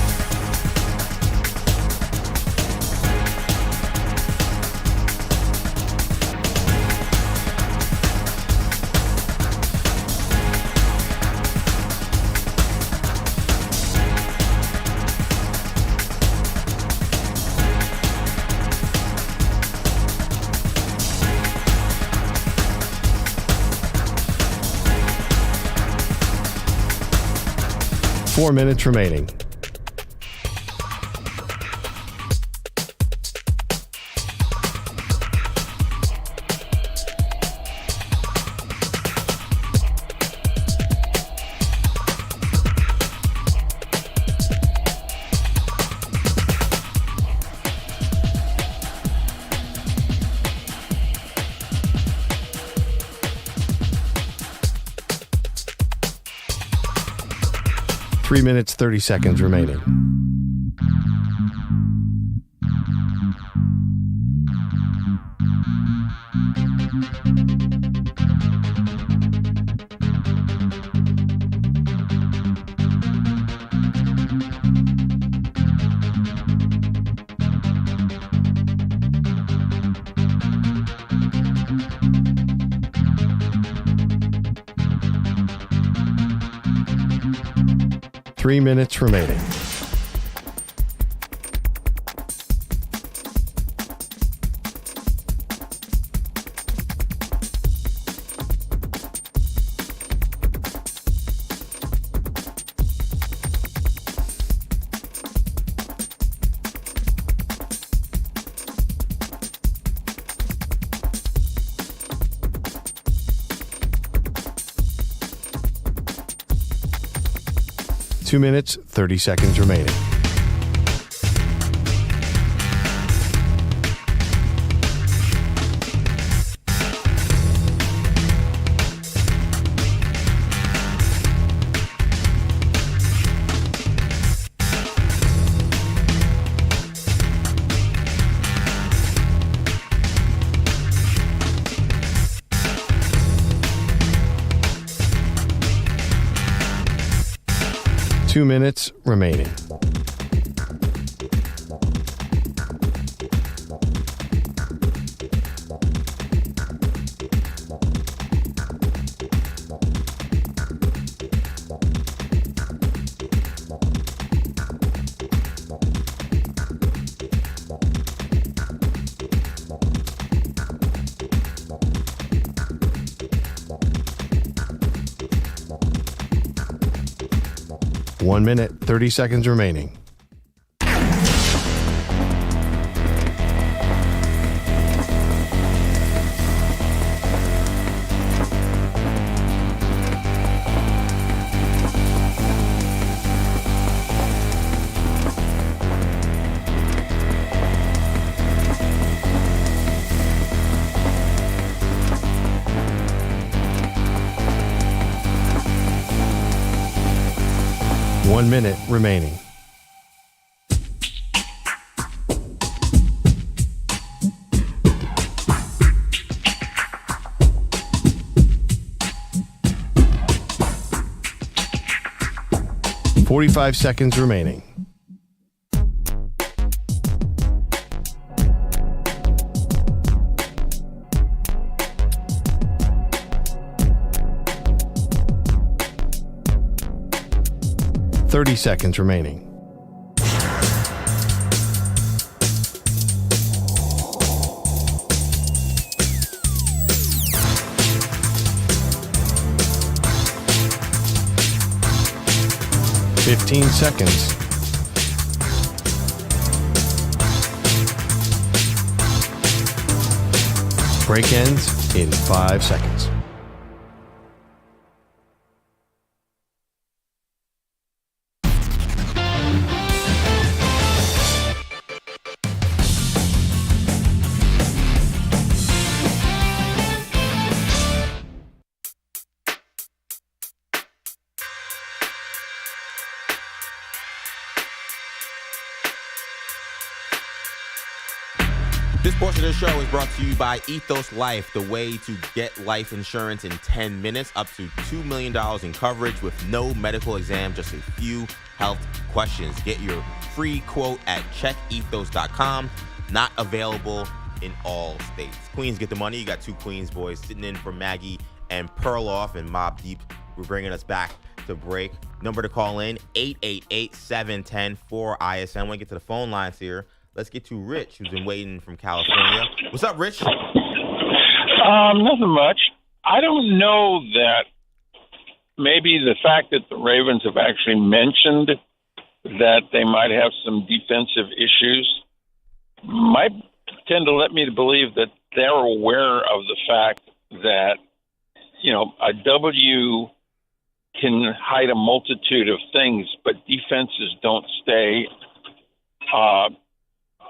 Four minutes remaining. Three minutes, 30 seconds remaining. Three minutes remaining. Two minutes, 30 seconds remaining. Two minutes remaining. One minute, 30 seconds remaining. One minute remaining. Forty-five seconds remaining. Thirty seconds remaining. Fifteen seconds. Break ends in 5 seconds. This Portion of the show is brought to you by Ethos Life, the way to get life insurance in 10 minutes, up to $2 million in coverage with no medical exam, just a few health questions. Get your free quote at checkethos.com. Not available in all states. Queens get the money. You got two Queens boys sitting in for Maggie and Perloff and Mobb Deep. We're bringing us back to break. Number to call in, 888-710-4ISN. I want to get to the phone lines here. Let's get to Rich, who's been waiting from California. What's up, Rich? Nothing much. I don't know that maybe the fact that the Ravens have actually mentioned that they might have some defensive issues might tend to let me to believe that they're aware of the fact that, a W can hide a multitude of things, but defenses don't stay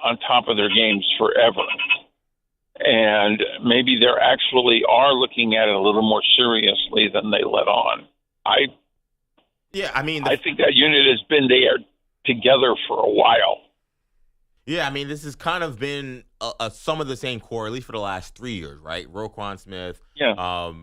on top of their games forever. And maybe they actually are looking at it a little more seriously than they let on. I think that unit has been there together for a while. Yeah, this has kind of been some of the same core, at least for the last 3 years, right? Roquan Smith, Kyle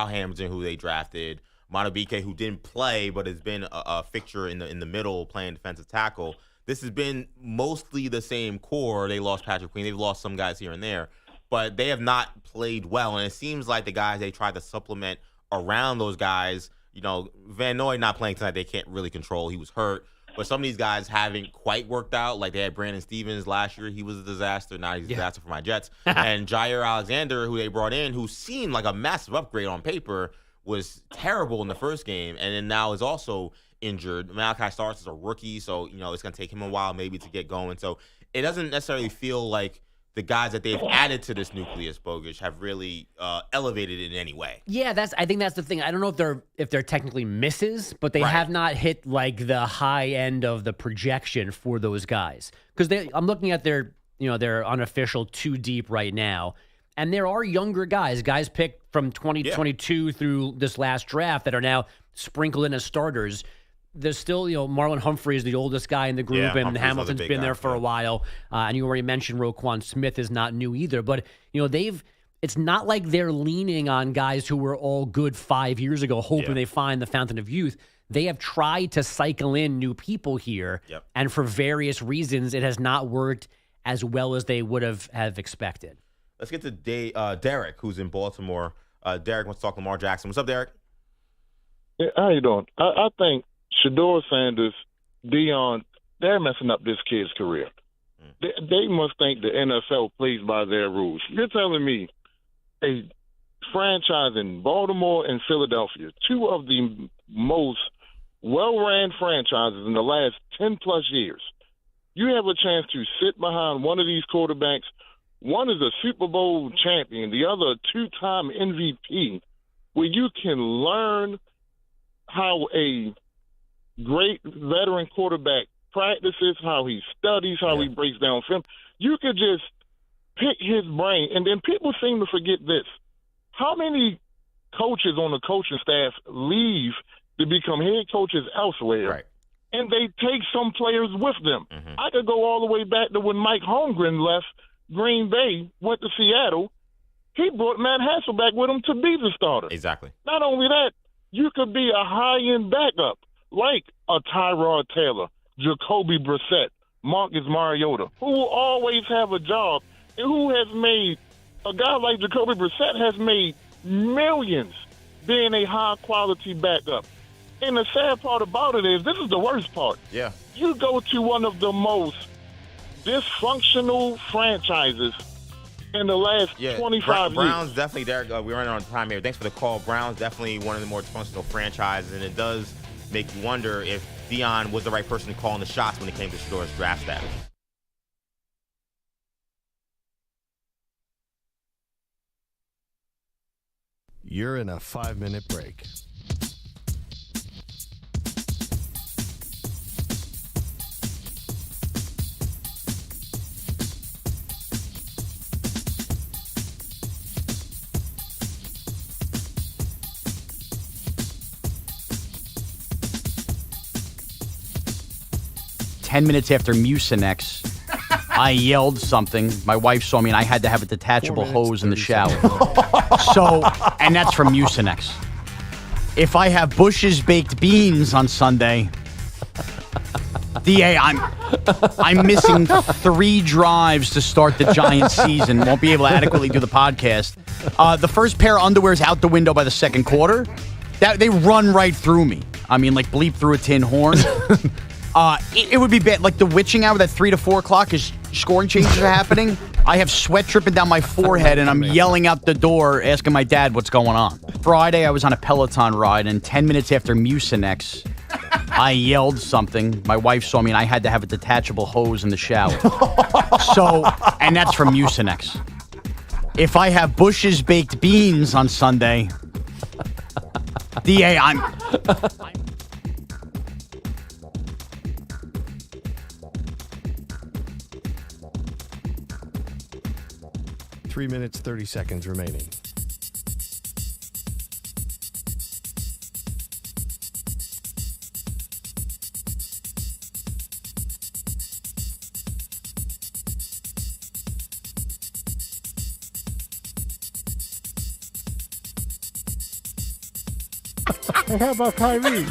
Hamilton, who they drafted, Monobike, who didn't play but has been a fixture in the middle playing defensive tackle. This has been mostly the same core. They lost Patrick Queen. They've lost some guys here and there, but they have not played well. And it seems like the guys they tried to supplement around those guys, Van Noy not playing tonight, they can't really control. He was hurt. But some of these guys haven't quite worked out. Like they had Brandon Stevens last year. He was a disaster. Now he's a disaster for my Jets. And Jair Alexander, who they brought in, who seemed like a massive upgrade on paper, was terrible in the first game. And then now is also injured. Malachi Starks is a rookie, so it's going to take him a while maybe to get going. So it doesn't necessarily feel like the guys that they've added to this nucleus, Bogusch, have really elevated it in any way. Yeah, I think that's the thing. I don't know if they're technically misses, but they have not hit like the high end of the projection for those guys. Because I'm looking at their unofficial 2 deep right now, and there are younger guys picked from 2022 through this last draft that are now sprinkled in as starters. There's still, Marlon Humphrey is the oldest guy in the group, and Hamilton's been there for a while. And you already mentioned Roquan Smith is not new either. But, it's not like they're leaning on guys who were all good 5 years ago, hoping they find the fountain of youth. They have tried to cycle in new people here, and for various reasons, it has not worked as well as they would have expected. Let's get to Derek, who's in Baltimore. Derek wants to talk to Lamar Jackson. What's up, Derek? Yeah, how you doing? I think Shedeur Sanders, Deion, they're messing up this kid's career. They must think the NFL plays by their rules. You're telling me a franchise in Baltimore and Philadelphia, 2 of the most well-ran franchises in the last 10-plus years, you have a chance to sit behind one of these quarterbacks. One is a Super Bowl champion, the other a 2-time MVP, where you can learn how a great veteran quarterback practices, how he studies, how he breaks down film. You could just pick his brain. And then people seem to forget this. How many coaches on the coaching staff leave to become head coaches elsewhere? Right. And they take some players with them. I could go all the way back to when Mike Holmgren left Green Bay, went to Seattle. He brought Matt Hasselbeck with him to be the starter. Exactly. Not only that, you could be a high-end backup like a Tyrod Taylor, Jacoby Brissett, Marcus Mariota, who will always have a job and who has made – a guy like Jacoby Brissett has made millions being a high-quality backup. And the sad part about it is, this is the worst part. Yeah. You go to one of the most dysfunctional franchises in the last 25 Browns years. definitely, Derek, we're running on time here. Thanks for the call. Browns definitely one of the more dysfunctional franchises, and it does make you wonder if Deion was the right person calling the shots when it came to Shedeur's draft status. You're in a 5-minute break. Ten minutes after Mucinex, I yelled something. My wife saw me, and I had to have a detachable hose in the shower. So, and that's from Mucinex. If I have Bush's baked beans on Sunday, DA, I'm missing 3 drives to start the Giants season. Won't be able to adequately do the podcast. The first pair of underwear is out the window by the second quarter. They run right through me. I mean, like bleep through a tin horn. It would be bad. Like the witching hour, that 3 to 4 o'clock is scoring changes are happening. I have sweat dripping down my forehead, and I'm yelling out the door, asking my dad what's going on. Friday, I was on a Peloton ride, and 10 minutes after Mucinex, I yelled something. My wife saw me, and I had to have a detachable hose in the shower. So, and that's from Mucinex. If I have Bush's baked beans on Sunday, DA, I'm 3 minutes, 30 seconds remaining. How about Kyrie?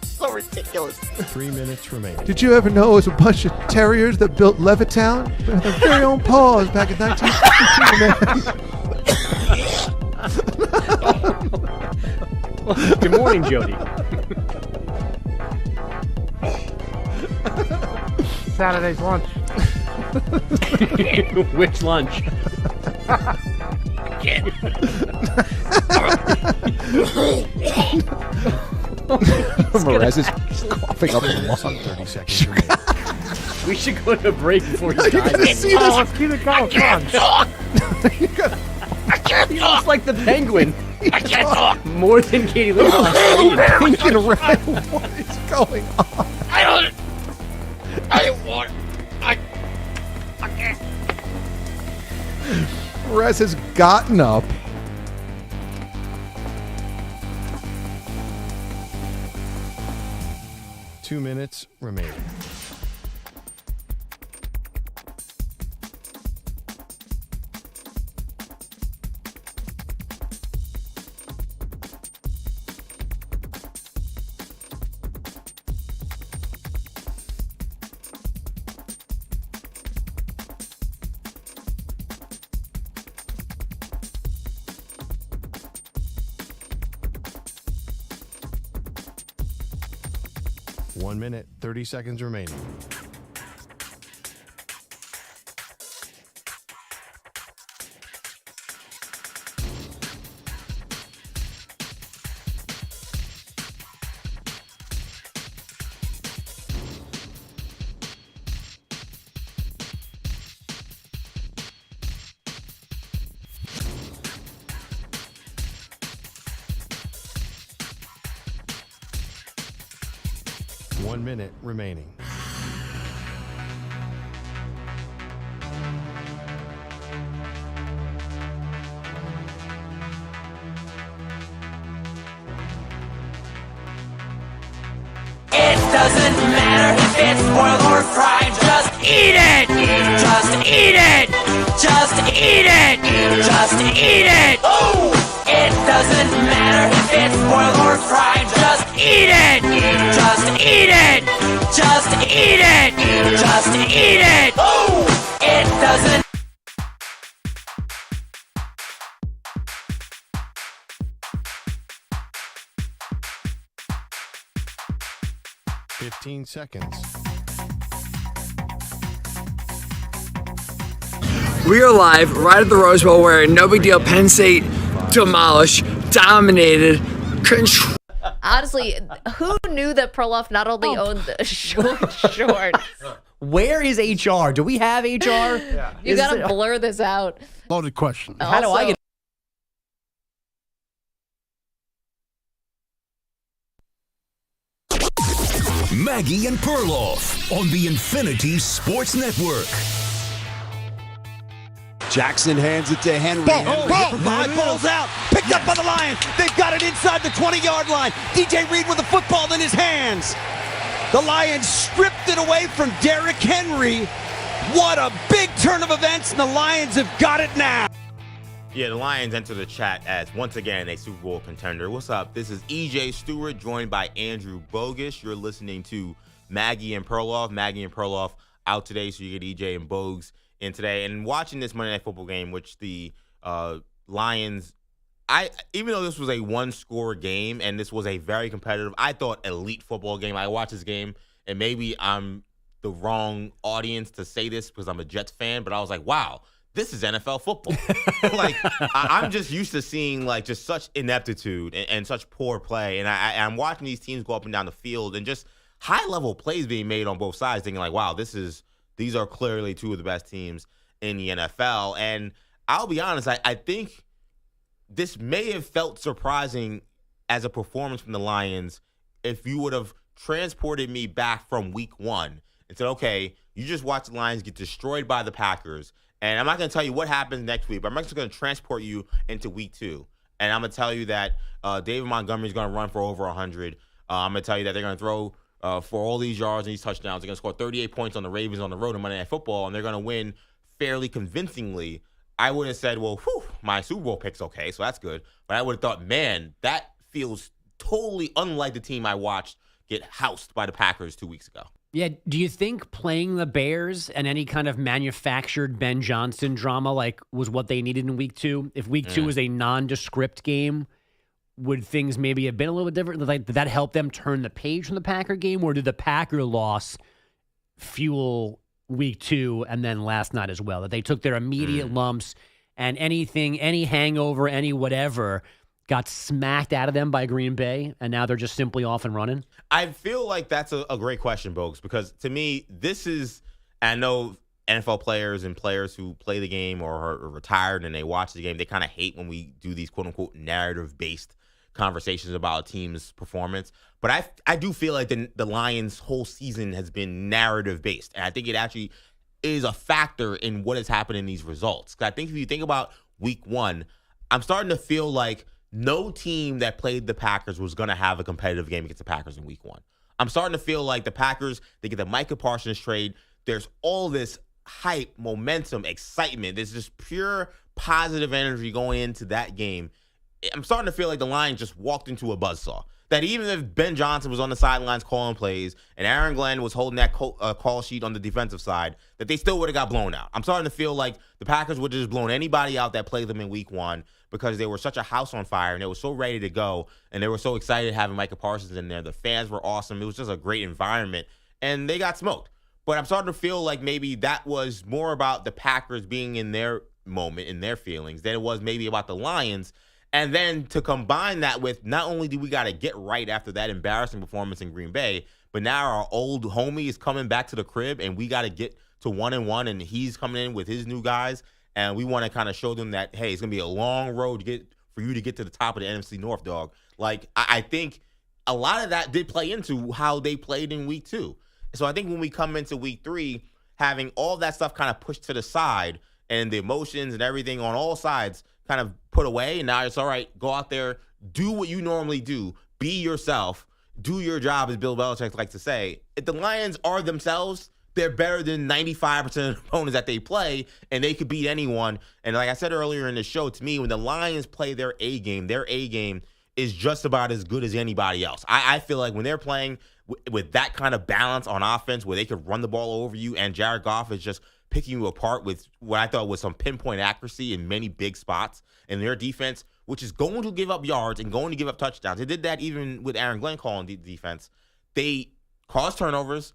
So ridiculous. 3 minutes remaining. Did you ever know it was a bunch of terriers that built Levittown with their very own paws back in 1962, man? Good morning, Jody. Saturday's lunch. Which lunch? Perez is coughing up a lung. 30 seconds remaining. We should go to break before you die. Let's keep it going. Come on. I can't talk. Looks like the penguin. I can't talk. More than Katie Lee. Thinking around what is going on. I don't want. I can't. Perez has gotten up. Two minutes remaining. One minute, 30 seconds remaining. One minute remaining. It doesn't matter if it's boiled or fried, just eat it! Just eat it! Just eat it! Just eat it! Oh! It doesn't matter if it's boiled or fried, just eat it! Just eat it! Just eat it! Just eat it! Oh! It doesn't. Seconds. We are live right at the Rose Bowl where no big deal. Penn State demolished, dominated, control. Honestly, who knew that Perloff not only owned the shorts? Where is HR? Do we have HR? You gotta blur this out. Loaded question. How do I get? Maggie and Perloff on the Infinity Sports Network. Jackson hands it to Henry. Ball's out. Picked up by the Lions. They've got it inside the 20-yard line. DJ Reed with the football in his hands. The Lions stripped it away from Derrick Henry. What a big turn of events, and the Lions have got it now. Yeah, the Lions enter the chat as, once again, a Super Bowl contender. What's up? This is EJ Stewart, joined by Andrew Bogus. You're listening to Maggie and Perloff. Maggie and Perloff out today, so you get EJ and Bogues in today. And watching this Monday Night Football game, which the Lions, even though this was a one-score game and this was a very competitive, I thought, elite football game. I watched this game, and maybe I'm the wrong audience to say this because I'm a Jets fan, but I was like, wow, this is NFL football. Like, I'm just used to seeing like just such ineptitude and such poor play, and I'm watching these teams go up and down the field and just high-level plays being made on both sides, thinking like, wow, these are clearly two of the best teams in the NFL. And I'll be honest, I think this may have felt surprising as a performance from the Lions if you would have transported me back from week 1 and said, okay, you just watched the Lions get destroyed by the Packers, and I'm not going to tell you what happens next week, but I'm just going to transport you into week 2. And I'm going to tell you that David Montgomery is going to run for over 100. I'm going to tell you that they're going to throw for all these yards and these touchdowns. They're going to score 38 points on the Ravens on the road in Monday Night Football, and they're going to win fairly convincingly. I would have said, well, my Super Bowl pick's okay, so that's good. But I would have thought, man, that feels totally unlike the team I watched get housed by the Packers 2 weeks ago. Yeah, do you think playing the Bears and any kind of manufactured Ben Johnson drama was what they needed in week 2? If week 2 was a nondescript game, would things maybe have been a little bit different? Did that help them turn the page from the Packer game, or did the Packer loss fuel week 2 and then last night as well? That they took their immediate lumps and any hangover, any whatever, got smacked out of them by Green Bay, and now they're just simply off and running? I feel like that's a great question, Bogues, because to me, I know NFL players and players who play the game or are retired and they watch the game, they kind of hate when we do these quote-unquote narrative-based conversations about a team's performance. But I do feel like the Lions' whole season has been narrative-based, and I think it actually is a factor in what has happened in these results. Because I think if you think about week 1, I'm starting to feel like no team that played the Packers was going to have a competitive game against the Packers in week 1. I'm starting to feel like the Packers, they get the Micah Parsons trade. There's all this hype, momentum, excitement. There's just pure positive energy going into that game. I'm starting to feel like the Lions just walked into a buzzsaw. That even if Ben Johnson was on the sidelines calling plays and Aaron Glenn was holding that call sheet on the defensive side, that they still would have got blown out. I'm starting to feel like the Packers would have just blown anybody out that played them in week 1 because they were such a house on fire and they were so ready to go and they were so excited having Micah Parsons in there. The fans were awesome. It was just a great environment, and they got smoked. But I'm starting to feel like maybe that was more about the Packers being in their moment, in their feelings, than it was maybe about the Lions. And then to combine that with, not only do we got to get right after that embarrassing performance in Green Bay, but now our old homie is coming back to the crib and we got to get to 1-1, and he's coming in with his new guys. And we want to kind of show them that, hey, it's going to be a long road for you to get to the top of the NFC North, dog. Like, I think a lot of that did play into how they played in week 2. So I think when we come into week 3, having all that stuff kind of pushed to the side and the emotions and everything on all sides kind of put away, and now it's all right, go out there, do what you normally do, be yourself, do your job, as Bill Belichick likes to say. If the Lions are themselves, they're better than 95% of the opponents that they play, and they could beat anyone. And like I said earlier in the show, to me, when the Lions play their A game is just about as good as anybody else. I feel like when they're playing with that kind of balance on offense where they could run the ball over you and Jared Goff is just picking you apart with what I thought was some pinpoint accuracy in many big spots in their defense, which is going to give up yards and going to give up touchdowns. They did that even with Aaron Glenn calling the defense. They caused turnovers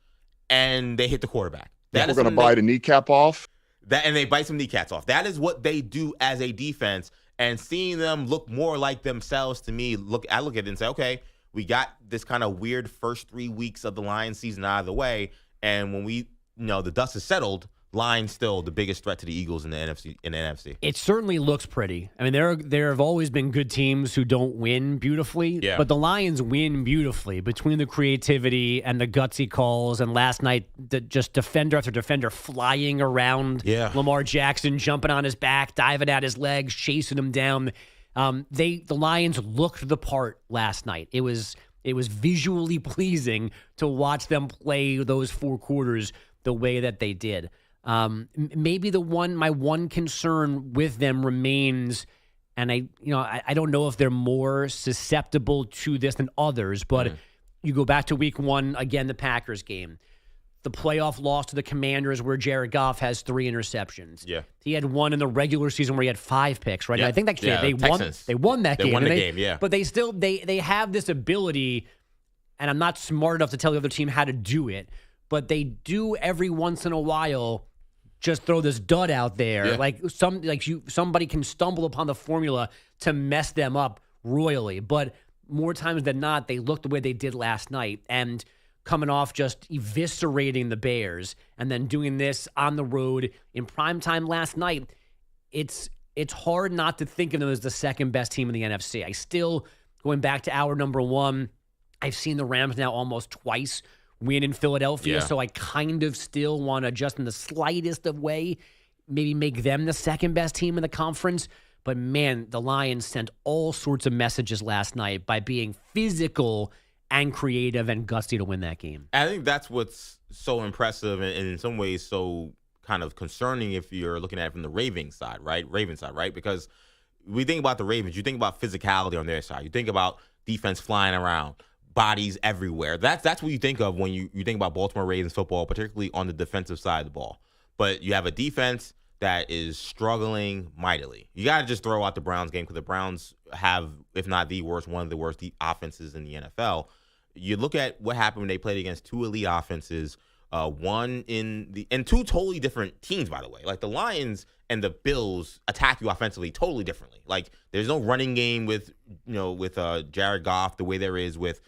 and they hit the quarterback. We're going to bite a kneecap off. And they bite some kneecaps off. That is what they do as a defense. And seeing them look more like themselves, to me, I look at it and say, okay, we got this kind of weird first 3 weeks of the Lions season out of the way. And when the dust is settled, Lions still the biggest threat to the Eagles in the NFC. It certainly looks pretty. I mean, there have always been good teams who don't win beautifully, but the Lions win beautifully between the creativity and the gutsy calls. And last night, just defender after defender flying around Lamar Jackson, jumping on his back, diving at his legs, chasing him down. The Lions looked the part last night. It was visually pleasing to watch them play those 4 quarters the way that they did. Maybe my one concern with them remains, and I don't know if they're more susceptible to this than others, but you go back to week 1, again, the Packers game, the playoff loss to the Commanders where Jared Goff has 3 interceptions. Yeah. He had one in the regular season where he had 5 picks, right? Yeah. I think that they won that game. They won the game, yeah. But they still they have this ability, and I'm not smart enough to tell the other team how to do it, but they do every once in a while just throw this dud out there. Somebody can stumble upon the formula to mess them up royally. But more times than not, they look the way they did last night. And coming off just eviscerating the Bears and then doing this on the road in primetime last night, it's hard not to think of them as the second best team in the NFC. I still, going back to hour number 1, I've seen the Rams now almost twice win in Philadelphia, so I kind of still want to, just in the slightest of way, maybe make them the second best team in the conference. But man, the Lions sent all sorts of messages last night by being physical and creative and gutsy to win that game. I think that's what's so impressive and in some ways so kind of concerning if you're looking at it from the Ravens side, right? Because we think about the Ravens, you think about physicality on their side. You think about defense flying around, bodies everywhere. That's what you think of when you think about Baltimore Ravens football, particularly on the defensive side of the ball. But you have a defense that is struggling mightily. You got to just throw out the Browns game because the Browns have, if not the worst, one of the worst offenses in the NFL. You look at what happened when they played against 2 elite offenses, and 2 totally different teams, by the way. Like the Lions and the Bills attack you offensively totally differently. Like there's no running game with Jared Goff the way there is with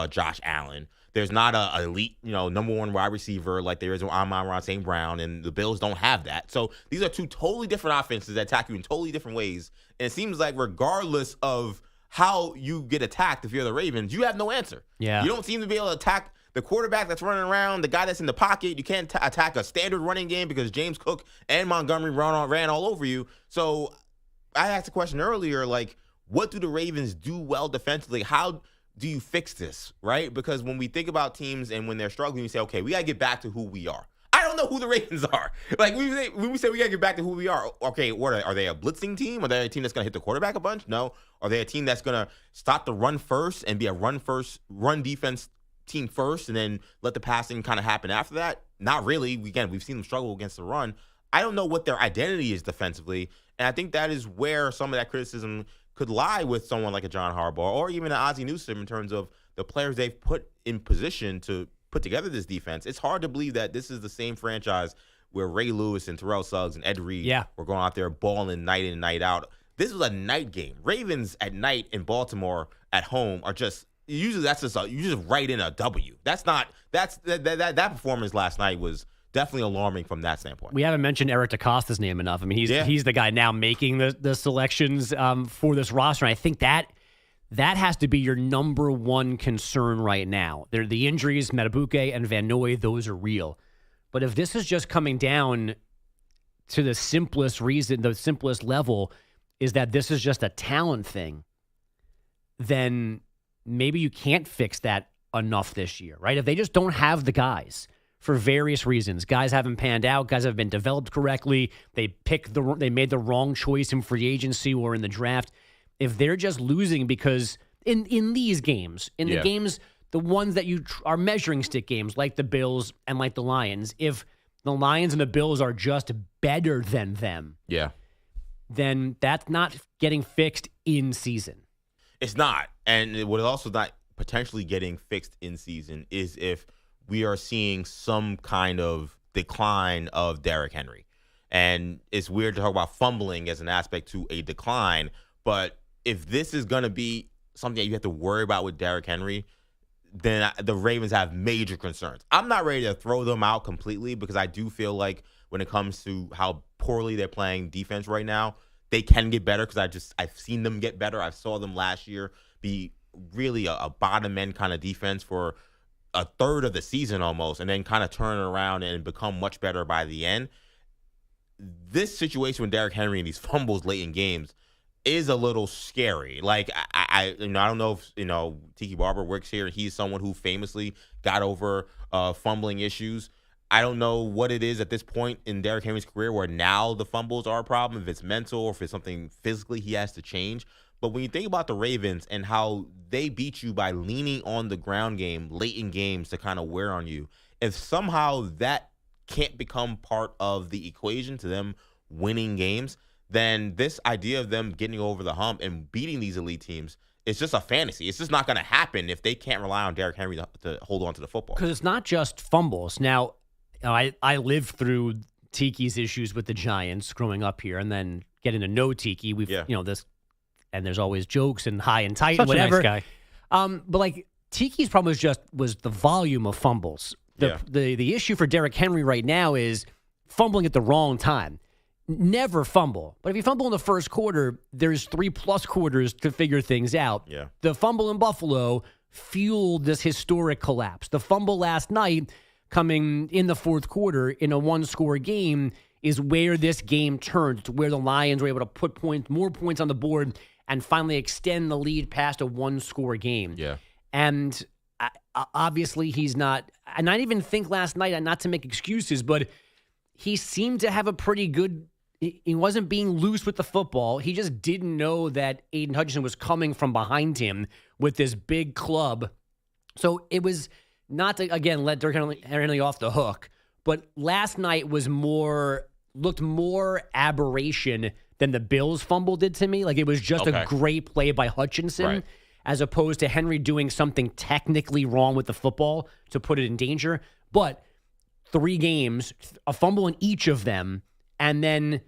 Josh Allen. There's not a elite, number 1 wide receiver like there is with Amon-Ra St. Brown, and the Bills don't have that. So these are 2 totally different offenses that attack you in totally different ways. And it seems like regardless of how you get attacked, if you're the Ravens, you have no answer. Yeah. You don't seem to be able to attack the quarterback that's running around, the guy that's in the pocket. You can't attack a standard running game because James Cook and Montgomery ran all over you. So I asked a question earlier, like, what do the Ravens do well defensively? How do you fix this, right? Because when we think about teams and when they're struggling, we say, okay, we got to get back to who we are. I don't know who the Ravens are. Like, when we say we got to get back to who we are, okay, are they a blitzing team? Are they a team that's going to hit the quarterback a bunch? No. Are they a team that's going to stop the run first and be a run defense team first and then let the passing kind of happen after that? Not really. Again, we've seen them struggle against the run. I don't know what their identity is defensively, and I think that is where some of that criticism could lie with someone like a John Harbaugh or even an Ozzie Newsome in terms of the players they've put in position to put together this defense. It's hard to believe that this is the same franchise where Ray Lewis and Terrell Suggs and Ed Reed were going out there balling night in and night out. This was a night game. Ravens at night in Baltimore at home are just usually you just write in a W. That performance last night was definitely alarming from that standpoint. We haven't mentioned Eric DeCosta's name enough. I mean, he's the guy now making the selections for this roster. And I think that has to be your number 1 concern right now. The injuries, Medibuke and Van Noy, those are real. But if this is just coming down to the simplest level is that this is just a talent thing, then maybe you can't fix that enough this year, right? If they just don't have the guys for various reasons, guys haven't panned out, guys haven't been developed correctly, they made the wrong choice in free agency or in the draft. If they're just losing because in these games, the games, the ones that are measuring stick games like the Bills and like the Lions, if the Lions and the Bills are just better than them, then that's not getting fixed in season. It's not. And what is also not potentially getting fixed in season is if we are seeing some kind of decline of Derrick Henry. And it's weird to talk about fumbling as an aspect to a decline, but if this is going to be something that you have to worry about with Derrick Henry, then the Ravens have major concerns. I'm not ready to throw them out completely because I do feel like when it comes to how poorly they're playing defense right now. They can get better because I've seen them get better. I saw them last year be really a bottom end kind of defense for a third of the season almost, and then kind of turn around and become much better by the end. This situation with Derrick Henry and these fumbles late in games is a little scary. Like I don't know if Tiki Barber works here. He's someone who famously got over fumbling issues. I don't know what it is at this point in Derrick Henry's career where now the fumbles are a problem, if it's mental or if it's something physically he has to change. But when you think about the Ravens and how they beat you by leaning on the ground game late in games to kind of wear on you, if somehow that can't become part of the equation to them winning games, then this idea of them getting over the hump and beating these elite teams, it's just a fantasy. It's just not going to happen if they can't rely on Derrick Henry to hold on to the football. Because it's not just fumbles. Now, I lived through Tiki's issues with the Giants growing up here, and then getting to know Tiki. We've this, and there's always jokes and high and tight and whatever. A nice guy. But like Tiki's problem was the volume of fumbles. The issue for Derrick Henry right now is fumbling at the wrong time. Never fumble. But if you fumble in the first quarter, there's 3+ quarters to figure things out. Yeah. The fumble in Buffalo fueled this historic collapse. The fumble last night coming in the fourth quarter in a one-score game is where this game turned. It's where the Lions were able to put more points on the board and finally extend the lead past a one-score game. Yeah. And obviously he's not, and I didn't even think last night, not to make excuses, but he seemed to have a pretty good, he wasn't being loose with the football. He just didn't know that Aiden Hutchinson was coming from behind him with this big club. So it was not to, again, let Derrick Henry off the hook, but last night looked more aberration than the Bills fumble did to me. Like it was just a great play by Hutchinson, as opposed to Henry doing something technically wrong with the football to put it in danger. But 3 games, a fumble in each of them, and then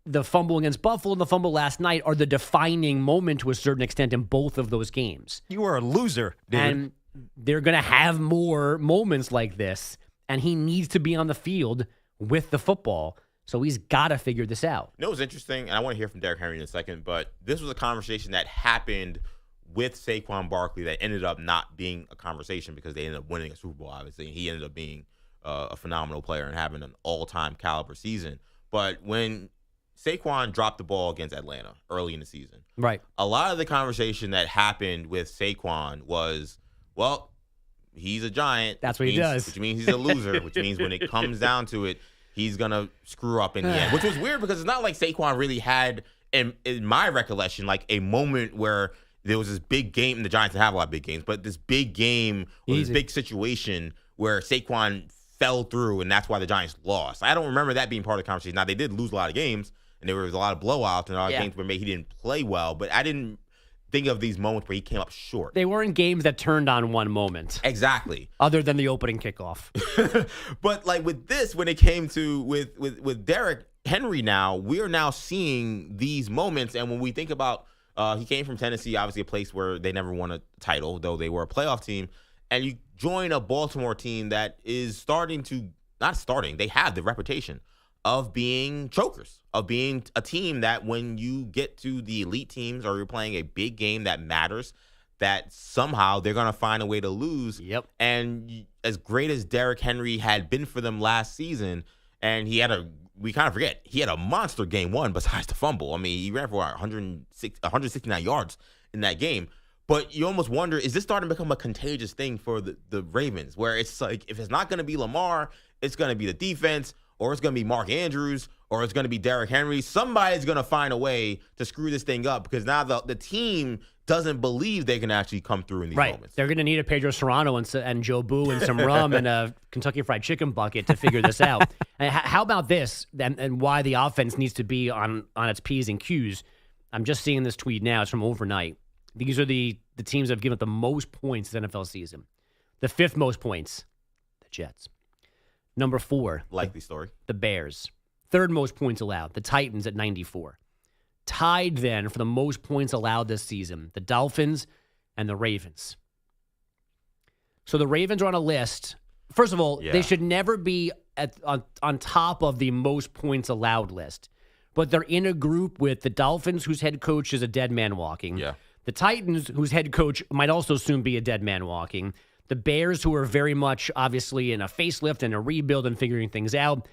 the fumble against Buffalo and the fumble last night are the defining moment to a certain extent in both of those games. You are a loser, dude. And they're going to have more moments like this, and he needs to be on the field with the football. So he's got to figure this out. You know what's interesting, and I want to hear from Derrick Henry in a second, but this was a conversation that happened with Saquon Barkley that ended up not being a conversation because they ended up winning a Super Bowl, obviously, and he ended up being a phenomenal player and having an all-time caliber season. But when Saquon dropped the ball against Atlanta early in the season, right, a lot of the conversation that happened with Saquon was, well, he's a Giant. That's what he does. Which means he's a loser, which means when it comes down to it, he's going to screw up in the end. Which was weird because it's not like Saquon really had, in my recollection, like a moment where there was this big game, and the Giants have a lot of big games, but this big game or this big situation where Saquon fell through, and that's why the Giants lost. I don't remember that being part of the conversation. Now, they did lose a lot of games, and there was a lot of blowouts, and a lot of games where maybe he didn't play well, but I didn't think of these moments where he came up short. They weren't games that turned on one moment. Exactly. Other than the opening kickoff. But like with this, when it came to with Derrick Henry now, we are now seeing these moments, and when we think about he came from Tennessee, obviously a place where they never won a title, though they were a playoff team, and you join a Baltimore team that is they have the reputation of being chokers, of being a team that when you get to the elite teams or you're playing a big game that matters, that somehow they're going to find a way to lose. Yep. And as great as Derrick Henry had been for them last season, and we kind of forget, he had a monster game one besides the fumble. I mean, he ran for 169 yards in that game. But you almost wonder, is this starting to become a contagious thing for the Ravens, where it's like, if it's not going to be Lamar, it's going to be the defense, or it's going to be Mark Andrews, or it's going to be Derrick Henry. Somebody's going to find a way to screw this thing up because now the team doesn't believe they can actually come through in these moments. They're going to need a Pedro Serrano and Joe Boo and some rum and a Kentucky Fried Chicken bucket to figure this out. And how about this and why the offense needs to be on its P's and Q's? I'm just seeing this tweet now. It's from overnight. These are the teams that have given up the most points this NFL season. The 5th most points, the Jets. Number 4. Likely story. The Bears. 3rd most points allowed. The Titans at 94. Tied then for the most points allowed this season. The Dolphins and the Ravens. So the Ravens are on a list. First of all, they should never be on top of the most points allowed list. But they're in a group with the Dolphins, whose head coach is a dead man walking. Yeah. The Titans, whose head coach might also soon be a dead man walking. The Bears, who are very much obviously in a facelift and a rebuild and figuring things out.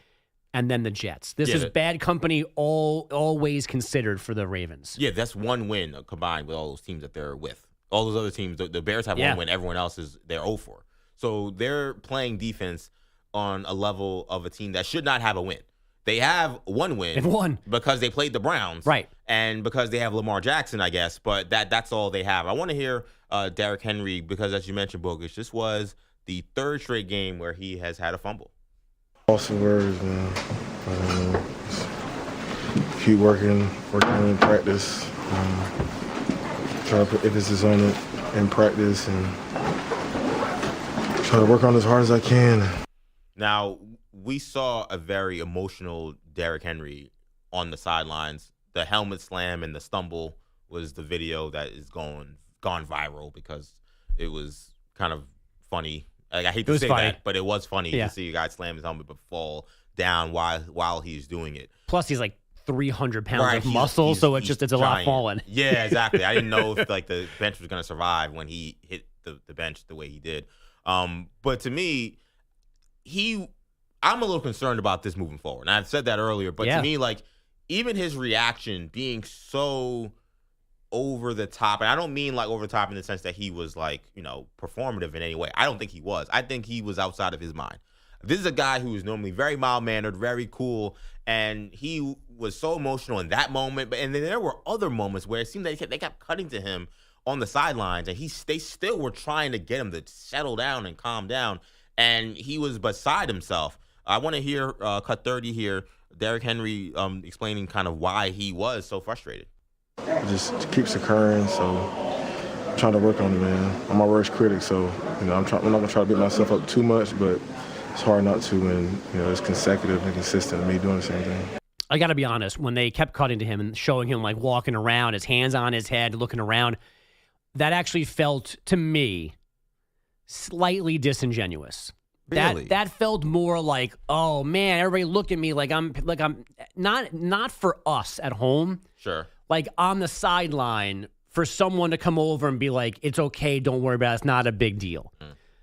And then the Jets. This is bad company always considered for the Ravens. Yeah, that's one win combined with all those teams that they're with. All those other teams, the Bears have one win. Everyone else they're 0-4. So they're playing defense on a level of a team that should not have a win. They have one win. They've won. Because they played the Browns. Right. And because they have Lamar Jackson, I guess. But that's all they have. I want to hear Derrick Henry because, as you mentioned, Bogusch, this was the third straight game where he has had a fumble. Awesome words, man. Keep working in practice. Try to put emphasis on it in practice and try to work on it as hard as I can. Now, we saw a very emotional Derrick Henry on the sidelines. The helmet slam and the stumble was the video that is gone viral because it was kind of funny. Like, I hate to say that, but it was funny to see a guy slam his helmet but fall down while he's doing it. Plus, he's like 300 pounds of muscle, so it's a lot falling. Yeah, exactly. I didn't know if like the bench was going to survive when he hit the bench the way he did. But to me, I'm a little concerned about this moving forward. And I've said that earlier, but to me, like, even his reaction being so over the top, and I don't mean like over the top in the sense that he was like, performative in any way. I don't think he was. I think he was outside of his mind. This is a guy who is normally very mild-mannered, very cool, and he was so emotional in that moment. And then there were other moments where it seemed like they kept cutting to him on the sidelines, and they still were trying to get him to settle down and calm down, and he was beside himself. I want to hear cut 30 here, Derrick Henry explaining kind of why he was so frustrated. It just keeps occurring, so I'm trying to work on it, man. I'm my worst critic, so I'm not gonna try to beat myself up too much, but it's hard not to when it's consecutive and consistent me doing the same thing. I got to be honest, when they kept cutting to him and showing him like walking around, his hands on his head, looking around, that actually felt to me slightly disingenuous. Really? That felt more like, oh man, everybody look at me like I'm not for us at home. Sure. Like on the sideline for someone to come over and be like, it's okay, don't worry about it, it's not a big deal.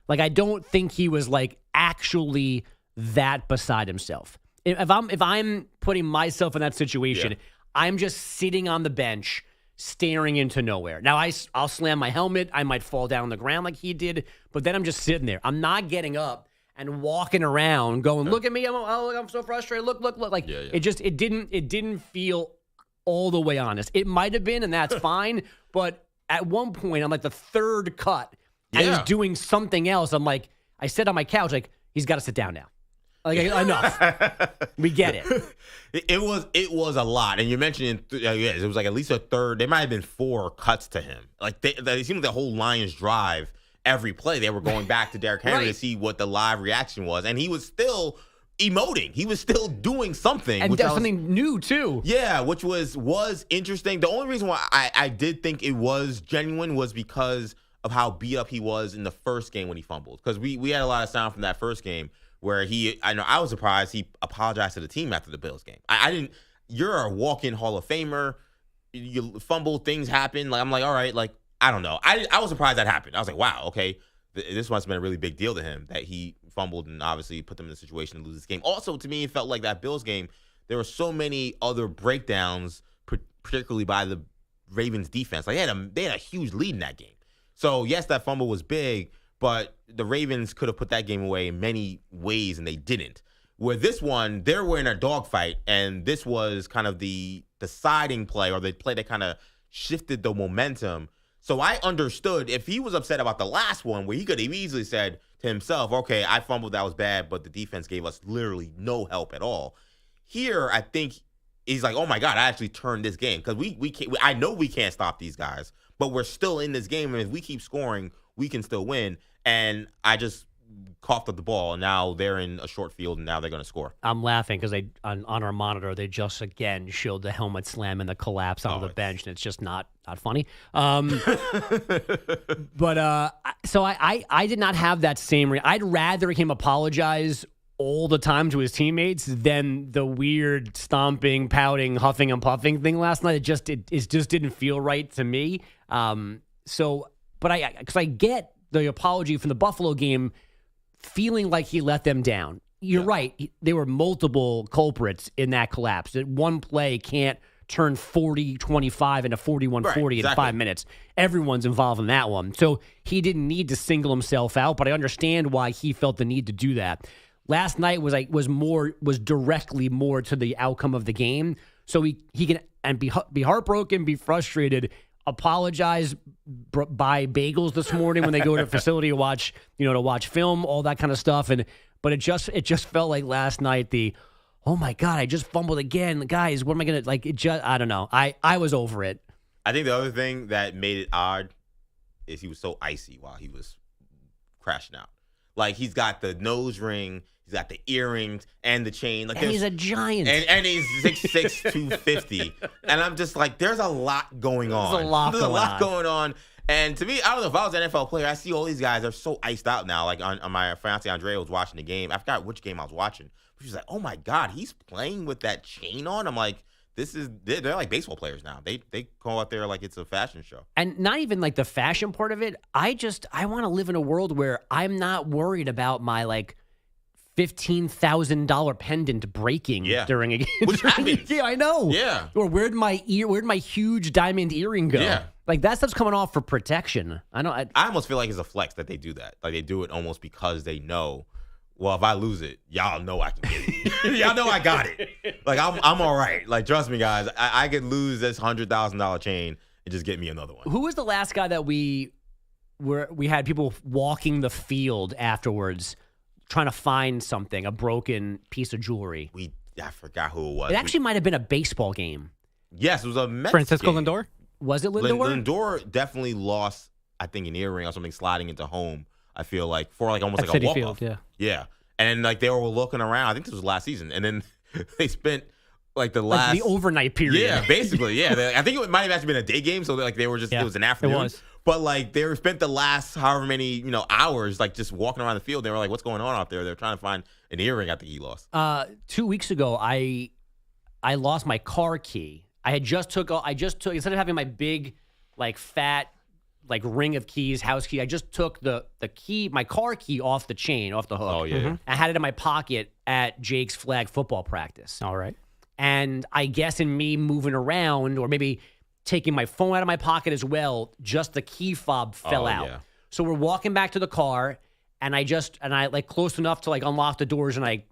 Like, I don't think he was like actually that beside himself. If I'm putting myself in that situation, I'm just sitting on the bench staring into nowhere. Now, I'll slam my helmet. I might fall down on the ground like he did, but then I'm just sitting there. I'm not getting up and walking around going, look at me. I'm so frustrated. Look. Like, it didn't feel all the way honest. It might have been, and that's fine. But at one point, on like the third cut, and he's doing something else. I'm like, I said on my couch, like, he's got to sit down now. Like, enough. We get it. It was a lot. And you mentioned, it was like at least a third. There might have been 4 cuts to him. Like, it seemed like the whole Lions drive, every play, they were going back to Derrick Henry to see what the live reaction was. And he was still emoting. He was still doing something. And definitely new, too. Yeah, which was interesting. The only reason why I did think it was genuine was because of how beat up he was in the first game when he fumbled. Because we had a lot of sound from that first game where I was surprised he apologized to the team after the Bills game. You're a walk-in Hall of Famer. You fumble, things happen. Like, I'm like, all right, like, I don't know. I was surprised that happened. I was like, wow, okay, this must have been a really big deal to him that he fumbled and obviously put them in a situation to lose this game. Also, to me, it felt like that Bills game, there were so many other breakdowns, particularly by the Ravens defense. Like, they had a huge lead in that game. So, yes, that fumble was big, but the Ravens could have put that game away in many ways, and they didn't. Where this one, they were in a dogfight, and this was kind of the deciding play or the play that kind of shifted the momentum. So I understood if he was upset about the last one, where he could have easily said to himself, okay, I fumbled, that was bad, but the defense gave us literally no help at all. Here, I think he's like, oh my God, I actually turned this game. Because I know we can't stop these guys, but we're still in this game, and if we keep scoring, we can still win. And I just coughed up the ball, and now they're in a short field, and now they're going to score. I'm laughing because on our monitor, they just again showed the helmet slam and the collapse on the bench, and it's just not funny. But so I did not have that same I'd rather him apologize all the time to his teammates than the weird stomping, pouting, huffing and puffing thing last night. It just didn't feel right to me. But I get the apology from the Buffalo game, feeling like he let them down. You're right. There were multiple culprits in that collapse. That one play can't turn 40-25 into 41-40 in 5 minutes. Everyone's involved in that one. So he didn't need to single himself out, but I understand why he felt the need to do that. Last night was directly more to the outcome of the game. So he can be heartbroken, be frustrated, apologize, buy bagels this morning when they go to a facility to watch film, all that kind of stuff. But it just felt like last night oh my God, I just fumbled again. Guys, what am I going to, I don't know. I was over it. I think the other thing that made it odd is he was so icy while he was crashing out. Like, he's got the nose ring, he's got the earrings and the chain. Like, and he's a giant. And he's 6'6", 250. And I'm just like, there's a lot going on. There's a lot going on. And to me, I don't know, if I was an NFL player, I see all these guys are so iced out now. Like, on my fiance Andrea was watching the game. I forgot which game I was watching. She was like, oh my God, he's playing with that chain on? I'm like, they're like baseball players now. They go out there like it's a fashion show. And not even like the fashion part of it. I want to live in a world where I'm not worried about my like $15,000 pendant breaking during a game. Which happens. Yeah, I know. Yeah. Or where'd my huge diamond earring go? Yeah. Like, that stuff's coming off for protection. I almost feel like it's a flex that they do that. Like, they do it almost because they know, well, if I lose it, y'all know I can get it. Y'all know I got it. Like, I'm all right. Like, trust me, guys. I could lose this $100,000 chain and just get me another one. Who was the last guy that we had people walking the field afterwards trying to find something, a broken piece of jewelry? I forgot who it was. It actually might have been a baseball game. Yes, it was a Mets Francisco game. Lindor? Was it Lindor? Lindor definitely lost, I think, an earring or something sliding into home, I feel like, for like almost At like a Citi walk-off. Field, Yeah. And like they were looking around. I think this was last season. And then they spent like the last... Like the overnight period. Yeah, basically, yeah. I think it might have actually been a day game, so like they were just, it was an afternoon. It was. But like they spent the last however many, hours like just walking around the field. They were like, what's going on out there? They were trying to find an earring I think he lost. 2 weeks ago, I lost my car key. I just took instead of having my big, like fat, like ring of keys, house key, I just took the key, my car key off the chain, off the hook. Oh, yeah. Mm-hmm. I had it in my pocket at Jake's flag football practice. All right. And I guess in me moving around or maybe taking my phone out of my pocket as well, just the key fob fell out. Yeah. So we're walking back to the car and I like close enough to like unlock the doors and I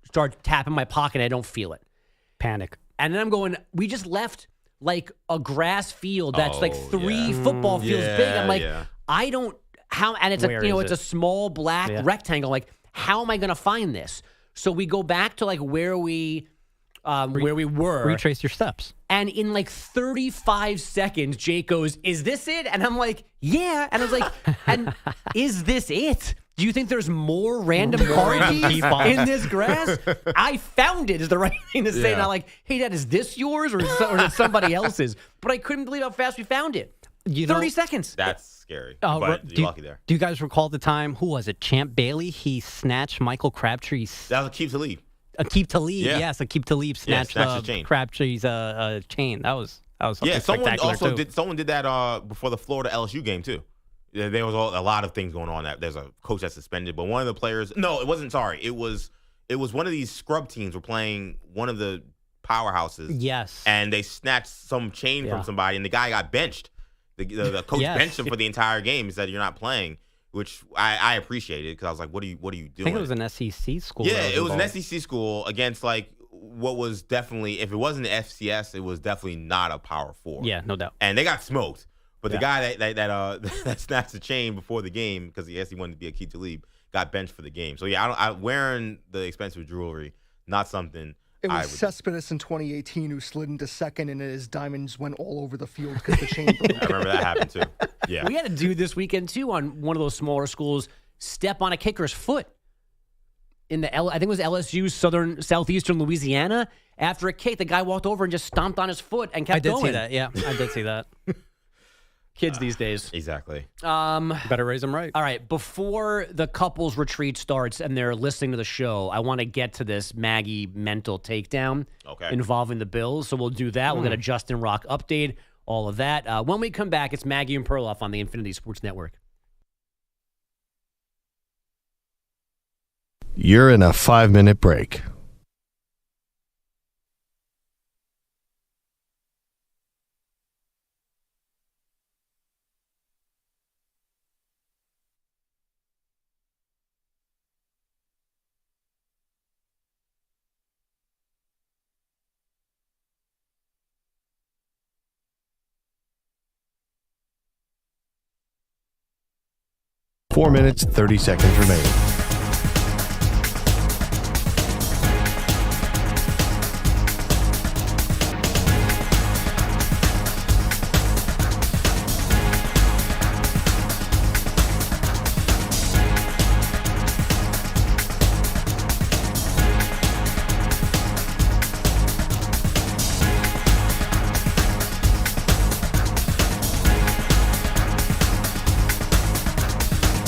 start tapping my pocket and I don't feel it. Panic. And then I'm going, we just left like a grass field that's like 3 football fields big. I'm like, I don't, and it's it's a small black rectangle. Like, how am I going to find this? So we go back to like where we were. Retrace your steps. And in like 35 seconds, Jake goes, is this it? And I'm like, yeah. And I was like, and is this it? Do you think there's more random car keys in this grass? I found it is the right thing to say. Not like, hey, Dad, is this yours or is it somebody else's? But I couldn't believe how fast we found it. 30 seconds. That's scary. But you're lucky there. Do you guys recall the time, who was it, Champ Bailey? He snatched Michael Crabtree's... That was Aqib Talib. Aqib Talib, yes. Aqib Talib snatched his chain. Crabtree's chain. That was something spectacular, someone did that before the Florida LSU game, too. There was a lot of things going on. There's a coach that's suspended, but one of the players... No, it wasn't. Sorry. It was one of these scrub teams were playing one of the powerhouses. Yes. And they snatched some chain from somebody, and the guy got benched. The coach benched him for the entire game. He said, you're not playing, which I appreciated because I was like, what are you doing? I think it was an SEC school. Yeah, it was an SEC school against like what was definitely, if it wasn't the FCS, it was definitely not a Power 4. Yeah, no doubt. And they got smoked. But the guy that snatched the chain before the game because he wanted to be Aqib Talib got benched for the game. So yeah, wearing the expensive jewelry, not something. It was Cespedes in 2018 who slid into second and his diamonds went all over the field because the chain broke. I remember that happened too. Yeah, we had a dude this weekend too on one of those smaller schools step on a kicker's foot in I think it was LSU southeastern Louisiana. After a kick, the guy walked over and just stomped on his foot and kept going. I did see that. Yeah, I did see that. Kids these days. Exactly. Better raise them right. All right. Before the couple's retreat starts and they're listening to the show, I want to get to this Maggie mental takedown involving the Bills. So we'll do that. We'll get a Justin Rocke update, all of that. When we come back, it's Maggie and Perloff on the Infinity Sports Network. You're in a 5-minute break. Four minutes, 30 seconds remaining.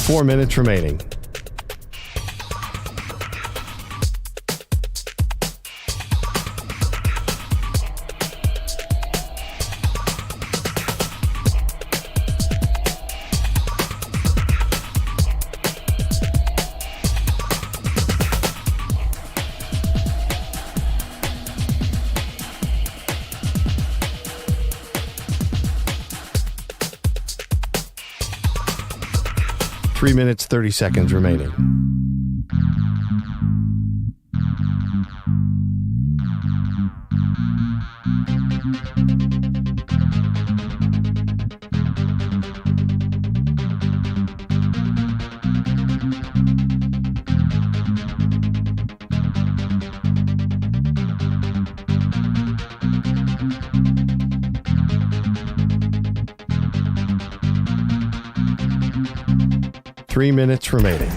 Four minutes remaining. Three minutes, 30 seconds remaining. Three minutes remaining.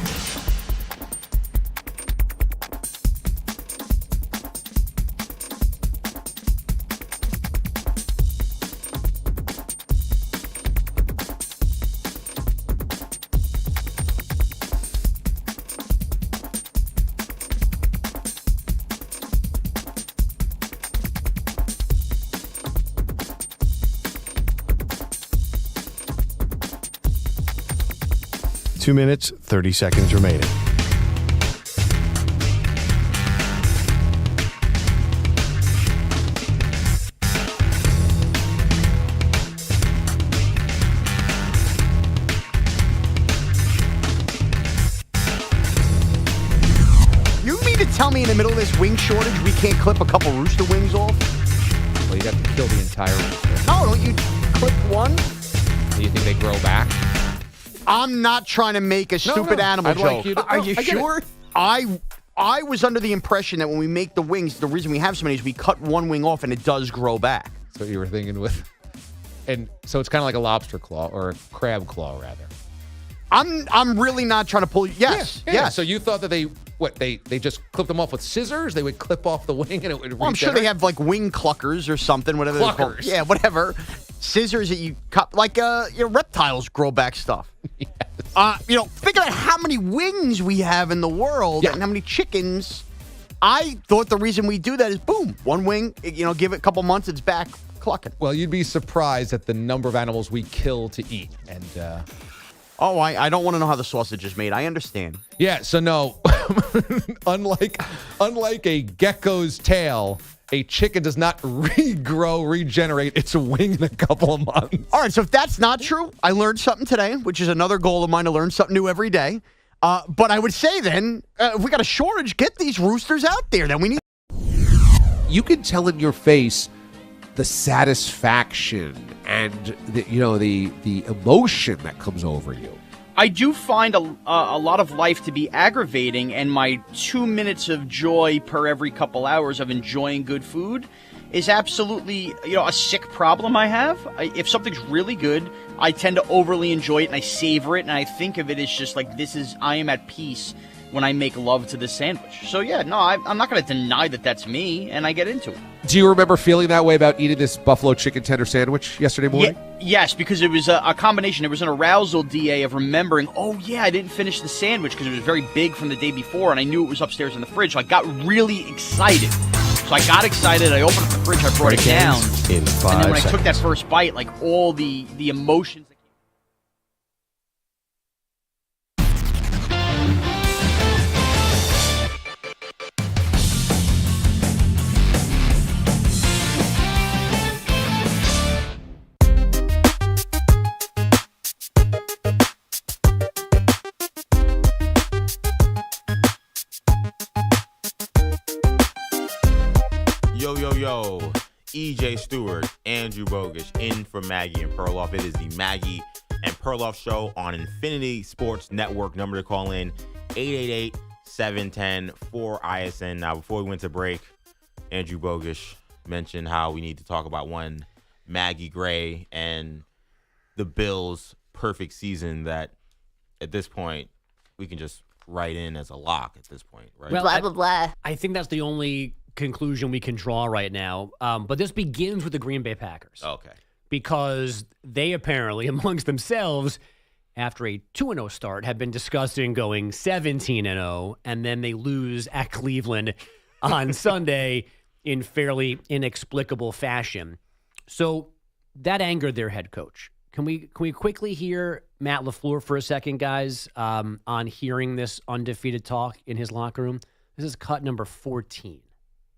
Two minutes, 30 seconds remaining. You mean to tell me in the middle of this wing shortage we can't clip a couple rooster wings off? Well, you'd have to kill the entire rooster. No, don't you clip one? Do you think they grow back? I'm not trying to make a stupid animal I'd joke. like you to- Are no, you I get it. sure? I was under the impression that when we make the wings, the reason we have so many is we cut one wing off and it does grow back. That's what you were thinking with. And so it's kind of like a lobster claw or a crab claw, rather. I'm really not trying to pull you. Yes, Yeah. yes. So you thought that they just clipped them off with scissors? They would clip off the wing and it would Well, I'm sure they have like wing cluckers or something, whatever they're called. Cluckers. Yeah, whatever. Scissors that you cut, like reptiles grow back stuff. Yes. Think about how many wings we have in the world and how many chickens. I thought the reason we do that is boom, one wing, give it a couple months, it's back clucking. Well, you'd be surprised at the number of animals we kill to eat. And I don't want to know how the sausage is made. I understand. yeah, so no, unlike a gecko's tail, a chicken does not regenerate its wing in a couple of months. All right, so if that's not true, I learned something today, which is another goal of mine to learn something new every day. But I would say then, if we got a shortage, get these roosters out there. Then we need. You can tell in your face the satisfaction and the emotion that comes over you. I do find a lot of life to be aggravating, and my 2 minutes of joy per every couple hours of enjoying good food is absolutely, a sick problem I have. If something's really good, I tend to overly enjoy it, and I savor it, and I think of it as just like, I am at peace when I make love to the sandwich. So yeah, no, I'm not going to deny that that's me, and I get into it. Do you remember feeling that way about eating this buffalo chicken tender sandwich yesterday morning? Yes, because it was a combination. There was an arousal, DA, of remembering, oh yeah, I didn't finish the sandwich because it was very big from the day before, and I knew it was upstairs in the fridge, so I got really excited. So I got excited, I opened up the fridge, I brought it down, in 5 and then when seconds. I took that first bite, like all the emotions. Yo, EJ Stewart, Andrew Bogish, in for Maggie and Perloff. It is the Maggie and Perloff Show on Infinity Sports Network. Number to call in, 888-710-4ISN. Now, before we went to break, Andrew Bogish mentioned how we need to talk about one Maggie Gray and the Bills' perfect season that, at this point, we can just write in as a lock at this point, right? Well, blah, blah, blah. I think that's the only conclusion we can draw right now. But this begins with the Green Bay Packers. Okay. Because they apparently, amongst themselves, after a 2-0 start, have been discussing going 17-0, and then they lose at Cleveland on Sunday in fairly inexplicable fashion. So that angered their head coach. Can we quickly hear Matt LaFleur for a second, guys, on hearing this undefeated talk in his locker room? This is cut number 14.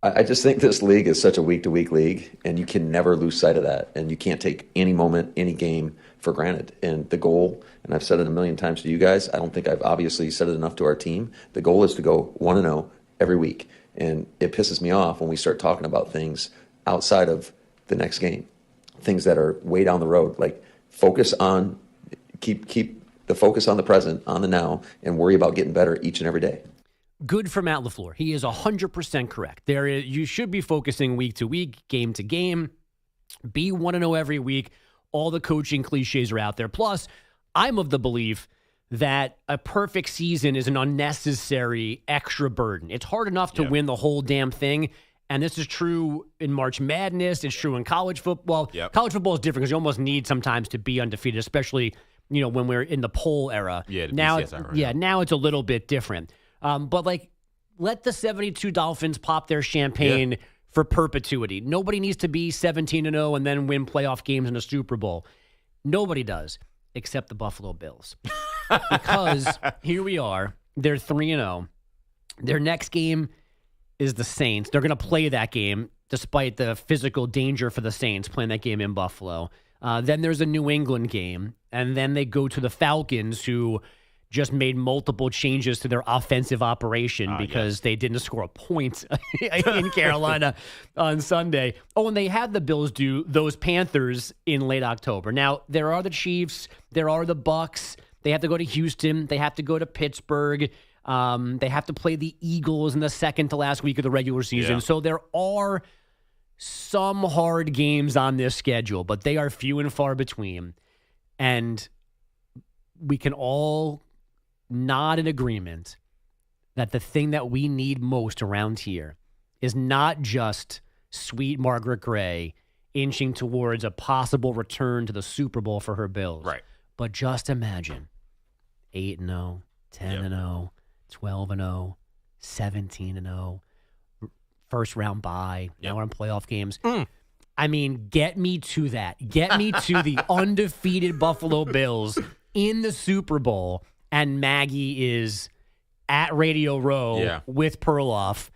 I just think this league is such a week-to-week league, and you can never lose sight of that. And you can't take any moment, any game for granted. And the goal, and I've said it a million times to you guys, I don't think I've obviously said it enough to our team, the goal is to go 1-0 every week. And it pisses me off when we start talking about things outside of the next game, things that are way down the road. Like, focus on, keep the focus on the present, on the now, and worry about getting better each and every day. Good for Matt LaFleur. He is 100% correct. You should be focusing week to week, game to game. Be 1-0 every week. All the coaching cliches are out there. Plus, I'm of the belief that a perfect season is an unnecessary extra burden. It's hard enough to win the whole damn thing. And this is true in March Madness. It's true in college football. College football is different because you almost need sometimes to be undefeated, especially when we're in the poll era. Yeah, now, BCS era, now it's a little bit different. But let the 72 Dolphins pop their champagne for perpetuity. Nobody needs to be 17-0 and then win playoff games in a Super Bowl. Nobody does, except the Buffalo Bills. Because here we are. They're 3-0. Their next game is the Saints. They're going to play that game despite the physical danger for the Saints playing that game in Buffalo. Then there's a New England game. And then they go to the Falcons, who just made multiple changes to their offensive operation because they didn't score a point in Carolina on Sunday. Oh, and they had the Bills do those Panthers in late October. Now, there are the Chiefs. There are the Bucks. They have to go to Houston. They have to go to Pittsburgh. They have to play the Eagles in the second to last week of the regular season. Yeah. So there are some hard games on this schedule, but they are few and far between. And we can all nod in agreement that the thing that we need most around here is not just sweet Margaret Gray inching towards a possible return to the Super Bowl for her Bills. Right. But just imagine 8-0, 10-0, 12-0, 17-0, first round bye. Now we're in playoff games. I mean, get me to that. Get me to the undefeated Buffalo Bills in the Super Bowl, and Maggie is at Radio Row with Perloff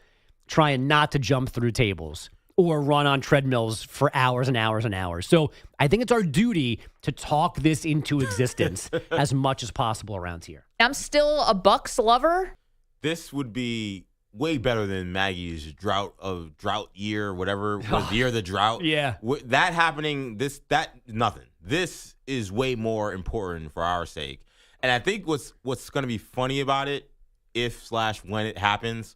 trying not to jump through tables or run on treadmills for hours and hours and hours. So I think it's our duty to talk this into existence as much as possible around here. I'm still a Bucks lover. This would be way better than Maggie's drought year, whatever was the year of the drought. Yeah. That happening, nothing. This is way more important for our sake. And I think what's going to be funny about it, when it happens,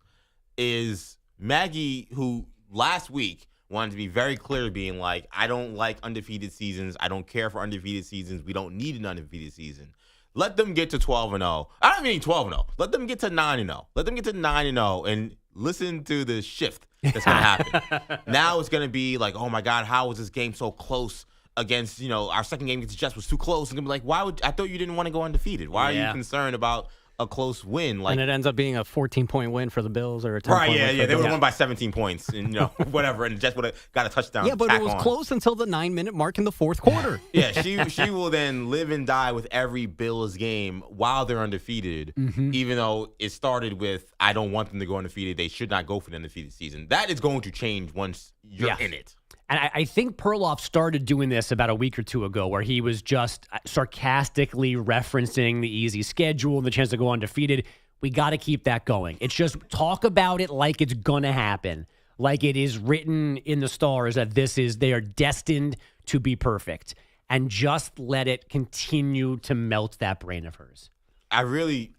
is Maggie, who last week wanted to be very clear, being like, I don't like undefeated seasons. I don't care for undefeated seasons. We don't need an undefeated season. Let them get to 12-0. I don't mean 12-0. Let them get to 9-0. Let them get to 9-0 and listen to the shift that's going to happen. Now it's going to be like, oh my God, how was this game so close against, our second game against the Jets was too close. And going to be like, I thought you didn't want to go undefeated. Why are you concerned about a close win? And it ends up being a 14-point win for the Bills or a 10-point win. Right, yeah. They would have won by 17 points and, whatever. And the Jets would have got a touchdown. Yeah, but it was close until the 9-minute mark in the fourth quarter. Yeah, she will then live and die with every Bills game while they're undefeated, even though it started with, I don't want them to go undefeated. They should not go for the undefeated season. That is going to change once you're in it. And I think Perloff started doing this about a week or two ago, where he was just sarcastically referencing the easy schedule and the chance to go undefeated. We got to keep that going. It's just talk about it like it's going to happen, like it is written in the stars that they are destined to be perfect, and just let it continue to melt that brain of hers. I'm going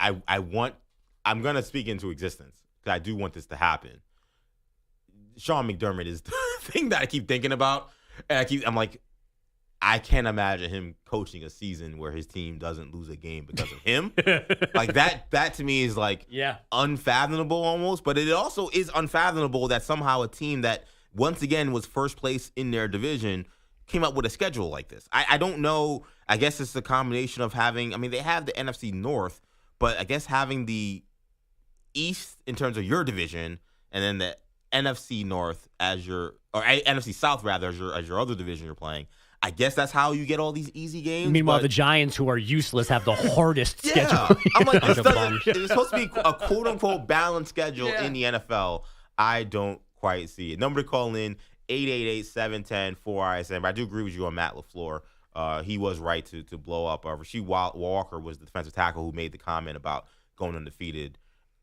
to speak into existence because I do want this to happen. Sean McDermott is the thing that I keep thinking about. And I'm like, I can't imagine him coaching a season where his team doesn't lose a game because of him. Like that to me is like unfathomable almost. But it also is unfathomable that somehow a team that once again was first place in their division came up with a schedule like this. I don't know. I guess it's a combination of they have the NFC North, but I guess having the East in terms of your division and then the NFC North NFC South rather as your other division you're playing. I guess that's how you get all these easy games. Meanwhile, the Giants, who are useless, have the hardest schedule. I'm like, it's supposed to be a quote unquote balanced schedule in the NFL. I don't quite see it. Number to call in 888-710-4ISM. But I do agree with you on Matt LaFleur. He was right to blow up. Rasheed Walker was the defensive tackle who made the comment about going undefeated.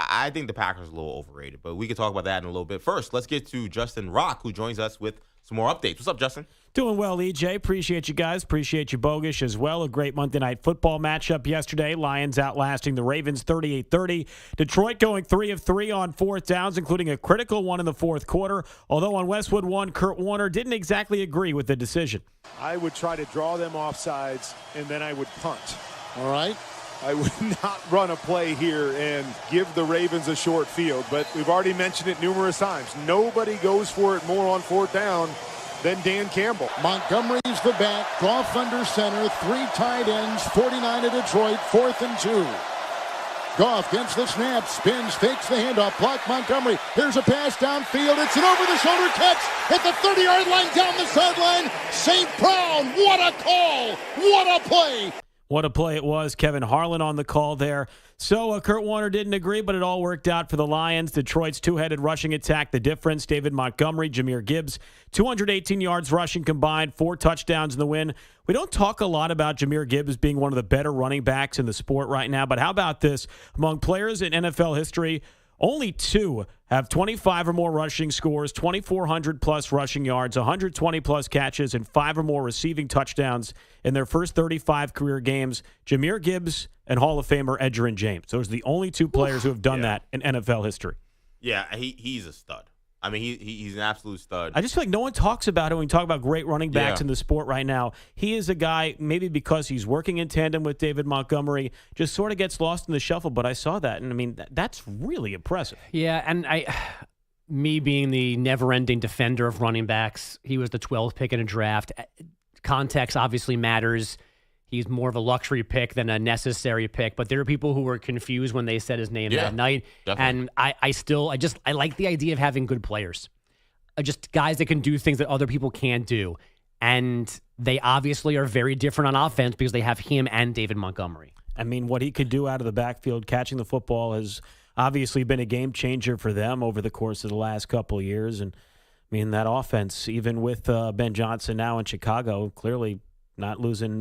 I think the Packers are a little overrated, but we can talk about that in a little bit. First, let's get to Justin Rocke, who joins us with some more updates. What's up, Justin? Doing well, EJ. Appreciate you guys. Appreciate you, Bogusch, as well. A great Monday Night Football matchup yesterday. Lions outlasting the Ravens 38-30. Detroit going 3 of 3 on fourth downs, including a critical one in the fourth quarter. Although on Westwood 1, Kurt Warner didn't exactly agree with the decision. I would try to draw them off sides, and then I would punt. All right? I would not run a play here and give the Ravens a short field, but we've already mentioned it numerous times. Nobody goes for it more on fourth down than Dan Campbell. Montgomery's the back, Goff under center, 3 tight ends, 49 of Detroit, 4th and 2. Goff gets the snap, spins, fakes the handoff, block Montgomery. Here's a pass downfield. It's an over-the-shoulder catch at the 30-yard line down the sideline. St. Brown, what a call! What a play! What a play it was. Kevin Harlan on the call there. So Kurt Warner didn't agree, but it all worked out for the Lions. Detroit's two-headed rushing attack, the difference. David Montgomery, Jahmyr Gibbs, 218 yards rushing combined, 4 touchdowns in the win. We don't talk a lot about Jahmyr Gibbs being one of the better running backs in the sport right now, but how about this? Among players in NFL history, only 2 have 25 or more rushing scores, 2,400-plus rushing yards, 120-plus catches, and 5 or more receiving touchdowns in their first 35 career games. Jahmyr Gibbs and Hall of Famer Edgerrin James. Those are the only 2 players who have done that in NFL history. Yeah, he's a stud. I mean, he's an absolute stud. I just feel like no one talks about it when we talk about great running backs in the sport right now. He is a guy, maybe because he's working in tandem with David Montgomery, just sort of gets lost in the shuffle. But I saw that, and I mean, that's really impressive. Yeah, and me being the never-ending defender of running backs, he was the 12th pick in a draft. Context obviously matters. He's more of a luxury pick than a necessary pick, but there are people who were confused when they said his name that night. Definitely. And I like the idea of having good players, just guys that can do things that other people can't do. And they obviously are very different on offense because they have him and David Montgomery. I mean, what he could do out of the backfield, catching the football, has obviously been a game changer for them over the course of the last couple of years. And I mean, that offense, even with Ben Johnson now in Chicago, clearly not losing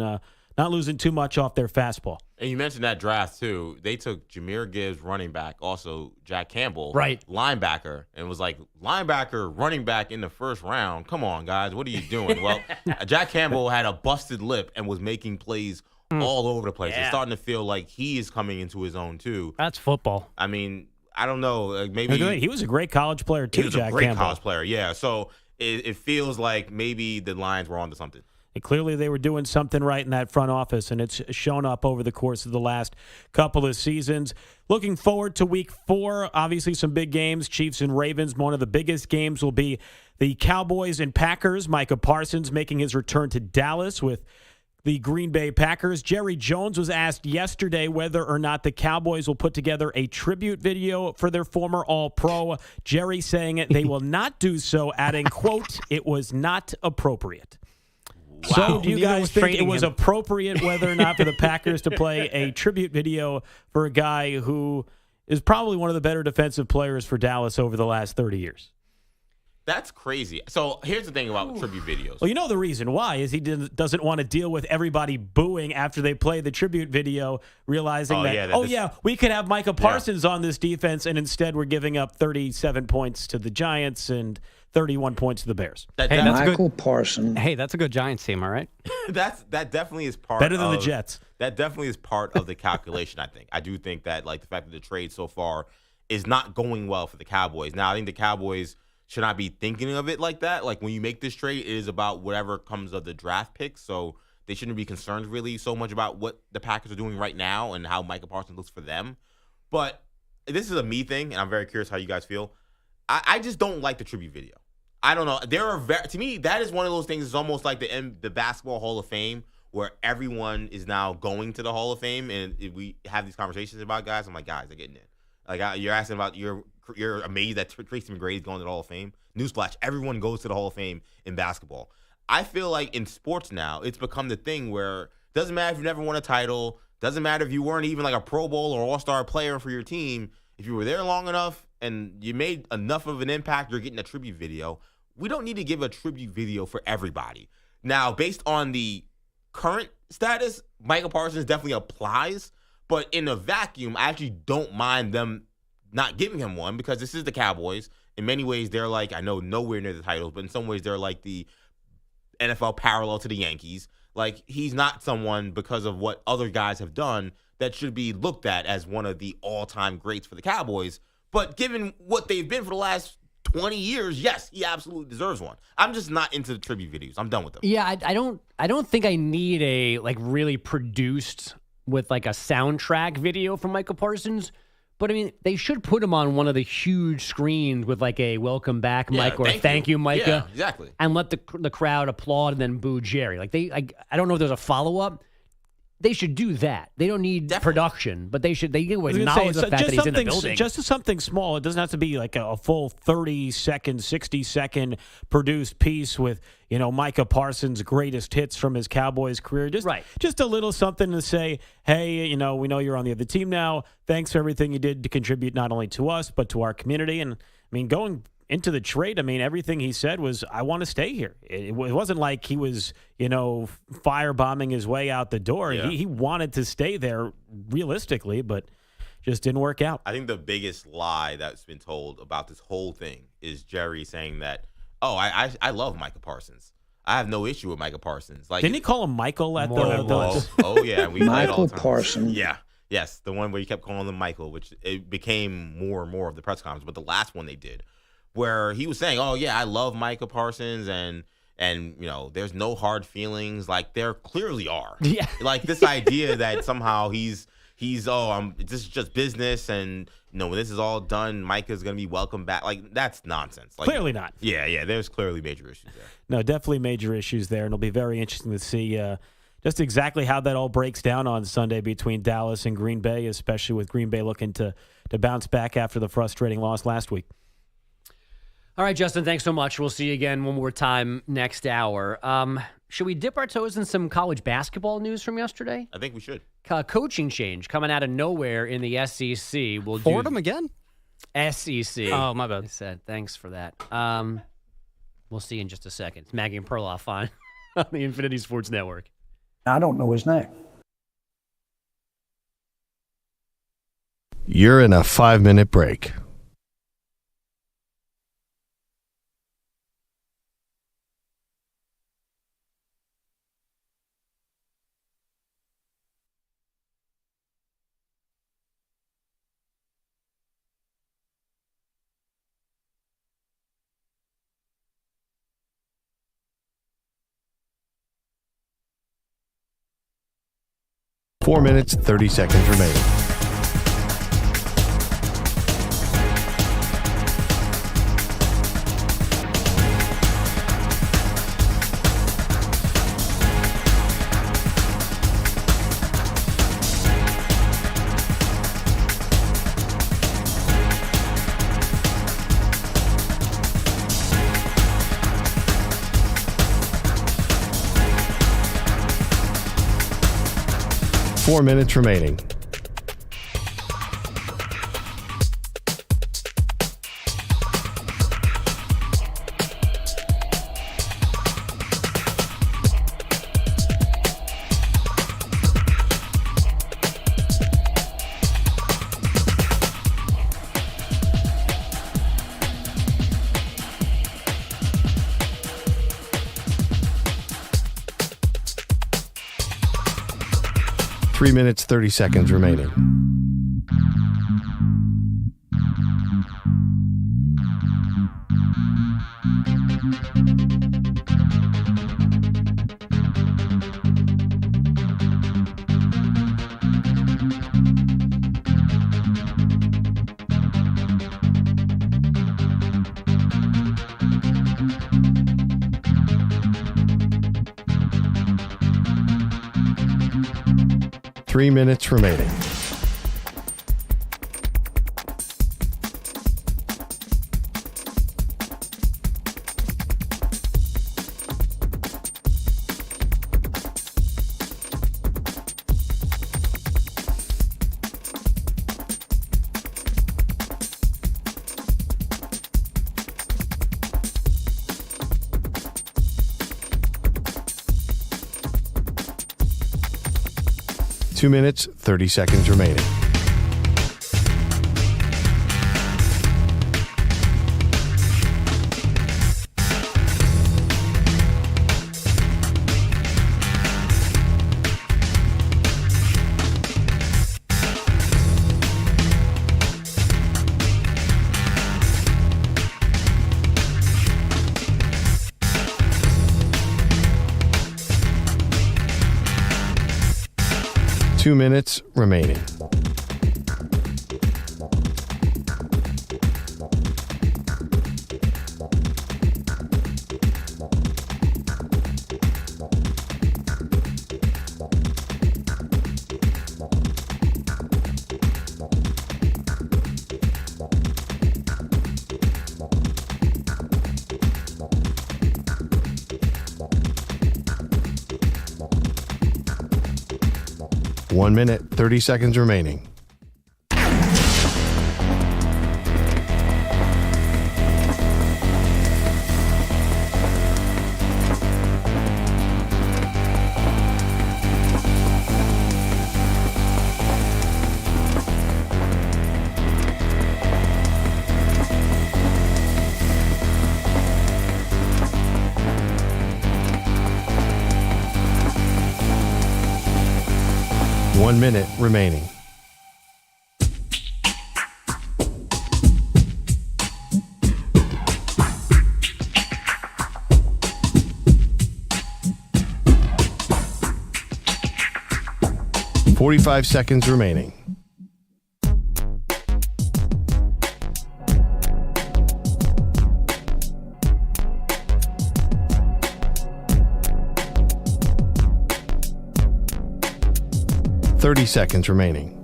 too much off their fastball. And you mentioned that draft, too. They took Jahmyr Gibbs, running back, also Jack Campbell, linebacker, and was like, linebacker, running back in the first round? Come on, guys. What are you doing? Well, Jack Campbell had a busted lip and was making plays all over the place. It's starting to feel like he is coming into his own, too. That's football. I mean, I don't know. Maybe he was a great college player, too, Jack Campbell. He was a great college player, yeah. So it feels like maybe the Lions were onto something. And clearly they were doing something right in that front office, and it's shown up over the course of the last couple of seasons. Looking forward to week 4. Obviously some big games, Chiefs and Ravens. One of the biggest games will be the Cowboys and Packers. Micah Parsons making his return to Dallas with the Green Bay Packers. Jerry Jones was asked yesterday whether or not the Cowboys will put together a tribute video for their former All-Pro. Jerry saying they will not do so, adding, quote, "It was not appropriate." Wow. So do you guys think it was appropriate whether or not for the Packers to play a tribute video for a guy who is probably one of the better defensive players for Dallas over the last 30 years? That's crazy. So here's the thing about tribute videos. Well, you know the reason why is he doesn't want to deal with everybody booing after they play the tribute video, realizing we could have Micah Parsons on this defense, and instead we're giving up 37 points to the Giants and 31 points to the Bears. Michael Parsons. Hey, that's a good Giants team, all right? That definitely is part Better than of, the Jets. That definitely is part of the calculation, I think. I do think that like the fact that the trade so far is not going well for the Cowboys. Now, I think the Cowboys should not be thinking of it like that. Like when you make this trade, it is about whatever comes of the draft picks. So they shouldn't be concerned really so much about what the Packers are doing right now and how Micah Parsons looks for them. But this is a me thing, and I'm very curious how you guys feel. I just don't like the tribute video. I don't know. To me, that is one of those things. It's almost like the Basketball Hall of Fame, where everyone is now going to the Hall of Fame, and we have these conversations about guys. I'm like, guys, they're getting in. Like you're asking about you're amazed that Tracy McGrady is going to the Hall of Fame. Newsflash: everyone goes to the Hall of Fame in basketball. I feel like in sports now, it's become the thing where it doesn't matter if you never won a title, doesn't matter if you weren't even like a Pro Bowl or All-Star player for your team. If you were there long enough and you made enough of an impact, you're getting a tribute video. We don't need to give a tribute video for everybody. Now, based on the current status, Micah Parsons definitely applies. But in a vacuum, I actually don't mind them not giving him one because this is the Cowboys. In many ways, they're like, I know nowhere near the titles, but in some ways, they're like the NFL parallel to the Yankees. Like, he's not someone, because of what other guys have done, that should be looked at as one of the all-time greats for the Cowboys. But given what they've been for the last 20 years, yes, he absolutely deserves one. I'm just not into the tribute videos. I'm done with them. Yeah, I don't think I need a like really produced with like a soundtrack video from Micah Parsons. But I mean, they should put him on one of the huge screens with like a welcome back, Micah, or thank you, Micah. Yeah, exactly. And let the crowd applaud and then boo Jerry. Like I don't know if there's a follow-up. They should do that. They don't need production, but they acknowledge the fact that he's in the building. Just something small. It doesn't have to be like a full 30-second, 60-second produced piece with, Micah Parsons' greatest hits from his Cowboys career. Just a little something to say, hey, we know you're on the other team now. Thanks for everything you did to contribute not only to us, but to our community. And, I mean, going into the trade, I mean, everything he said was, I want to stay here. It wasn't like he was, firebombing his way out the door. Yeah. He wanted to stay there realistically, but just didn't work out. I think the biggest lie that's been told about this whole thing is Jerry saying that, I love Micah Parsons. I have no issue with Micah Parsons. Like, didn't he call him Michael at Oh, yeah. We Michael Parsons. Yeah. Yes, the one where he kept calling him Michael, which it became more and more of the press conference. But the last one they did, where he was saying, "Oh yeah, I love Micah Parsons, and there's no hard feelings." Like there clearly are. Yeah. Like this idea that somehow this is just business, and when this is all done, Micah's gonna be welcome back. Like that's nonsense. Like, Clearly not. Yeah. There's clearly major issues there. No, definitely major issues there, and it'll be very interesting to see just exactly how that all breaks down on Sunday between Dallas and Green Bay, especially with Green Bay looking to bounce back after the frustrating loss last week. All right, Justin, thanks so much. We'll see you again one more time next hour. Should we dip our toes in some college basketball news from yesterday? I think we should. Coaching change coming out of nowhere in the SEC. Fordham again? SEC. Oh, my bad. I said thanks for that. We'll see in just a second. It's Maggie and Perloff on the Infinity Sports Network. I don't know his name. You're in a 5-minute break. 4 minutes, 30 seconds remaining. Four minutes remaining. Three minutes, 30 seconds remaining. Three minutes remaining. Two minutes, 30 seconds remaining. Two minutes remaining. One minute, 30 seconds remaining. One minute remaining. $45 seconds remaining. $30 seconds remaining.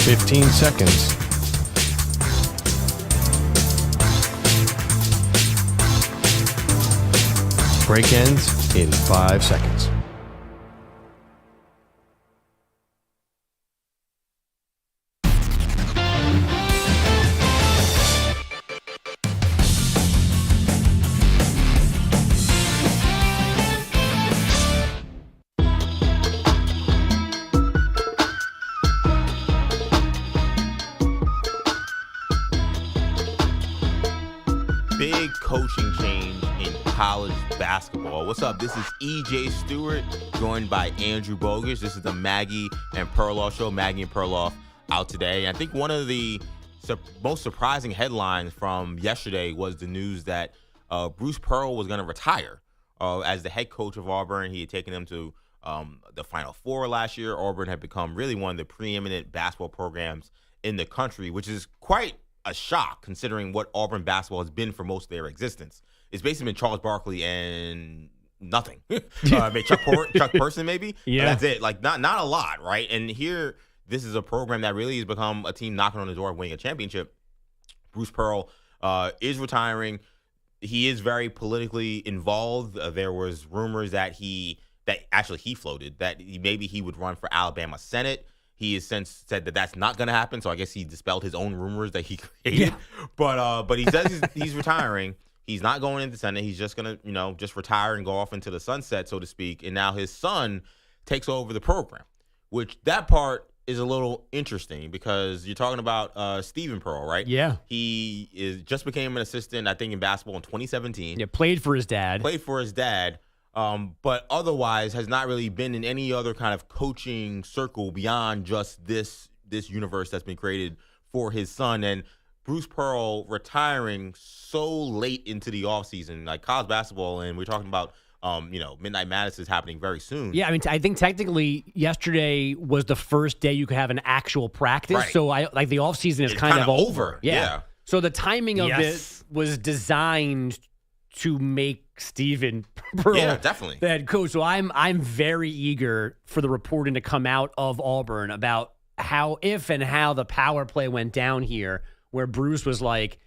$15 seconds. Break ends in 5 seconds. Big coaching change in college basketball. What's up? This is EJ Stewart, joined by Andrew Bogusch. This is the Maggie and Perloff show. Maggie and Perloff out today. I think one of the most surprising headlines from yesterday was the news that Bruce Pearl was going to retire as the head coach of Auburn. He had taken them to the Final Four last year. Auburn had become really one of the preeminent basketball programs in the country, which is quite a shock considering what Auburn basketball has been for most of their existence. It's basically been Charles Barkley and nothing. Maybe Chuck Person, maybe. Yeah, but that's it. Like not a lot, right? And here, this is a program that really has become a team knocking on the door of winning a championship. Bruce Pearl is retiring. He is very politically involved. There was rumors that he floated that maybe he would run for Alabama Senate. He has since said that that's not going to happen. So I guess he dispelled his own rumors that he created. Yeah. But he says he's retiring. He's not going into the Senate. He's just going to, just retire and go off into the sunset, so to speak. And now his son takes over the program, which that part is a little interesting because you're talking about Stephen Pearl, right? Yeah. He just became an assistant, I think, in basketball in 2017. Yeah, played for his dad. But otherwise has not really been in any other kind of coaching circle beyond just this universe that's been created for his son. And Bruce Pearl retiring so late into the offseason, like college basketball, and we're talking about Midnight Madness is happening very soon. Yeah, I mean, I think technically yesterday was the first day you could have an actual practice. Right. So the offseason is kind of over. Yeah. So the timing of it was designed to make Stephen Pearl definitely the head coach. So I'm very eager for the reporting to come out of Auburn about how the power play went down here, where Bruce was like,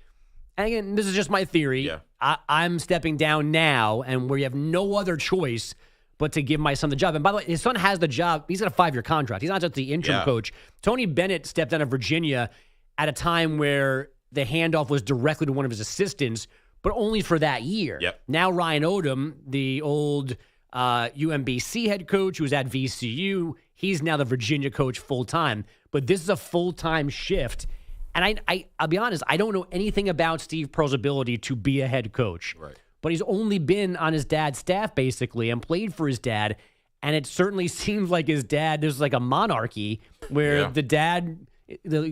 and again, this is just my theory. Yeah. I'm stepping down now, and where you have no other choice but to give my son the job. And by the way, his son has the job. He's got a 5-year contract. He's not just the interim coach. Tony Bennett stepped down of Virginia at a time where the handoff was directly to one of his assistants, but only for that year. Yep. Now Ryan Odom, the old UMBC head coach who was at VCU, he's now the Virginia coach full-time. But this is a full-time shift. And I'll be honest, I don't know anything about Steve Pearl's ability to be a head coach. Right. But he's only been on his dad's staff, basically, and played for his dad. And it certainly seems like his dad, there's like a monarchy where the dad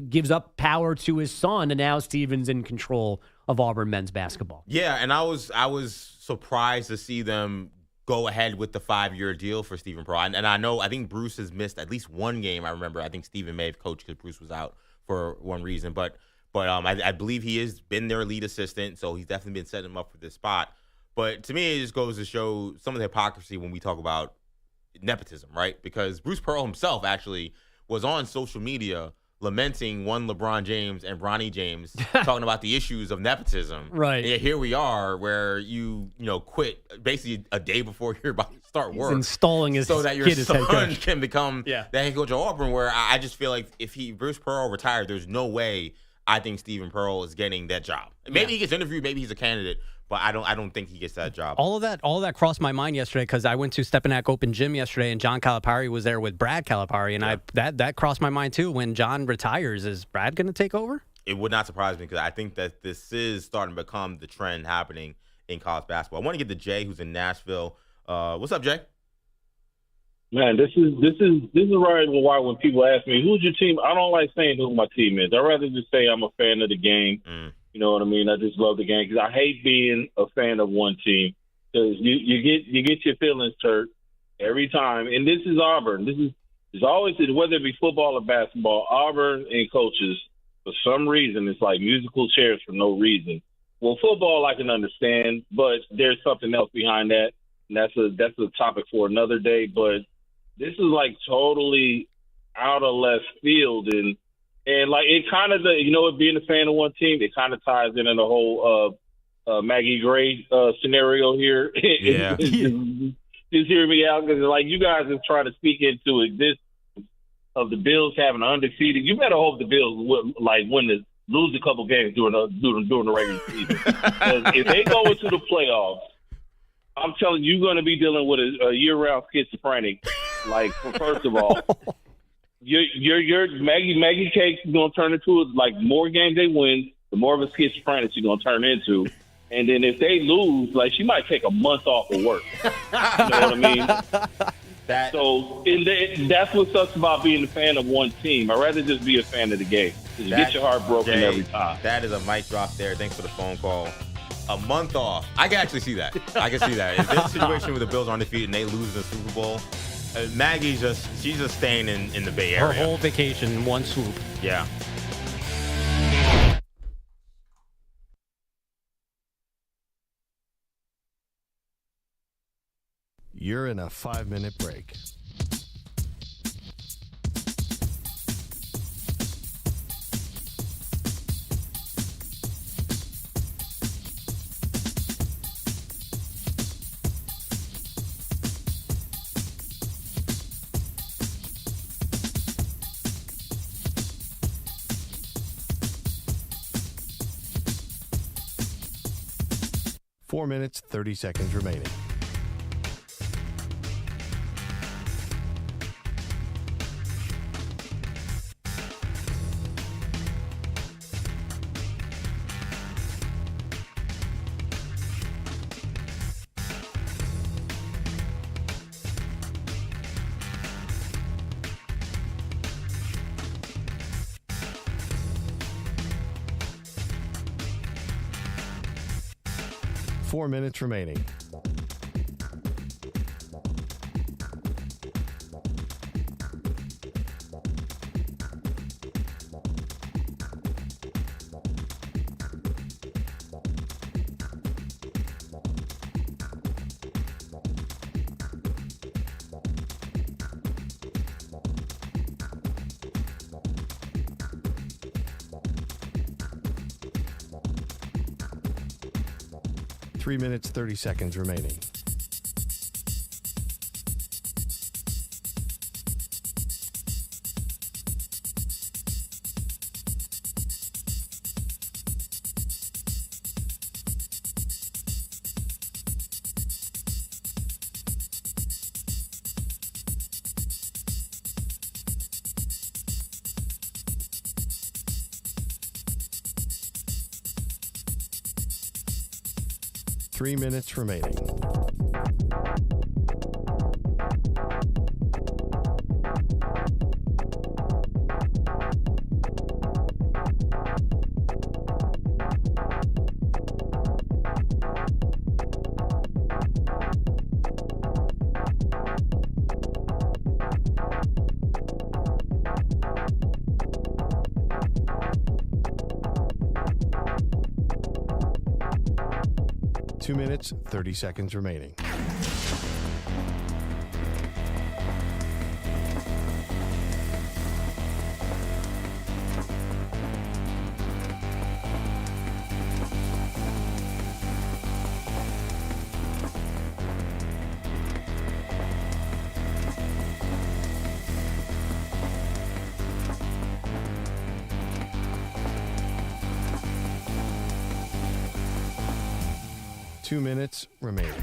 gives up power to his son, and now Steven's in control of Auburn men's basketball. Yeah, and I was surprised to see them go ahead with the 5-year deal for Stephen Pearl. And I think Bruce has missed at least one game. I remember, I think Stephen may have coached because Bruce was out for one reason. But I believe he has been their lead assistant, so he's definitely been setting him up for this spot. But to me, it just goes to show some of the hypocrisy when we talk about nepotism, right? Because Bruce Pearl himself actually was on social media lamenting one LeBron James and Bronny James talking about the issues of nepotism. Right. And here we are where you quit basically a day before you're about to start work. He's installing his so that your kid as head son coach. can become the head coach of Auburn, where I just feel like if Bruce Pearl retired, there's no way I think Stephen Pearl is getting that job. Maybe he gets interviewed, maybe he's a candidate, but I don't think he gets that job. All of that crossed my mind yesterday because I went to Stepinac Open Gym yesterday, and John Calipari was there with Brad Calipari, and that crossed my mind too. When John retires, is Brad going to take over? It would not surprise me because I think that this is starting to become the trend happening in college basketball. I want to get to Jay, who's in Nashville. What's up, Jay? Man, this is right why when people ask me who's your team, I don't like saying who my team is. I'd rather just say I'm a fan of the game. You know what I mean? I just love the game because I hate being a fan of one team because you get your feelings hurt every time. And this is Auburn. There's always, whether it be football or basketball, Auburn and coaches, for some reason, it's like musical chairs for no reason. Well, football I can understand, but there's something else behind that, and that's a topic for another day. But this is like totally out of left field, and like it kind of, it being a fan of one team, it kind of ties into the whole Maggie Gray scenario here. Yeah. Just hear me out because like you guys are trying to speak into existence of the Bills having undefeated. You better hope the Bills lose a couple games during the regular season. Because if they go into the playoffs, I'm telling you, you're going to be dealing with a year-round schizophrenic. Like, first of all, your Maggie Cakes is going to turn into like more games they win, the more of a schizophrenic you're going to turn into. And then if they lose, like she might take a month off of work. You know what I mean? That's what sucks about being a fan of one team. I'd rather just be a fan of the game. You get your heart broken every time. That is a mic drop there. Thanks for the phone call. A month off. I can actually see that. I can see that. If there's a situation where the Bills are undefeated and they lose the Super Bowl, Maggie's she's just staying in the Bay Area. Her whole vacation in one swoop. Yeah. You're in a 5-minute break. Four minutes, 30 seconds remaining. Four minutes remaining. Three minutes, 30 seconds remaining. Three minutes remaining. Two minutes, 30 seconds remaining. Two minutes remaining.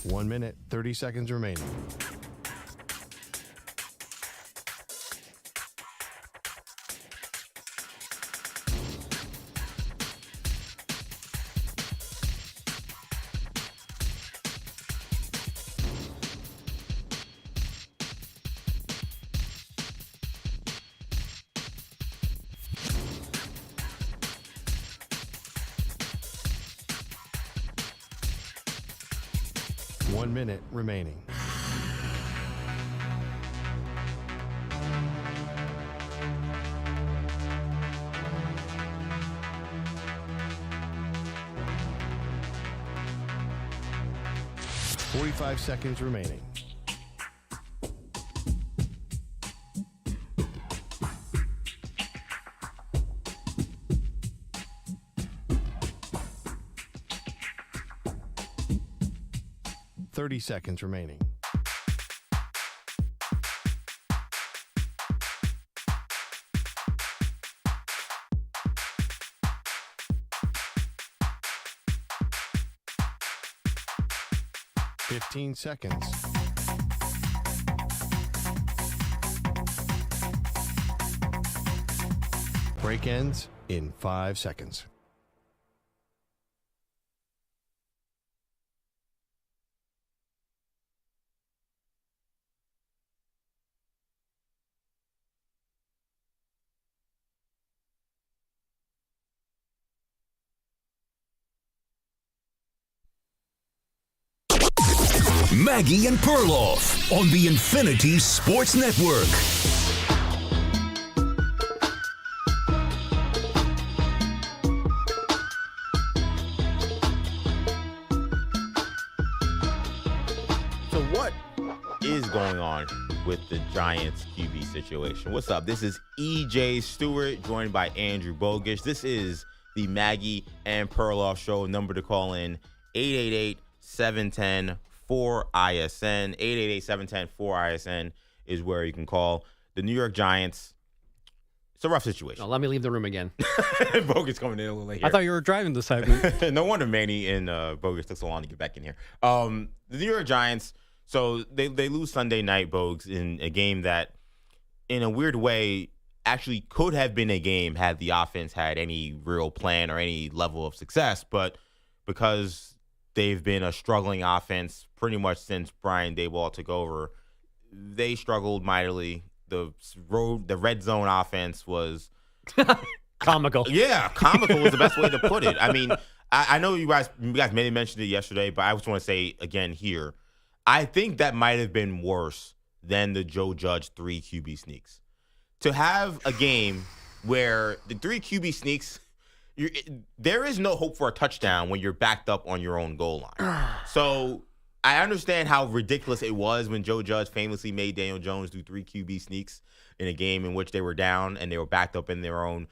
One minute, 30 seconds remaining. One minute remaining. Forty-five seconds remaining. Seconds remaining. 15 seconds. Break ends in 5 seconds. Maggie and Perloff on the Infinity Sports Network. So what is going on with the Giants QB situation? What's up? This is EJ Stewart, joined by Andrew Bogish. This is the Maggie and Perloff show. Number to call in, 888-710-4ISN. 888-710-4ISN is where you can call. The New York Giants, it's a rough situation. No, let me leave the room again. Bogish coming in a little late here. I thought you were driving the segment. No wonder Manny and Bogish took so long to get back in here. The New York Giants, so they lose Sunday night, Bogues, in a game that, in a weird way, actually could have been a game had the offense had any real plan or any level of success. But because they've been a struggling offense pretty much since Brian Daboll took over, they struggled mightily. The red zone offense was comical. Yeah, comical is the best way to put it. I mean, I know you guys maybe mentioned it yesterday, but I just want to say again here, I think that might have been worse than the Joe Judge 3 QB sneaks. To have a game where the 3 QB sneaks, there is no hope for a touchdown when you're backed up on your own goal line. So I understand how ridiculous it was when Joe Judge famously made Daniel Jones do 3 QB sneaks in a game in which they were down and they were backed up in their own,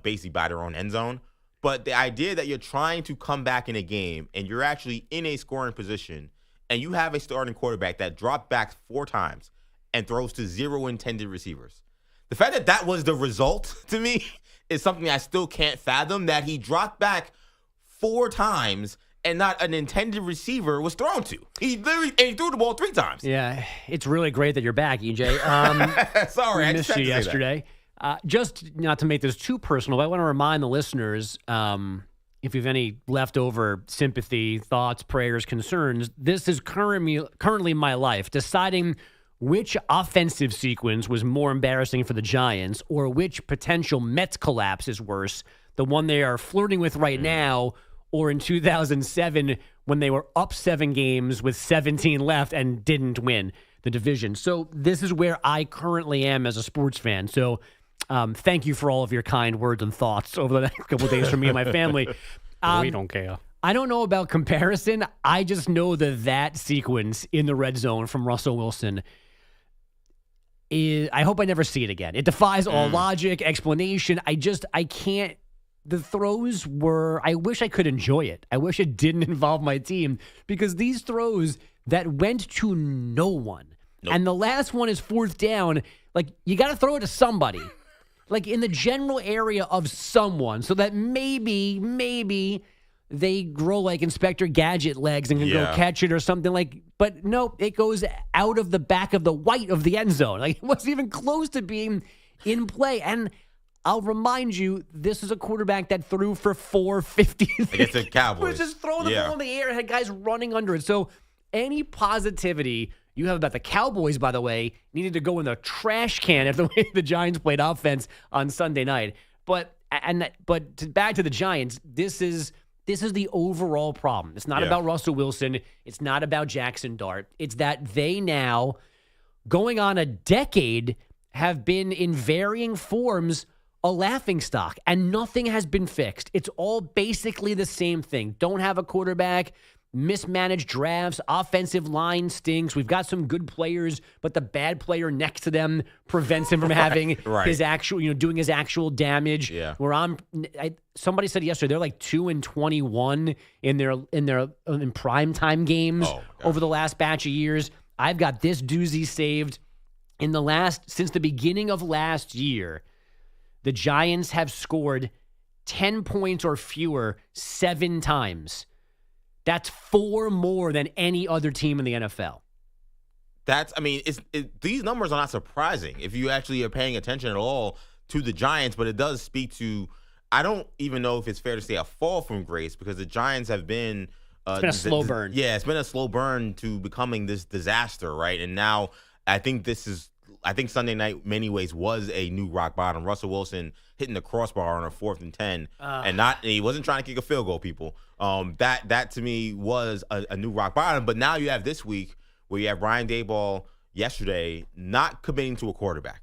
basically by their own end zone. But the idea that you're trying to come back in a game and you're actually in a scoring position and you have a starting quarterback that dropped back 4 times and throws to 0 intended receivers. The fact that that was the result to me is something I still can't fathom, that he dropped back 4 times and not an intended receiver was thrown to. He threw the ball 3 times. Yeah, it's really great that you're back, EJ. Sorry, I missed just you yesterday. Just not to make this too personal, but I want to remind the listeners, if you have any leftover sympathy, thoughts, prayers, concerns, this is currently my life, deciding which offensive sequence was more embarrassing for the Giants or which potential Mets collapse is worse, the one they are flirting with right now or in 2007 when they were up 7 games with 17 left and didn't win the division. So this is where I currently am as a sports fan. So thank you for all of your kind words and thoughts over the next couple of days from me and my family. We don't care. I don't know about comparison. I just know that sequence in the red zone from Russell Wilson I hope I never see it again. It defies all logic, explanation. I can't. The throws were, I wish I could enjoy it. I wish it didn't involve my team, because these throws that went to no one. Nope. And the last one is 4th down. Like, you got to throw it to somebody. Like, in the general area of someone, so that maybe they grow like Inspector Gadget legs and can go catch it or something like. But no, it goes out of the back of the white of the end zone. Like, it wasn't even close to being in play. And I'll remind you, this is a quarterback that threw for 450 against the Cowboys. Was just throwing the ball in the air and had guys running under it. So any positivity you have about the Cowboys, by the way, needed to go in the trash can after the way the Giants played offense on Sunday night. But back to the Giants, this is the overall problem. It's not about Russell Wilson. It's not about Jackson Dart. It's that they now, going on a decade, have been in varying forms a laughingstock, and nothing has been fixed. It's all basically the same thing. Don't have a quarterback, mismanaged drafts, offensive line stinks. We've got some good players, but the bad player next to them prevents him from having his actual, doing his actual damage. Yeah. Somebody said yesterday they're like 2-21 in their primetime games over the last batch of years. I've got this doozy saved. Since the beginning of last year, the Giants have scored 10 points or fewer 7 times. That's 4 more than any other team in the NFL. These numbers are not surprising if you actually are paying attention at all to the Giants, but it does speak to, I don't even know if it's fair to say a fall from grace, because the Giants have been it's been a slow burn. Yeah, it's been a slow burn to becoming this disaster, right? And now I think Sunday night, in many ways, was a new rock bottom. Russell Wilson hitting the crossbar on a 4th and 10, and he wasn't trying to kick a field goal, people. That to me was a new rock bottom. But now you have this week where you have Brian Daboll yesterday not committing to a quarterback,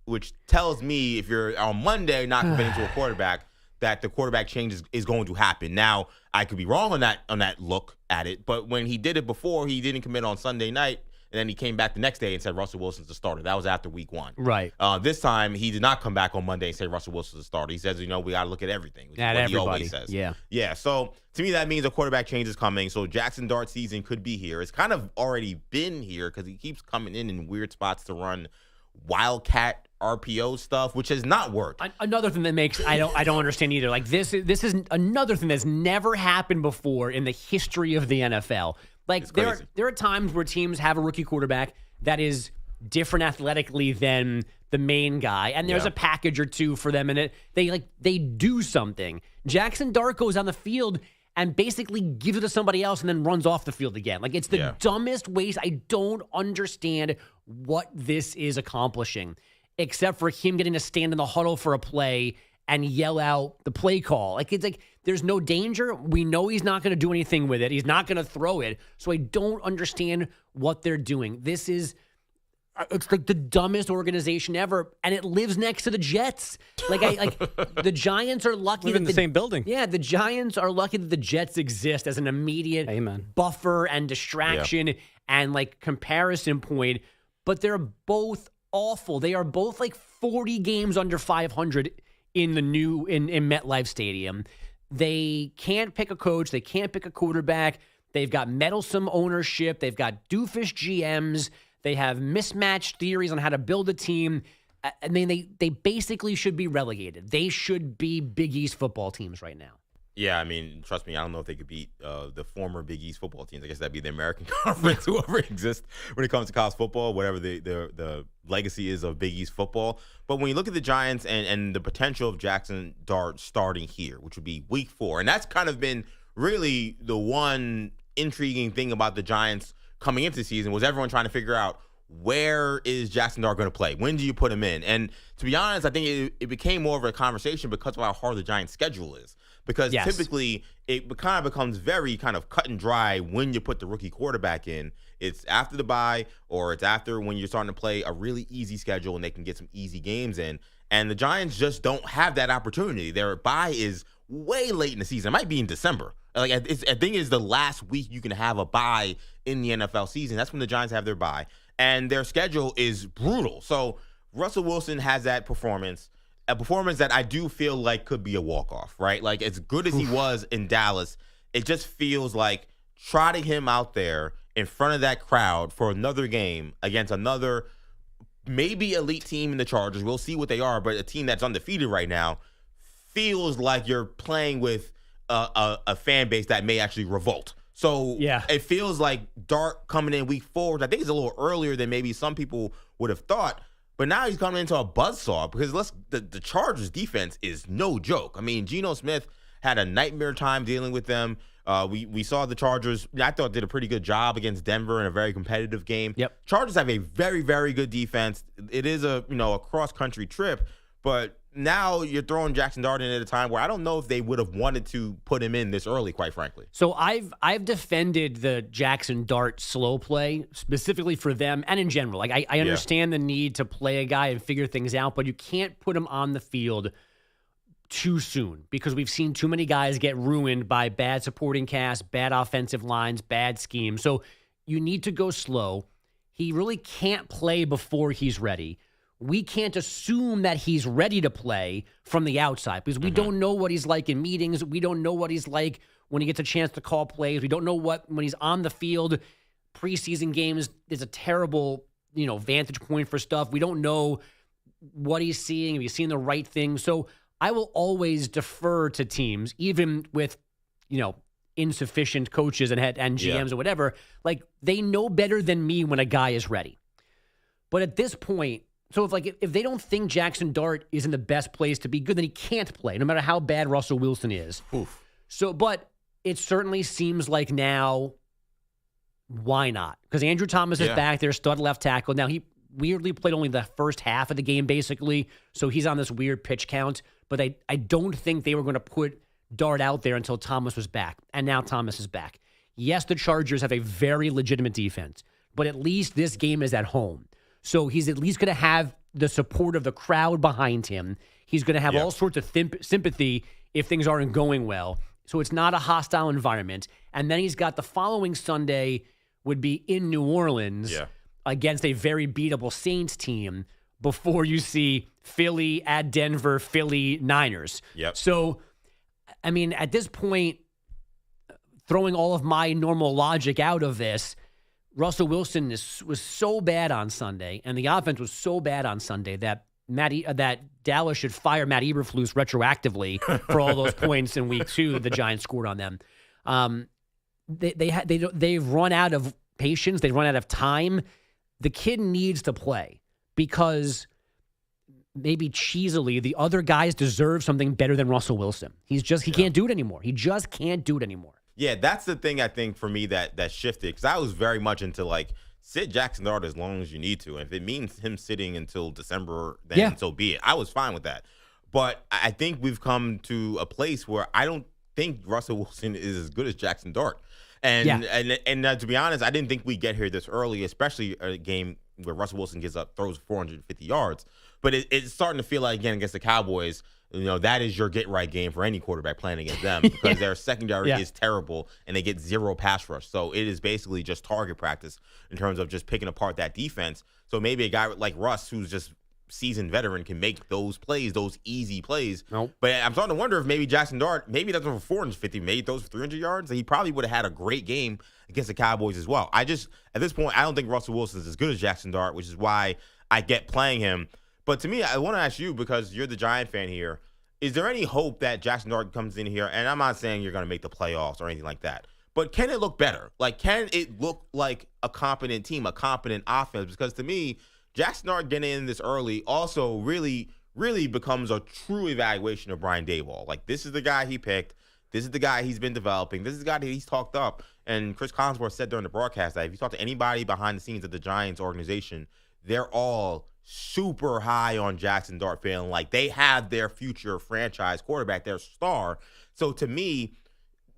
which tells me if you're on Monday not committing to a quarterback, that the quarterback change is going to happen. Now, I could be wrong on that look at it, but when he did it before, he didn't commit on Sunday night, and then he came back the next day and said Russell Wilson's the starter. That was after week 1. Right. This time, he did not come back on Monday and say Russell Wilson's the starter. He says, we got to look at everything, which is what he always says. Yeah. Yeah, so to me, that means a quarterback change is coming. So Jackson Dart season could be here. It's kind of already been here because he keeps coming in weird spots to run wildcat RPO stuff, which has not worked. Another thing that makes I don't understand either. Like this is another thing that's never happened before in the history of the NFL. Like there are times where teams have a rookie quarterback that is different athletically than the main guy, and there's a package or two for them, and they do something. Jackson Dart goes on the field and basically gives it to somebody else and then runs off the field again. Like, it's the dumbest ways. I don't understand what this is accomplishing, except for him getting to stand in the huddle for a play and yell out the play call. Like, it's like there's no danger. We know he's not going to do anything with it. He's not going to throw it. So I don't understand what they're doing. It's like the dumbest organization ever, and it lives next to the Jets. The Giants are lucky live in the same building. Yeah, the Giants are lucky that the Jets exist as an immediate buffer and distraction and like comparison point. But they're both awful. They are both like 40 games under 500 in the new in MetLife Stadium. They can't pick a coach. They can't pick a quarterback. They've got meddlesome ownership. They've got doofus GMs. They have mismatched theories on how to build a team. I mean, they basically should be relegated. They should be Big East football teams right now. Yeah, I mean, trust me, I don't know if they could beat the former Big East football teams. I guess that'd be the American Conference, whoever exists when it comes to college football, whatever the legacy is of Big East football. But when you look at the Giants and the potential of Jackson Dart starting here, which would be week 4, and that's kind of been really the one intriguing thing about the Giants coming into the season, was everyone trying to figure out, where is Jackson Dart going to play? When do you put him in? And to be honest, I think it became more of a conversation because of how hard the Giants' schedule is. Because typically it kind of becomes very kind of cut and dry when you put the rookie quarterback in. It's after the bye, or it's after when you're starting to play a really easy schedule and they can get some easy games in. And the Giants just don't have that opportunity. Their bye is way late in the season. It might be in December. Like, I think it's the last week you can have a bye in the NFL season. That's when the Giants have their bye. And their schedule is brutal. So Russell Wilson has that performance, a performance that I do feel like could be a walk-off, right? Like, as good as he was in Dallas, it just feels like trotting him out there in front of that crowd for another game against another maybe elite team in the Chargers. We'll see what they are, but a team that's undefeated right now feels like you're playing with a fan base that may actually revolt. So it feels like Dart coming in week 4, which I think is a little earlier than maybe some people would have thought. But now he's coming into a buzzsaw because the Chargers defense is no joke. I mean, Geno Smith had a nightmare time dealing with them. We saw the Chargers, I thought, did a pretty good job against Denver in a very competitive game. Yep. Chargers have a very, very good defense. It is a cross-country trip, but now you're throwing Jackson Dart in at a time where I don't know if they would have wanted to put him in this early, quite frankly. So I've defended the Jackson Dart slow play specifically for them and in general. Like I understand the need to play a guy and figure things out, but you can't put him on the field too soon because we've seen too many guys get ruined by bad supporting cast, bad offensive lines, bad schemes. So you need to go slow. He really can't play before he's ready. We can't assume that he's ready to play from the outside because we don't know what he's like in meetings. We don't know what he's like when he gets a chance to call plays. We don't know when he's on the field. Preseason games is a terrible, vantage point for stuff. We don't know what he's seeing, if he's seeing the right thing. So I will always defer to teams, even with, insufficient coaches and GMs or whatever. Like, they know better than me when a guy is ready. But at this point, so if they don't think Jackson Dart is in the best place to be good, then he can't play, no matter how bad Russell Wilson is. Oof. So, but it certainly seems like now, why not? Because Andrew Thomas is back there, stud left tackle. Now, he weirdly played only the first half of the game, basically, so he's on this weird pitch count. But I don't think they were going to put Dart out there until Thomas was back, and now Thomas is back. Yes, the Chargers have a very legitimate defense, but at least this game is at home. So he's at least going to have the support of the crowd behind him. He's going to have all sorts of sympathy if things aren't going well. So it's not a hostile environment. And then he's got the following Sunday would be in New Orleans against a very beatable Saints team before you see Philly at Denver, Philly, Niners. Yep. So, I mean, at this point, throwing all of my normal logic out of this, Russell Wilson was so bad on Sunday, and the offense was so bad on Sunday that Dallas should fire Matt Eberflus retroactively for all those points in week 2 that the Giants scored on them. They've run out of patience. They've run out of time. The kid needs to play because maybe cheesily the other guys deserve something better than Russell Wilson. He can't do it anymore. He just can't do it anymore. Yeah, that's the thing I think for me that shifted, because I was very much into like, sit Jackson Dart as long as you need to. And if it means him sitting until December, then so be it. I was fine with that. But I think we've come to a place where I don't think Russell Wilson is as good as Jackson Dart. And to be honest, I didn't think we'd get here this early, especially a game where Russell Wilson throws 450 yards. But it's starting to feel like, again, against the Cowboys, that is your get-right game for any quarterback playing against them, because their secondary is terrible and they get 0 pass rush. So it is basically just target practice in terms of just picking apart that defense. So maybe a guy like Russ, who's just seasoned veteran, can make those plays, those easy plays. Nope. But I'm starting to wonder if maybe Jackson Dart, maybe that's over 450, maybe those for 300 yards. He probably would have had a great game against the Cowboys as well. At this point, I don't think Russell Wilson is as good as Jackson Dart, which is why I get playing him. But to me, I want to ask you, because you're the Giant fan here, is there any hope that Jackson Dart comes in here? And I'm not saying you're going to make the playoffs or anything like that, but can it look better? Like, can it look like a competent team, a competent offense? Because to me, Jackson Dart getting in this early also really, really becomes a true evaluation of Brian Daboll. Like, this is the guy he picked. This is the guy he's been developing. This is the guy that he's talked up. And Chris Collinsworth said during the broadcast that if you talk to anybody behind the scenes of the Giants organization, they're all super high on Jackson Dart, feeling like they have their future franchise quarterback, their star. So to me,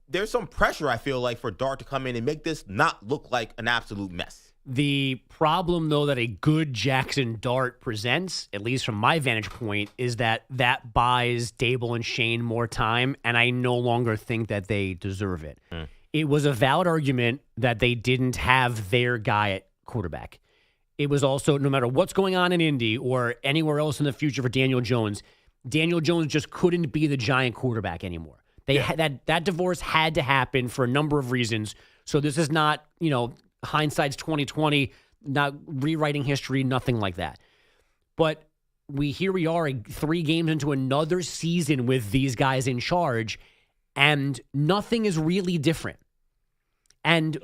there's some pressure, I feel like, for Dart to come in and make this not look like an absolute mess. The problem, though, that a good Jackson Dart presents, at least from my vantage point, is that buys Dable and Shane more time, and I no longer think that they deserve it. It was a valid argument that they didn't have their guy at quarterback. It was also, no matter what's going on in Indy or anywhere else in the future for Daniel Jones just couldn't be the Giant quarterback anymore. That divorce had to happen for a number of reasons. So this is not, hindsight's 2020, not rewriting history, nothing like that. But here we are 3 games into another season with these guys in charge, and nothing is really different. And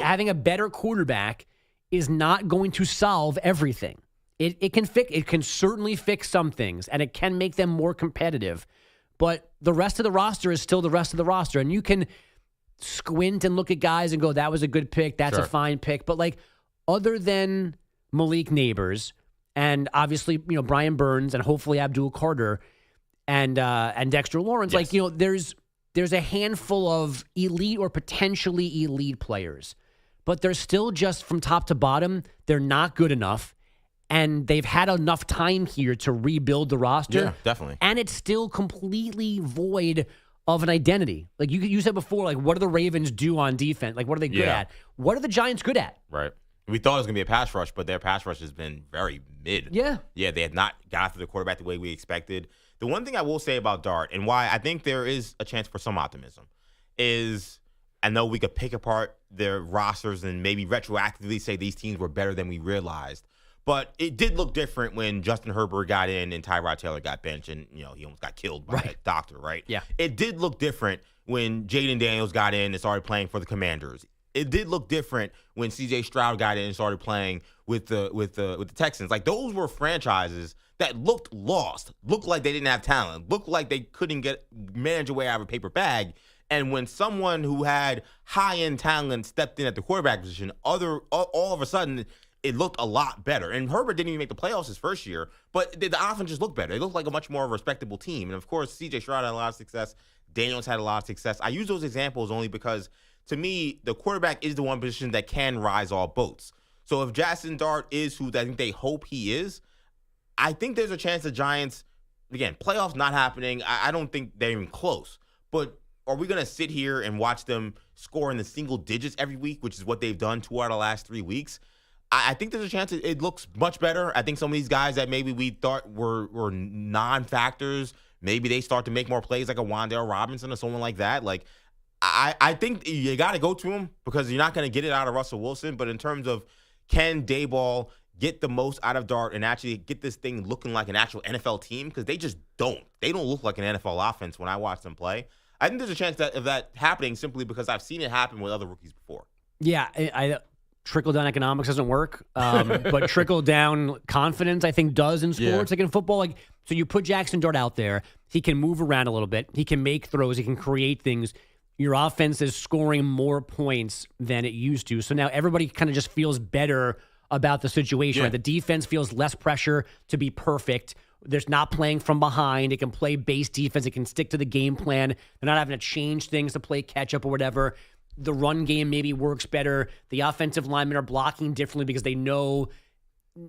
having a better quarterback is not going to solve everything. It can certainly fix some things, and it can make them more competitive. But the rest of the roster is still the rest of the roster, and you can squint and look at guys and go, "That was a good pick. That's a fine pick." But other than Malik Neighbors and obviously Brian Burns and hopefully Abdul Carter and Dexter Lawrence, there's a handful of elite or potentially elite players. But they're still just from top to bottom, they're not good enough. And they've had enough time here to rebuild the roster. Yeah, definitely. And it's still completely void of an identity. Like you said before, what do the Ravens do on defense? What are they good at? What are the Giants good at? Right. We thought it was going to be a pass rush, but their pass rush has been very mid. Yeah. Yeah, they had not got after the quarterback the way we expected. The one thing I will say about Dart, and why I think there is a chance for some optimism, is I know we could pick apart their rosters and maybe retroactively say these teams were better than we realized. But it did look different when Justin Herbert got in and Tyrod Taylor got benched and, he almost got killed by a doctor, right? Yeah. It did look different when Jaden Daniels got in and started playing for the Commanders. It did look different when C.J. Stroud got in and started playing with the Texans. Like, those were franchises that looked lost, looked like they didn't have talent, looked like they couldn't manage a way out of a paper bag. And when someone who had high-end talent stepped in at the quarterback position, all of a sudden it looked a lot better. And Herbert didn't even make the playoffs his first year, but the offense just looked better. It looked like a much more respectable team. And, of course, C.J. Stroud had a lot of success. Daniels had a lot of success. I use those examples only because, to me, the quarterback is the one position that can rise all boats. So if Jackson Dart is who I think they hope he is, I think there's a chance the Giants, again, playoffs not happening. I don't think they're even close. But are we going to sit here and watch them score in the single digits every week, which is what they've done 2 out of the last 3 weeks? I think there's a chance it looks much better. I think some of these guys that maybe we thought were non-factors, maybe they start to make more plays like a Wan'Dale Robinson or someone like that. Like, I think you got to go to him because you're not going to get it out of Russell Wilson. But in terms of can Daboll get the most out of Dart and actually get this thing looking like an actual NFL team, because they just don't. They don't look like an NFL offense when I watch them play. I think there's a chance of that happening simply because I've seen it happen with other rookies before. Yeah, trickle-down economics doesn't work, but trickle-down confidence, I think, does in sports, like in football. Like, so you put Jackson Dart out there. He can move around a little bit. He can make throws. He can create things. Your offense is scoring more points than it used to. So now everybody kind of just feels better about the situation. Right? The defense feels less pressure to be perfect. There's not playing from behind. It can play base defense. It can stick to the game plan. They're not having to change things to play catch-up or whatever. The run game maybe works better. The offensive linemen are blocking differently because they know,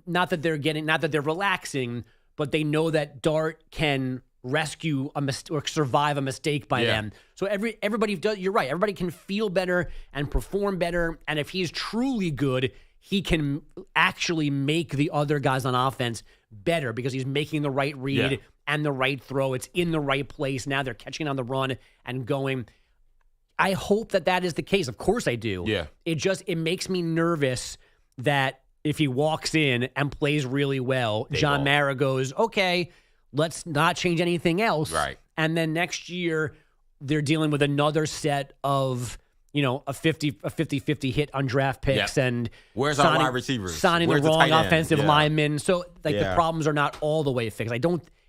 not that they're relaxing, but they know that Dart can rescue a mistake or survive a mistake by them. So everybody does. You're right. Everybody can feel better and perform better. And if he's truly good, he can actually make the other guys on offense better because he's making the right read and the right throw. It's in the right place. Now they're catching on the run and going. I hope that is the case. Of course I do. Yeah. It makes me nervous that if he walks in and plays really well, John Mara goes, okay, let's not change anything else. Right. And then next year they're dealing with another set of, a 50-50 hit on draft picks and where's our wide receivers? Signing the wrong offensive linemen. So the problems are not all the way fixed.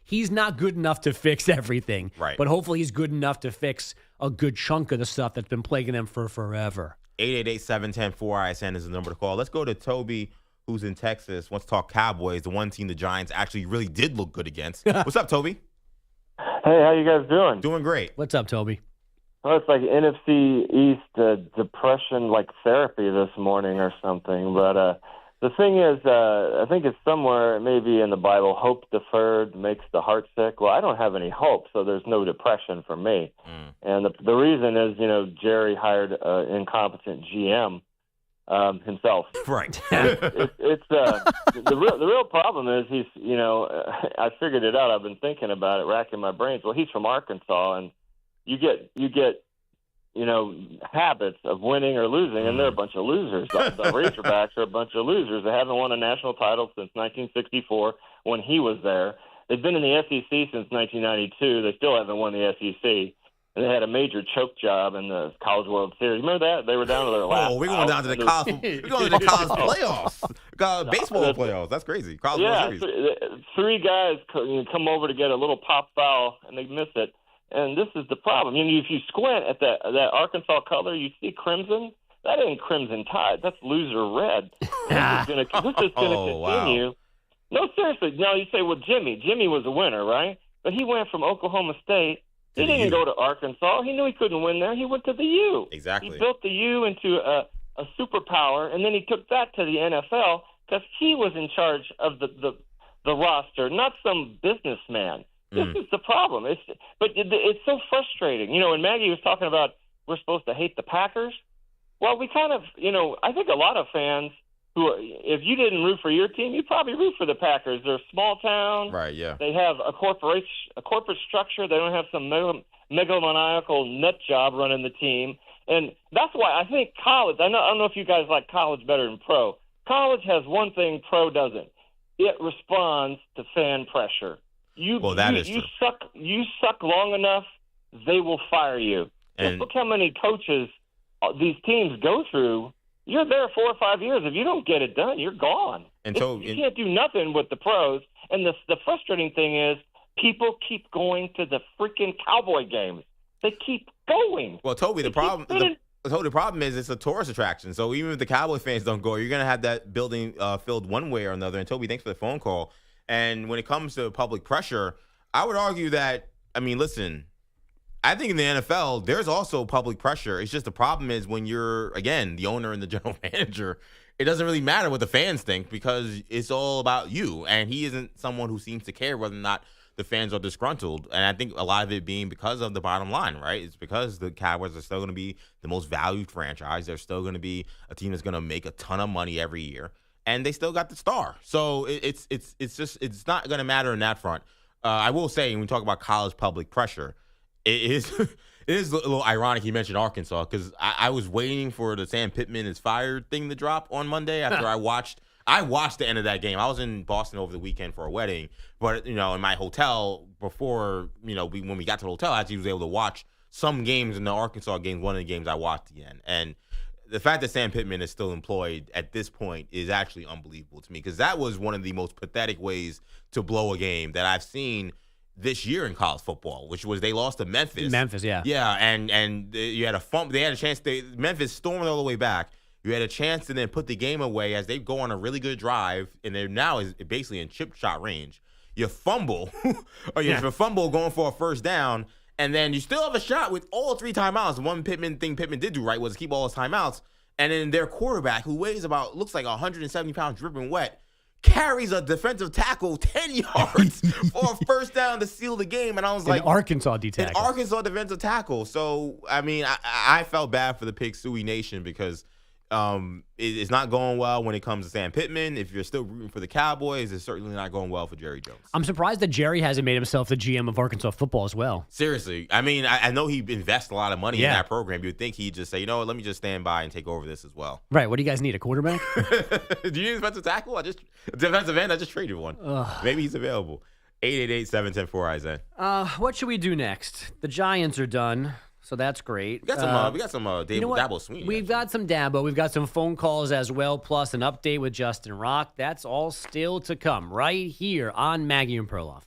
He's not good enough to fix everything. Right. But hopefully he's good enough to fix a good chunk of the stuff that's been plaguing them for forever. 888-710-4ISN is the number to call. Let's go to Toby, who's in Texas, wants to talk Cowboys, the one team the Giants actually really did look good against. What's up, Toby? Hey, how you guys doing? Doing great. What's up, Toby? Oh, it's like NFC East depression like therapy this morning or something. But the thing is, I think it's somewhere maybe in the Bible, hope deferred makes the heart sick. Well, I don't have any hope, so there's no depression for me. And the reason is, Jerry hired an incompetent GM himself. Right. It's the real problem is he's, I figured it out. I've been thinking about it, racking my brains. Well, he's from Arkansas, and you get habits of winning or losing, and they're a bunch of losers. The Razorbacks are a bunch of losers. They haven't won a national title since 1964 when he was there. They've been in the SEC since 1992. They still haven't won the SEC. And they had a major choke job in the College World Series. Remember that? They were down to their last. Oh, we're going down to the college. We're going to the college playoffs. Baseball playoffs. That's crazy. College World Series. Three guys come over to get a little pop foul, and they miss it. And this is the problem. If you squint at that Arkansas color, you see crimson. That ain't Crimson Tide. That's loser red. This is going to continue. Wow. No, seriously. Now you say, well, Jimmy was a winner, right? But he went from Oklahoma State. He didn't go to Arkansas. He knew he couldn't win there. He went to the U. Exactly. He built the U into a superpower, and then he took that to the NFL because he was in charge of the roster, not some businessman. This is the problem. But it's so frustrating. When Maggie was talking about we're supposed to hate the Packers, well, we kind of, I think a lot of fans who, if you didn't root for your team, you'd probably root for the Packers. They're a small town. Right, yeah. They have a corporate structure. They don't have some megalomaniacal nut job running the team. And that's why I think college, I don't know if you guys like college better than pro. College has one thing pro doesn't. It responds to fan pressure. You suck long enough, they will fire you. And look how many coaches these teams go through. You're there 4 or 5 years. If you don't get it done, you're gone. And so you can't do nothing with the pros. And the frustrating thing is people keep going to the freaking Cowboy games. They keep going. Well, Toby, the problem is it's a tourist attraction. So even if the Cowboy fans don't go, you're going to have that building filled one way or another. And Toby, thanks for the phone call. And when it comes to public pressure, I would argue that, I mean, listen, I think in the NFL, there's also public pressure. It's just the problem is when you're, again, the owner and the general manager, it doesn't really matter what the fans think because it's all about you. And he isn't someone who seems to care whether or not the fans are disgruntled. And I think a lot of it being because of the bottom line, right? It's because the Cowboys are still going to be the most valued franchise. They're still going to be a team that's going to make a ton of money every year. And they still got the star. So it's not going to matter in that front. I will say, when we talk about college public pressure, it is a little ironic he mentioned Arkansas because I was waiting for the Sam Pittman is fired thing to drop on Monday after I watched the end of that game. I was in Boston over the weekend for a wedding, but in my hotel before when we got to the hotel, I actually was able to watch some games in the Arkansas games. One of the games I watched again, and the fact that Sam Pittman is still employed at this point is actually unbelievable to me because that was one of the most pathetic ways to blow a game that I've seen this year in college football, which was they lost to Memphis. Yeah. Yeah, and you had a fumble. They had a chance. Memphis stormed all the way back. You had a chance to then put the game away as they go on a really good drive, and they're now is basically in chip shot range. You fumble, or you fumble going for a first down, and then you still have a shot with all 3 timeouts. One Pittman did do right was keep all his timeouts, and then their quarterback, who weighs looks like 170 pounds, dripping wet, carries a defensive tackle 10 yards for a first down to seal the game. And I was like, Arkansas D tackle. An Arkansas defensive tackle. So, I mean, I felt bad for the Pig Suey Nation because it's not going well when it comes to Sam Pittman. If you're still rooting for the Cowboys, it's certainly not going well for Jerry Jones. I'm surprised that Jerry hasn't made himself the GM of Arkansas football as well. Seriously. I mean, I know he invests a lot of money in that program. You would think he'd just say, let me just stand by and take over this as well. Right. What do you guys need, a quarterback? Do you need a defensive tackle? Defensive end? I just traded one. Maybe he's available. 888-710-4ISN. What should we do next? The Giants are done. So that's great. We got some Dabo Swinney. We've got some Dabo. We've got some phone calls as well, plus an update with Justin Rocke. That's all still to come right here on Maggie and Perloff.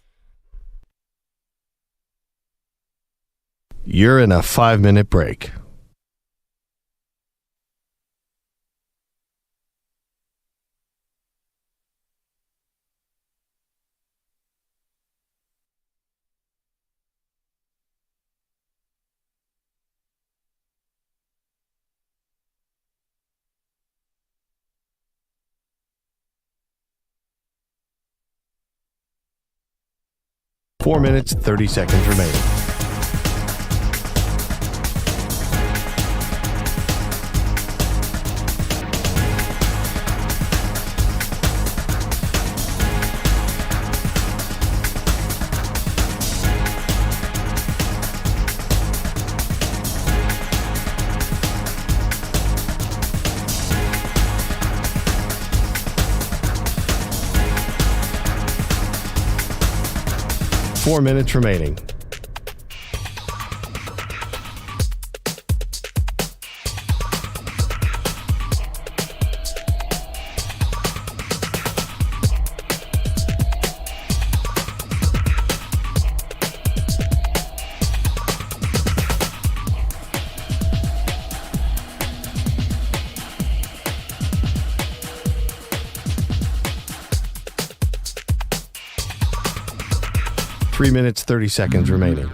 You're in a 5-minute break. Four minutes, 30 seconds remaining. Four minutes remaining. Three minutes, 30 seconds remaining.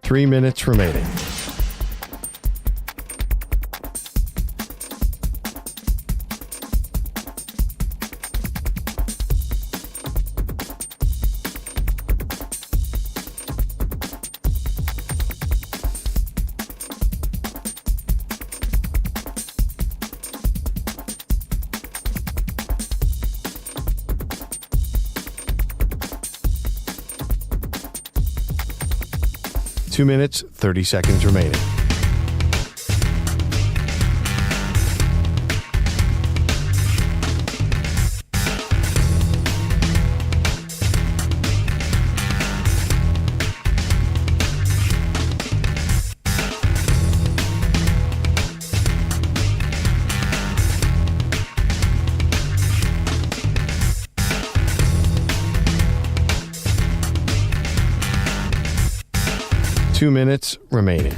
Three minutes remaining. 2 minutes, 30 seconds remaining. Two minutes remaining.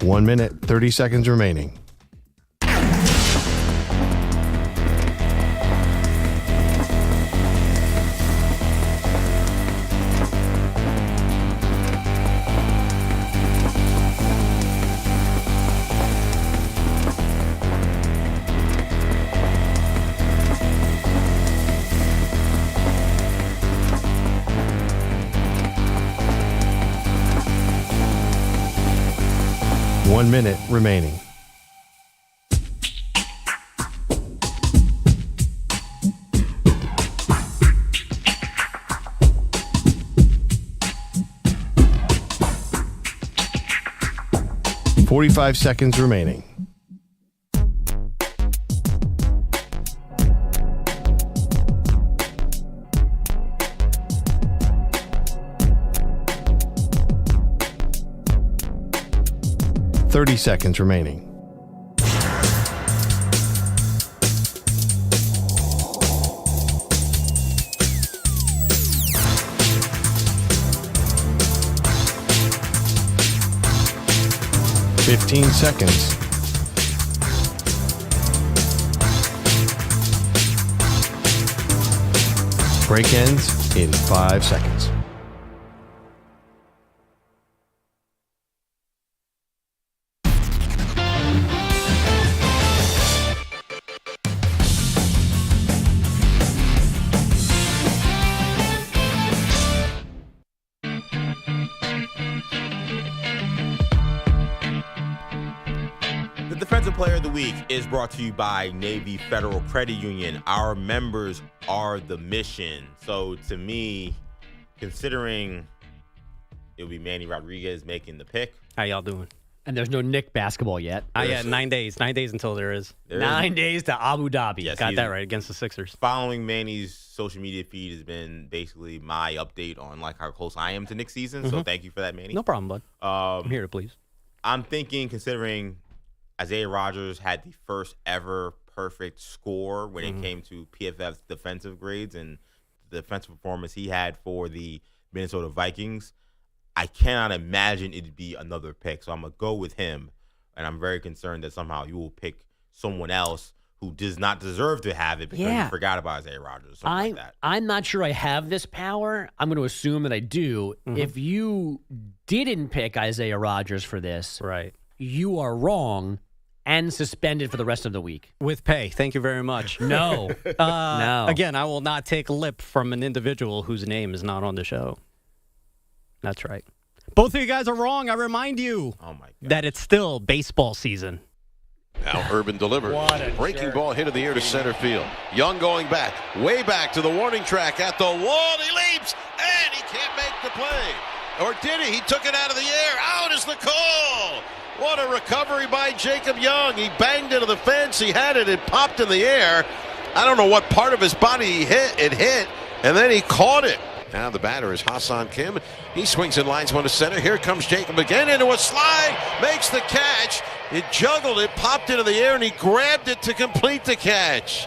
One minute, 30 seconds remaining. One minute remaining. $45 seconds remaining. $30 seconds remaining. $15 seconds. Break ends in 5 seconds. The Defensive Player of the Week is brought to you by Navy Federal Credit Union. Our members are the mission. So to me, considering it would be Manny Rodriguez making the pick. How y'all doing? And there's no Nick basketball yet. Yeah, 9 days. 9 days until there is. 9 days to Abu Dhabi. Yes, Got that right against the Sixers. Following Manny's social media feed has been basically my update on like how close I am to Nick's season. So thank you for that, Manny. No problem, bud. I'm here to please. I'm thinking, considering Isaiah Rodgers had the first ever perfect score when it came to PFF's defensive grades and the defensive performance he had for the Minnesota Vikings, I cannot imagine it'd be another pick. So I'm going to go with him, and I'm very concerned that somehow you will pick someone else who does not deserve to have it because you forgot about Isaiah Rodgers or something like that. I'm not sure I have this power. I'm going to assume that I do. If you didn't pick Isaiah Rodgers for this, right, you are wrong and suspended for the rest of the week. With pay. Thank you very much. No. No. Again, I will not take lip from an individual whose name is not on the show. That's right. Both of you guys are wrong. I remind you that it's still baseball season. Now Urban delivers. Breaking ball hit in the air to center field. Young going back, way back to the warning track at the wall. He leaps, and he can't make the play. Or did he? He took it out of the air. Out is the call. What a recovery by Jacob Young. He banged into the fence. He had it. It popped in the air. I don't know what part of his body he hit. It hit, and then he caught it. Now the batter is Hassan Kim. He swings and lines one to center. Here comes Jacob again into a slide. Makes the catch. It juggled. It popped into the air, and he grabbed it to complete the catch.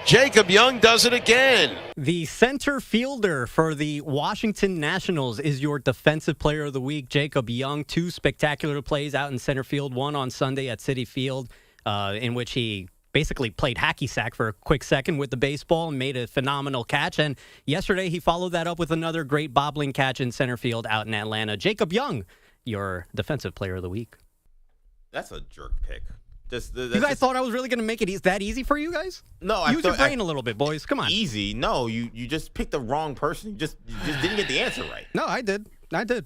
Jacob Young does it again. The center fielder for the Washington Nationals is your Defensive Player of the Week, Jacob Young. 2 spectacular plays out in center field. One on Sunday at Citi Field, in which he basically played hacky sack for a quick second with the baseball and made a phenomenal catch. And yesterday he followed that up with another great bobbling catch in center field out in Atlanta. Jacob Young, your Defensive Player of the Week. That's a jerk pick. You guys thought I was really going to make it that easy for you guys? No, Use your brain a little bit, boys. Come on. Easy? No, you just picked the wrong person. You just didn't get the answer right. No, I did.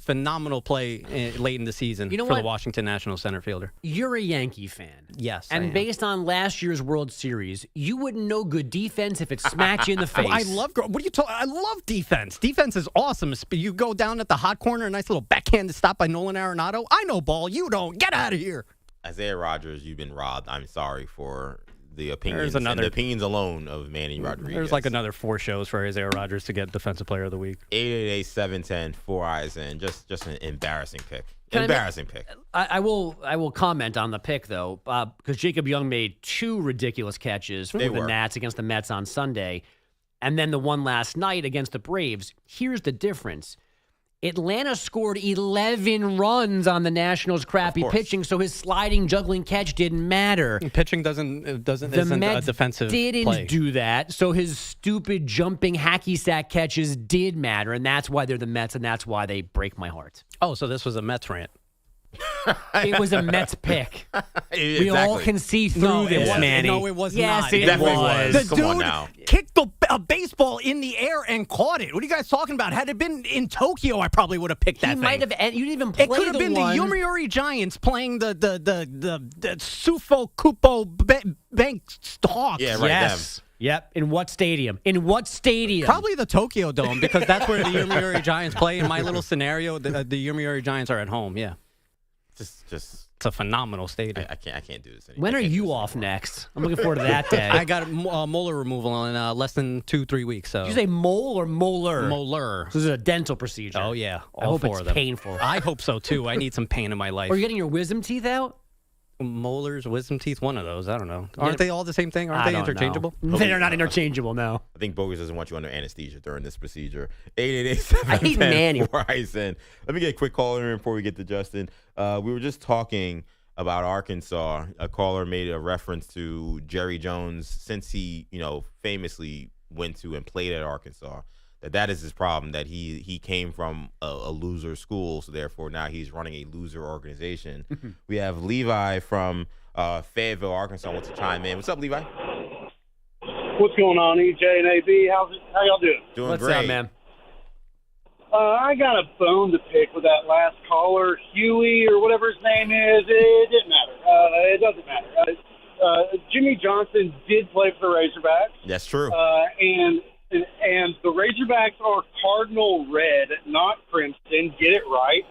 Phenomenal play late in the season for the Washington National center fielder. You're a Yankee fan. Yes, I And am. based on last year's World Series, you wouldn't know good defense if it smacked you in the face. I love. What are you talking? I love defense. Defense is awesome. You go down at the hot corner, a nice little backhanded stop by Nolan Arenado. I know ball. You don't. Get out of here. Isaiah Rodgers, you've been robbed. I'm sorry for the opinions There's and the opinions alone of Manny Rodriguez. There's like another 4 shows for Isaiah Rodgers to get Defensive Player of the Week. 888-710, 4 eyes in. Just an embarrassing pick. Can Pick. I will comment on the pick, though, because Jacob Young made 2 ridiculous catches for the Nats against the Mets on Sunday, and then the one last night against the Braves. Here's the difference. Atlanta scored 11 runs on the Nationals' crappy pitching, so his sliding, juggling catch didn't matter. Pitching isn't a defensive didn't play. do that, so his stupid, jumping, hacky sack catches did matter, and that's why they're the Mets, and that's why they break my heart. Oh, so this was a Mets rant. It was a Mets pick. We all can see through this, Manny. No, it was yes, not. It definitely was. was. The Come on dude now. kicked a baseball in the air and caught it. What are you guys talking about? Had it been in Tokyo, I probably would have picked that He thing. might have. You didn't even play It could have been one. the Yomiuri Giants playing the Sufo Kupo Bank Hawks. Yeah, right. Yes. Yep. In what stadium? In what stadium? Probably the Tokyo Dome, because that's where the Yomiuri Giants play. In my little scenario, the Yomiuri Giants are at home. Yeah. Just it's a phenomenal stadium. I can't do this anymore. When are you off next? I'm looking forward to that day. I got molar removal in less than 2-3 weeks. So Did you say mole or molar? Molar. So this is a dental procedure. Oh yeah, I all hope 4 it's of them. painful. I hope so too. I need some pain in my life. Are you getting your wisdom teeth out? Molars, wisdom teeth, one of those. I don't know. Aren't they all the same thing? Aren't I they don't interchangeable? know. They're not interchangeable, no. I think Bogus doesn't want you under anesthesia during this procedure. 888-710, I hate Manny. 4 eyes in. Let me get a quick caller in before we get to Justin. We were just talking about Arkansas. A caller made a reference to Jerry Jones since he, famously went to and played at Arkansas. That is his problem, that he came from a loser school, so therefore now he's running a loser organization. We have Levi from Fayetteville, Arkansas, wants to chime in. What's up, Levi? What's going on, EJ and AB? How y'all doing? Doing What's great. up, man? I got a bone to pick with that last caller, Huey or whatever his name is. It didn't matter. It doesn't matter. Jimmy Johnson did play for the Razorbacks. That's true. And the Razorbacks are cardinal red, not crimson. Get it right.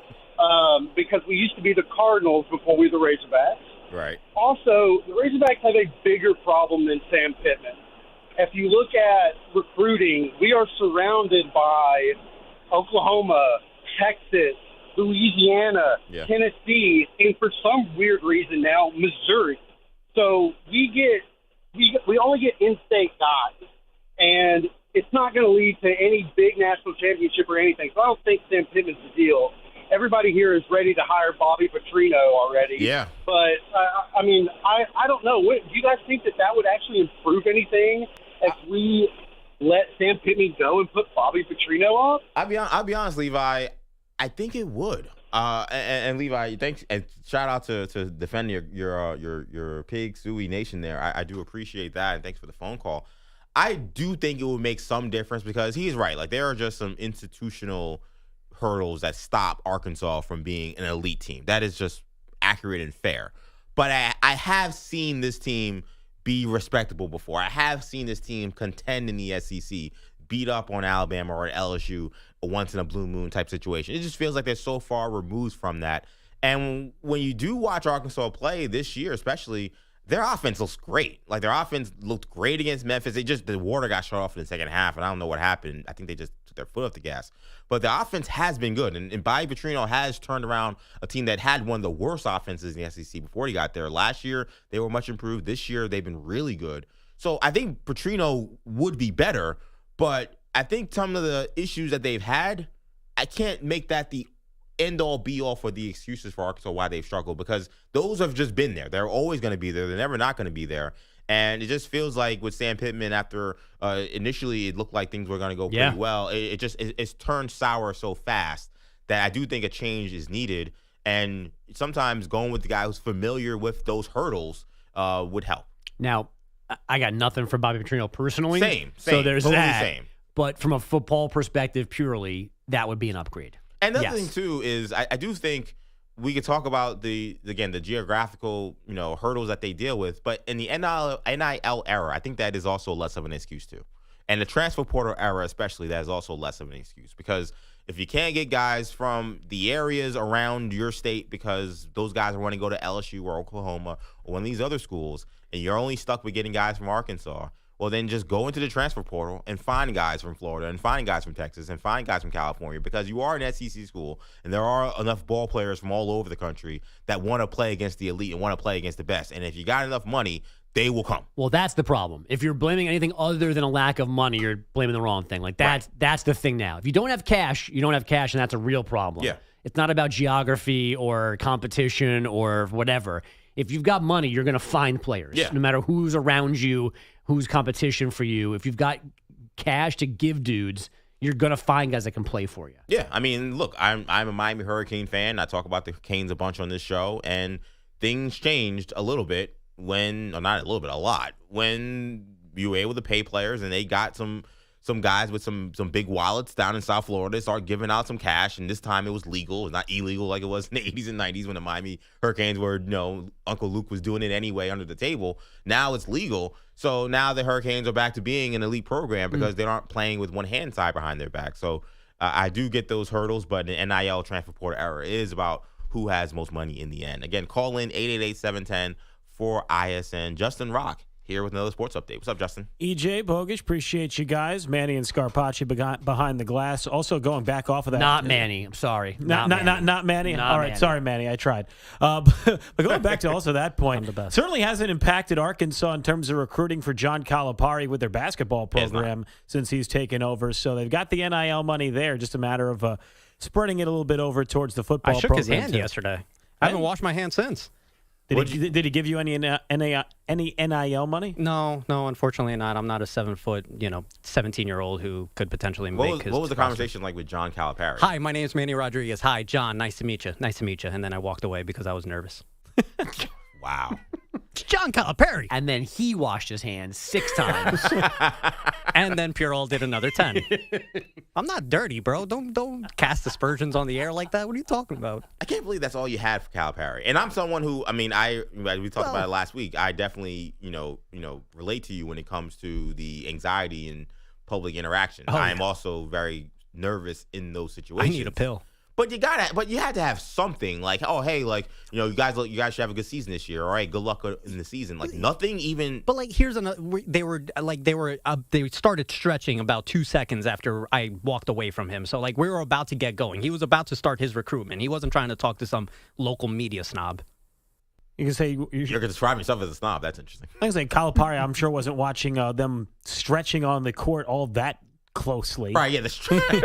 Because we used to be the Cardinals before we were the Razorbacks. Right. Also, the Razorbacks have a bigger problem than Sam Pittman. If you look at recruiting, we are surrounded by Oklahoma, Texas, Louisiana, Tennessee, and for some weird reason now, Missouri. So we only get in-state guys, and it's not going to lead to any big national championship or anything. So I don't think Sam Pittman's the deal. Everybody here is ready to hire Bobby Petrino already. Yeah. But, I don't know. Do you guys think that would actually improve anything if we let Sam Pittman go and put Bobby Petrino up? I'll be honest, Levi. I think it would. And Levi, thanks, and shout out to defending your pig Suey Nation there. I do appreciate that, and thanks for the phone call. I do think it would make some difference because he's right. Like, there are just some institutional hurdles that stop Arkansas from being an elite team. That is just accurate and fair. But I have seen this team be respectable before. I have seen this team contend in the SEC, beat up on Alabama or LSU, a once in a blue moon type situation. It just feels like they're so far removed from that. And when you do watch Arkansas play this year, especially, their offense looks great. Like, their offense looked great against Memphis. The water got shut off in the second half, and I don't know what happened. I think they just took their foot off the gas. But the offense has been good, and Bobby Petrino has turned around a team that had one of the worst offenses in the SEC before he got there. Last year, they were much improved. This year, they've been really good. So I think Petrino would be better, but I think some of the issues that they've had, I can't make that the end-all, be-all for the excuses for Arkansas why they've struggled, because those have just been there. They're always going to be there. They're never not going to be there. And it just feels like with Sam Pittman, after initially it looked like things were going to go pretty well, it's turned sour so fast that I do think a change is needed. And sometimes going with the guy who's familiar with those hurdles would help. Now, I got nothing for Bobby Petrino personally. Same. So there's totally that. Same. But from a football perspective, purely, that would be an upgrade. And the other thing too is I do think we could talk about the geographical hurdles that they deal with, but in the NIL era, I think that is also less of an excuse too, and the transfer portal era especially, that is also less of an excuse, because if you can't get guys from the areas around your state because those guys want to go to LSU or Oklahoma or one of these other schools, and you're only stuck with getting guys from Arkansas, well, then just go into the transfer portal and find guys from Florida and find guys from Texas and find guys from California, because you are an SEC school and there are enough ball players from all over the country that want to play against the elite and want to play against the best. And if you got enough money, they will come. Well, that's the problem. If you're blaming anything other than a lack of money, you're blaming the wrong thing. Like that's the thing now. If you don't have cash, you don't have cash, and that's a real problem. Yeah. It's not about geography or competition or whatever. If you've got money, you're going to find players. Yeah. No matter who's around you, who's competition for you. If you've got cash to give dudes, you're going to find guys that can play for you. Yeah, I mean, look, I'm a Miami Hurricane fan. I talk about the Canes a bunch on this show, and things changed a little bit when, or not a little bit, a lot, when you were able to pay players and they got some guys with some big wallets down in South Florida start giving out some cash, and this time it was legal. It was not illegal like it was in the 80s and 90s when the Miami Hurricanes were, Uncle Luke was doing it anyway under the table. Now it's legal. So now the Hurricanes are back to being an elite program because they aren't playing with one hand tied behind their back. So I do get those hurdles, but the NIL transfer portal era is about who has most money in the end. Again, call in 888-710-4ISN. Justin Rocke here with another sports update. What's up, Justin? EJ, Bogish, appreciate you guys. Manny and Scarpacci behind the glass. Also going back off of that. Not Manny. I'm sorry. Not Manny. All right, Manny. sorry, Manny. I tried. But going back to also that point, certainly hasn't impacted Arkansas in terms of recruiting for John Calipari with their basketball program since he's taken over. So they've got the NIL money there. Just a matter of spreading it a little bit over towards the football I shook program. his hand yesterday. I haven't washed my hand since. Did he give you any NIL money? No, unfortunately not. I'm not a 7-foot, 17-year-old who could potentially make his. What was the conversation like with John Calipari? Hi, my name is Manny Rodriguez. Hi, John. Nice to meet you. And then I walked away because I was nervous. Wow. It's John Calipari. And then he washed his hands 6 times. And then Purell did another 10. I'm not dirty, bro. Don't cast aspersions on the air like that. What are you talking about? I can't believe that's all you had for Calipari. And I'm someone who, we talked about it last week. I definitely, relate to you when it comes to the anxiety in public interaction. I am also very nervous in those situations. I need a pill. But you had to have something like, oh, hey, like, you guys should have a good season this year. All right, good luck in the season. Like nothing even. But like, here's another. They started stretching about 2 seconds after I walked away from him. So like, we were about to get going. He was about to start his recruitment. He wasn't trying to talk to some local media snob. You can say you're describing yourself as a snob. That's interesting. I can say Calipari, I'm sure, wasn't watching them stretching on the court all that closely. Right, yeah, the stretching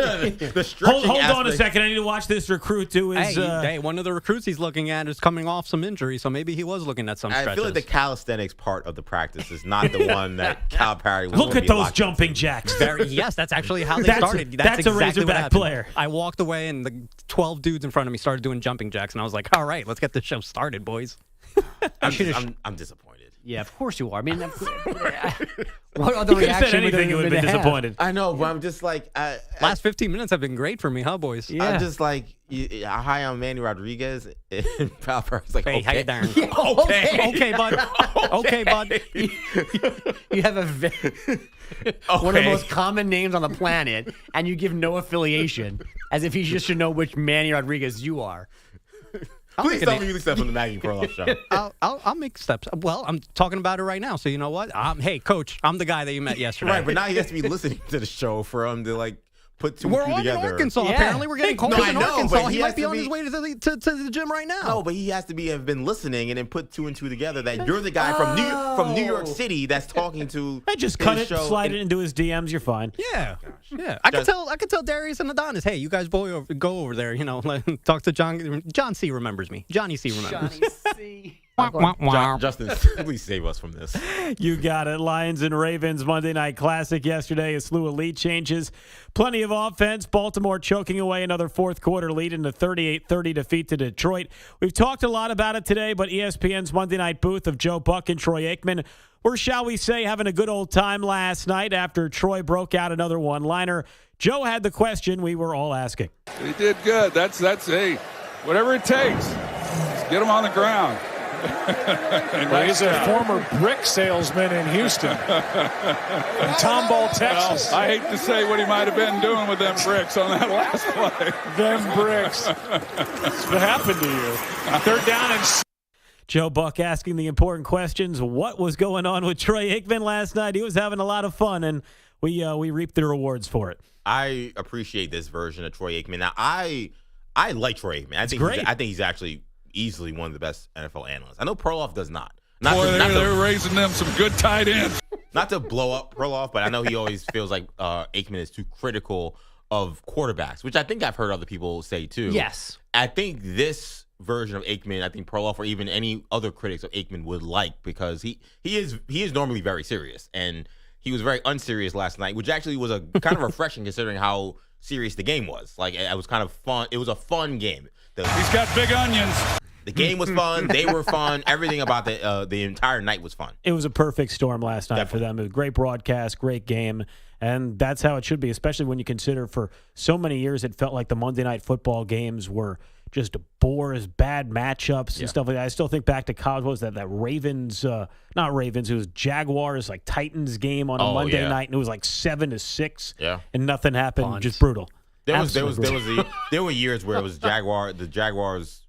Hold on a second. I need to watch this recruit do his... Hey, one of the recruits he's looking at is coming off some injury, so maybe he was looking at some stretches. I feel like the calisthenics part of the practice is not the one that Calipari was. Look at those jumping jacks. Yes, that's actually how they started. That's exactly a Razorback player. I walked away, and the 12 dudes in front of me started doing jumping jacks, and I was like, all right, let's get this show started, boys. I'm disappointed. Yeah, of course you are. I mean, what other reaction would have been disappointed? I know, but I'm just like... Last 15 minutes have been great for me, huh, boys? Yeah. I'm just like, hi, I'm Manny Rodriguez. And Calipari's like, hey, okay. how you doing? Okay. Okay, bud. Okay, bud. You have one of the most common names on the planet, and you give no affiliation, as if he just should know which Manny Rodriguez you are. Please tell me you accept from the Maggie Perloff show. I'll make steps. Well, I'm talking about it right now, so you know what? Hey, Coach, I'm the guy that you met yesterday. Right, but now he has to be listening to the show for him to like put two We're and two on together. in Arkansas. Yeah. Apparently, we're getting cold in Arkansas. But he might be on his way to the gym right now. No, but he has to have been listening and then put 2 and 2 together that you're the guy from New York City that's talking to. I just cut it, slide it into his DMs. You're fine. Yeah, yeah. I could tell Darius and Adonis, hey, you guys go over there. Talk to John. John C remembers me. Johnny C remembers. Johnny C. Justin, please save us from this. You got it. Lions and Ravens Monday Night Classic yesterday. A slew of lead changes. Plenty of offense. Baltimore choking away another fourth quarter lead in the 38-30 defeat to Detroit. We've talked a lot about it today, but ESPN's Monday Night Booth of Joe Buck and Troy Aikman were, shall we say, having a good old time last night after Troy broke out another one-liner. Joe had the question we were all asking. He did good. That's hey, whatever it takes. Just get him on the ground. Well, he's a former brick salesman in Houston, in Tomball, Texas. Well, I hate to say what he might have been doing with them bricks on that last play. Them bricks. That's what happened to you. Third down and... Joe Buck asking the important questions. What was going on with Troy Aikman last night? He was having a lot of fun, and we reaped the rewards for it. I appreciate this version of Troy Aikman. Now, I like Troy Aikman. I think he's actually easily one of the best NFL analysts. I know Perloff does not. They're raising them some good tight ends. Not to blow up Perloff, but I know he always feels like Aikman is too critical of quarterbacks, which I think I've heard other people say too. Yes. I think this version of Aikman, I think Perloff or even any other critics of Aikman would like, because he is normally very serious, and he was very unserious last night, which actually was a kind of refreshing considering how serious the game was. Like, it was kind of fun. It was a fun game. He's got big onions. The game was fun. They were fun. Everything about the entire night was fun. It was a perfect storm last night for them. It was a great broadcast, great game, and that's how it should be, especially when you consider for so many years it felt like the Monday Night Football games were just bores, bad matchups and stuff like that. I still think back to college. What was that Ravens, not Ravens, it was Jaguars, like Titans game on a Monday night, and it was like 7-6, and nothing happened. Just brutal. There were years where it was the Jaguars,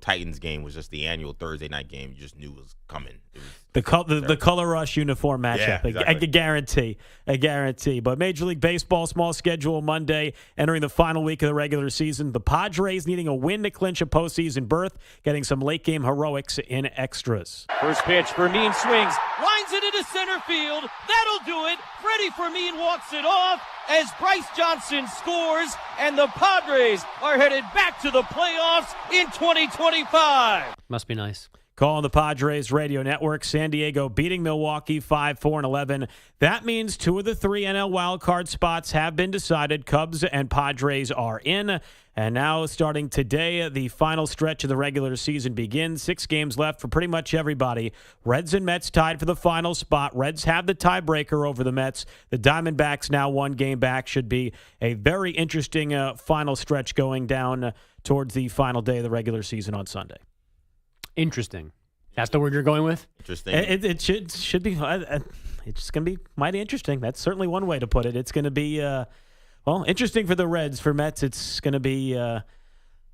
Titans game was just the annual Thursday night game. You just knew it was coming. It was the color rush uniform matchup. Yeah, exactly. I guarantee. But Major League Baseball small schedule Monday, entering the final week of the regular season. The Padres needing a win to clinch a postseason berth, getting some late game heroics in extras. First pitch, Fermin swings, lines it into center field. That'll do it. Freddie Fermin walks it off as Bryce Johnson scores, and the Padres are headed back to the playoffs in 2025. Must be nice. Calling the Padres radio network. San Diego beating Milwaukee 5-4-11. That means 2 of the 3 NL wildcard spots have been decided. Cubs and Padres are in. And now, starting today, the final stretch of the regular season begins. 6 games left for pretty much everybody. Reds and Mets tied for the final spot. Reds have the tiebreaker over the Mets. The Diamondbacks now 1 game back. Should be a very interesting final stretch going down towards the final day of the regular season on Sunday. Interesting. That's the word you're going with? Interesting. It should be. It's going to be mighty interesting. That's certainly one way to put it. It's going to be, interesting for the Reds. For Mets, it's going to be a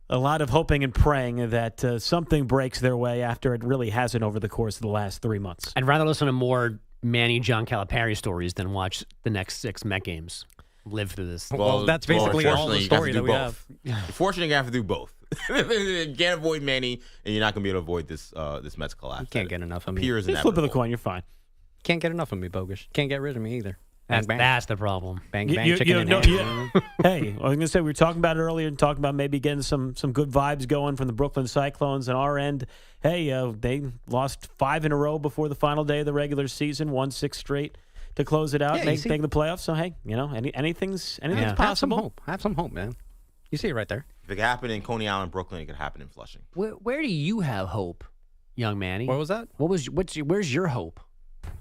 lot of hoping and praying that something breaks their way after it really hasn't over the course of the last 3 months. I'd rather listen to more Manny John Calipari stories than watch the next 6 Met games. Live through this. Well, that's basically all the story that we have. Fortunately, you have to do both. You can't avoid Manny, and you're not going to be able to avoid this Mets collapse. You can't get enough of me. Peers Just flip of the coin, you're fine. Can't get enough of me, Bogus. Can't get rid of me either. That's the problem. Bang, bang, chicken and ham. Hey, I was going to say, we were talking about it earlier and talking about maybe getting some good vibes going from the Brooklyn Cyclones on our end. Hey, they lost 5 in a row before the final day of the regular season, won 6 straight to close it out, make the playoffs. So, hey, anything's possible. Have some hope, man. You see it right there. If it could happen in Coney Island, Brooklyn, it could happen in Flushing. Where do you have hope, young Manny? What was that? Where's your hope?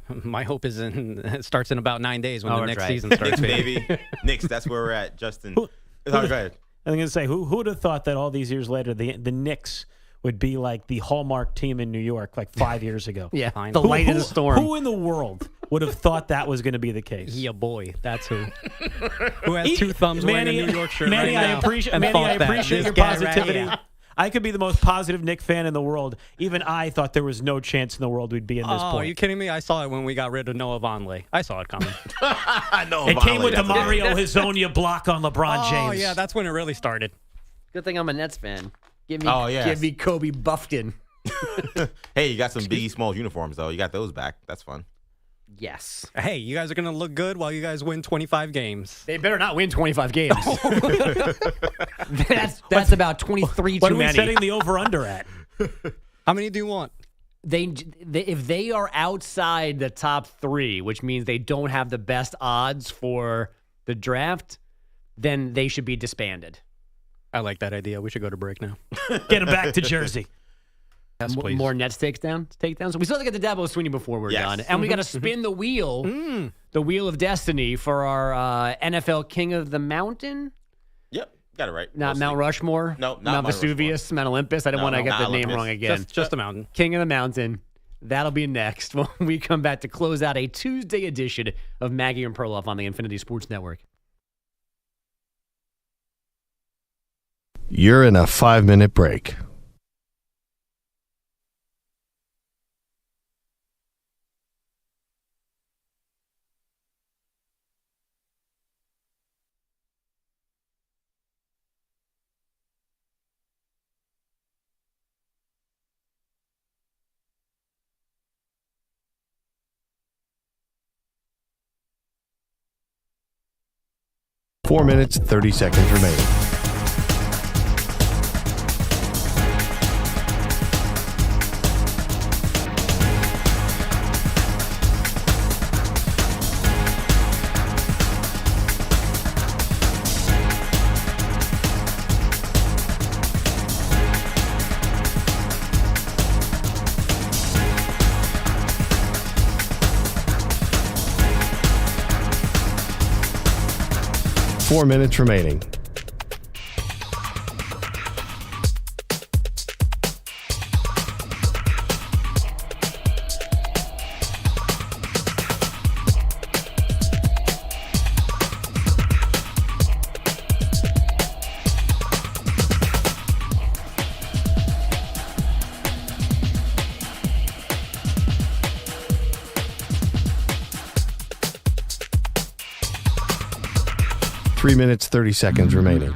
My hope is it starts in about 9 days when the next season starts. Knicks, baby. Knicks, that's where we're at, Justin. Go ahead. I'm going to say, who would have thought that all these years later, the Knicks would be like the hallmark team in New York like 5 years ago? Yeah, the light in the storm. Who in the world would have thought that was going to be the case? Yeah, boy, that's who. Who has 2 thumbs wearing a New York shirt Manny, right now? I appreciate your positivity. Right. I could be the most positive Knick fan in the world. Even I thought there was no chance in the world we'd be in this point. Are you kidding me? I saw it when we got rid of Noah Vonleh. I saw it coming. It came with the Mario Hezonja block on LeBron James. Oh, yeah, that's when it really started. Good thing I'm a Nets fan. Give me Kobe Buffton. Hey, you got some Biggie Smalls uniforms, though. You got those back. That's fun. Yes. Hey, you guys are going to look good while you guys win 25 games. They better not win 25 games. That's about 23 What too are we many. setting the over-under at? How many do you want? if they are outside the top 3, which means they don't have the best odds for the draft, then they should be disbanded. I like that idea. We should go to break now. Get him back to Jersey. Yes, please. More Nets takedowns. So we still have to get the Dabo Swinney before we're done. And we got to spin the wheel, the wheel of destiny for our NFL King of the Mountain. Yep, got it right. Not Mostly. Mount Rushmore. No, not Mount Mount Vesuvius, Mount Olympus. I don't want to get the name wrong again. Just the mountain. King of the Mountain. That'll be next when we come back to close out a Tuesday edition of Maggie and Perloff on the Infinity Sports Network. You're in a 5-minute break. Four minutes, 30 seconds remaining. Four minutes remaining. Three minutes, 30 seconds remaining.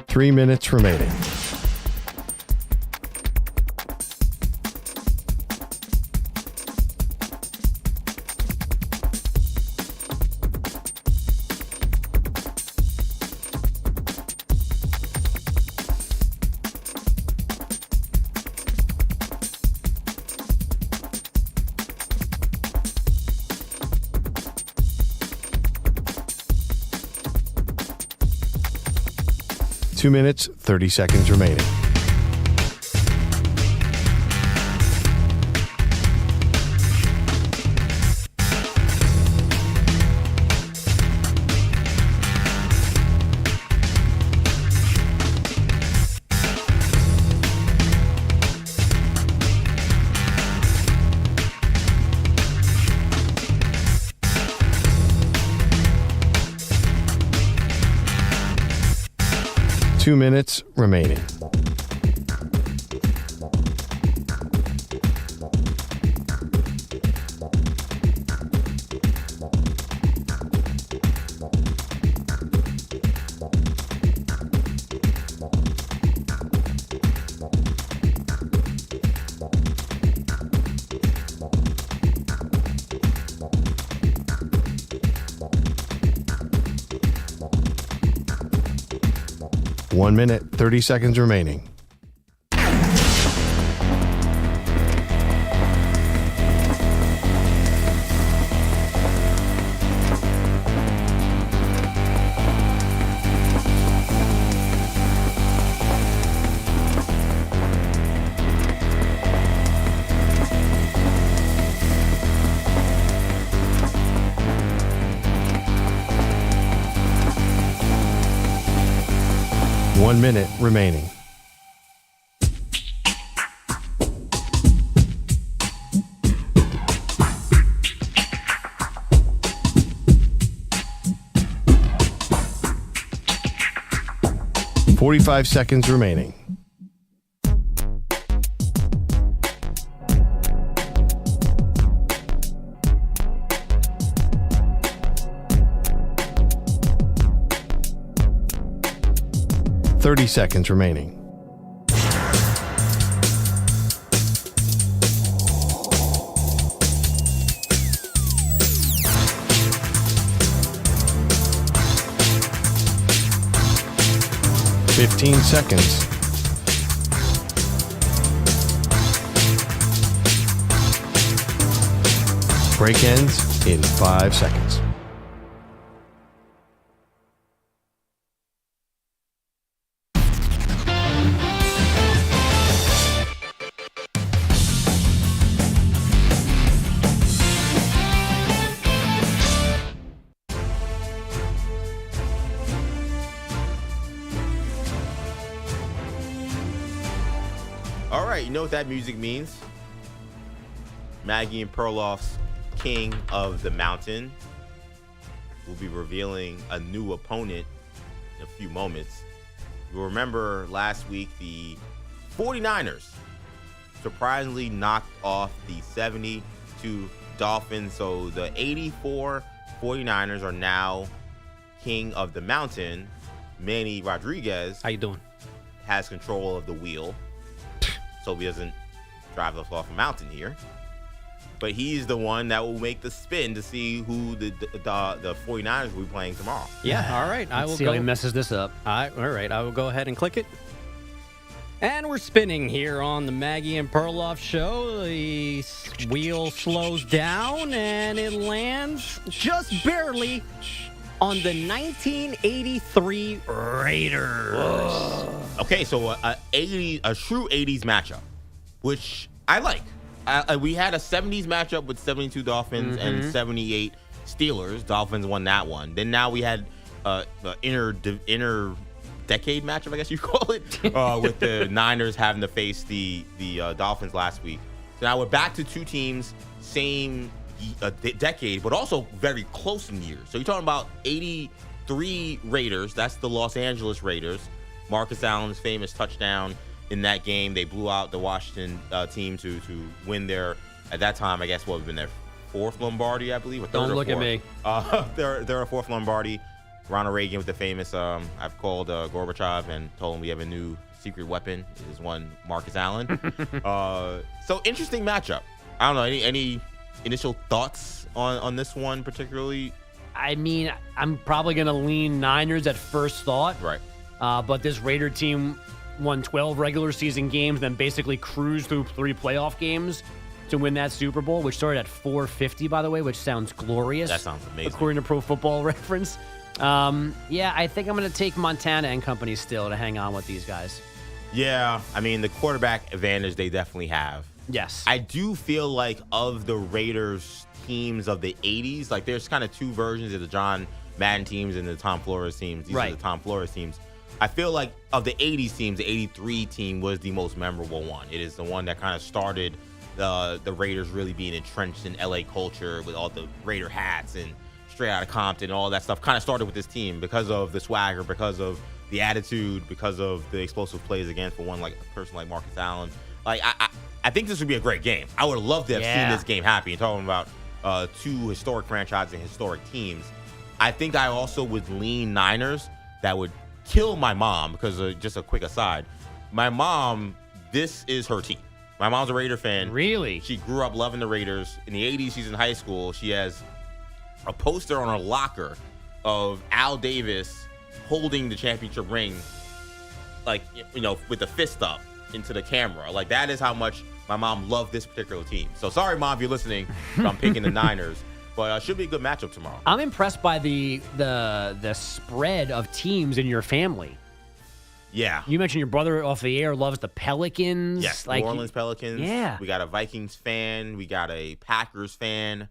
Three minutes remaining. Two minutes, 30 seconds remaining. Two minutes remaining. One minute, 30 seconds remaining. One minute remaining. .45 seconds remaining. 30 seconds remaining. $15 seconds. Break ends in 5 seconds. All right, you know what that music means? Maggie and Perloff's King of the Mountain will be revealing a new opponent in a few moments. You'll remember last week the 49ers surprisingly knocked off the 72 Dolphins. So the 84 49ers are now King of the Mountain. Manny Rodriguez. How you doing? Has control of the wheel, so he doesn't drive us off a mountain here. But he's the one that will make the spin to see who the 49ers will be playing tomorrow. Yeah, all right. Let's see how he messes this up. All right, I will go ahead and click it. And we're spinning here on the Maggie and Perloff show. The wheel slows down and it lands just barely on the 1983 Raiders. Whoa. Okay, so a true 80s matchup, which I like. We had a 70s matchup with 72 Dolphins and 78 Steelers. Dolphins won that one. Then now we had the inner decade matchup, I guess you call it, with the Niners having to face the Dolphins last week. So now we're back to two teams, same decade, but also very close in years. So you're talking about 83 Raiders. That's the Los Angeles Raiders. Marcus Allen's famous touchdown in that game. They blew out the Washington team to win their, at that time, I guess, what would have been their fourth Lombardi, I believe. Or third Don't or look fourth. at me. They're a fourth Lombardi. Ronald Reagan with the famous, I've called Gorbachev and told him we have a new secret weapon. It is one Marcus Allen. So interesting matchup. I don't know, any initial thoughts on this one particularly? I mean, I'm probably going to lean Niners at first thought. Right. But this Raider team won 12 regular season games, then basically cruised through 3 playoff games to win that Super Bowl, which started at 450, by the way, which sounds glorious. That sounds amazing. According to Pro Football Reference. Yeah, I think I'm going to take Montana and company still to hang on with these guys. Yeah, I mean, the quarterback advantage they definitely have. Yes. I do feel like of the Raiders teams of the 80s, like there's kind of two versions of the John Madden teams and the Tom Flores teams. These are the Tom Flores teams. I feel like of the 80s teams, the 83 team was the most memorable one. It is the one that kind of started the Raiders really being entrenched in LA culture with all the Raider hats and straight out of Compton and all that stuff. Kind of started with this team because of the swagger, because of the attitude, because of the explosive plays against for one like a person like Marcus Allen. Like I think this would be a great game. I would love to have seen this game happen. You're talking about two historic franchises and historic teams. I think I also would lean Niners. That would kill my mom because just a quick aside, my mom, this is her team. My mom's a Raider fan. Really? She grew up loving the Raiders. In the 80s, she's in high school. She has a poster on her locker of Al Davis holding the championship ring, like, you know, with the fist up into the camera. Like, that is how much my mom loved this particular team. So sorry, Mom, if you're listening, if I'm picking the Niners. But should be a good matchup tomorrow. I'm impressed by the spread of teams in your family. Yeah. You mentioned your brother off the air loves the Pelicans. Yes, like, New Orleans Pelicans. Yeah. We got a Vikings fan. We got a Packers fan.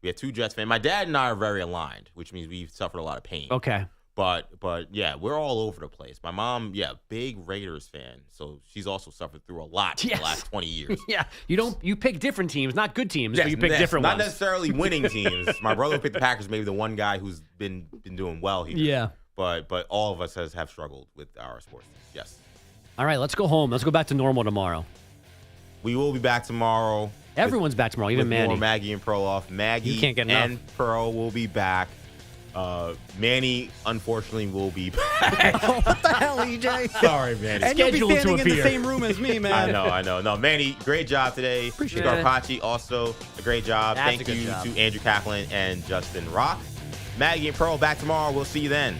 We have 2 Jets fans. My dad and I are very aligned, which means we've suffered a lot of pain. Okay. But yeah, we're all over the place. My mom, big Raiders fan. So she's also suffered through a lot in the last 20 years. Yeah. You pick different teams, not good teams, but you pick different not ones. Not necessarily winning teams. My brother picked the Packers, maybe the one guy who's been doing well here. Yeah. But all of us have struggled with our sports teams. Yes. All right, let's go home. Let's go back to normal tomorrow. We will be back tomorrow. Everyone's back tomorrow, even with Manny. More Maggie and Perloff. Maggie You can't get enough. and Pearl will be back. Manny, unfortunately, will be back. What the hell, EJ? Sorry, Manny. And you'll be standing in the same room as me, man. I know. No, Manny, great job today. Appreciate it. it. Scarpacci, also a great job. That's Thank a good you job. to Andrew Kaplan and Justin Rocke. Maggie and Pearl back tomorrow. We'll see you then.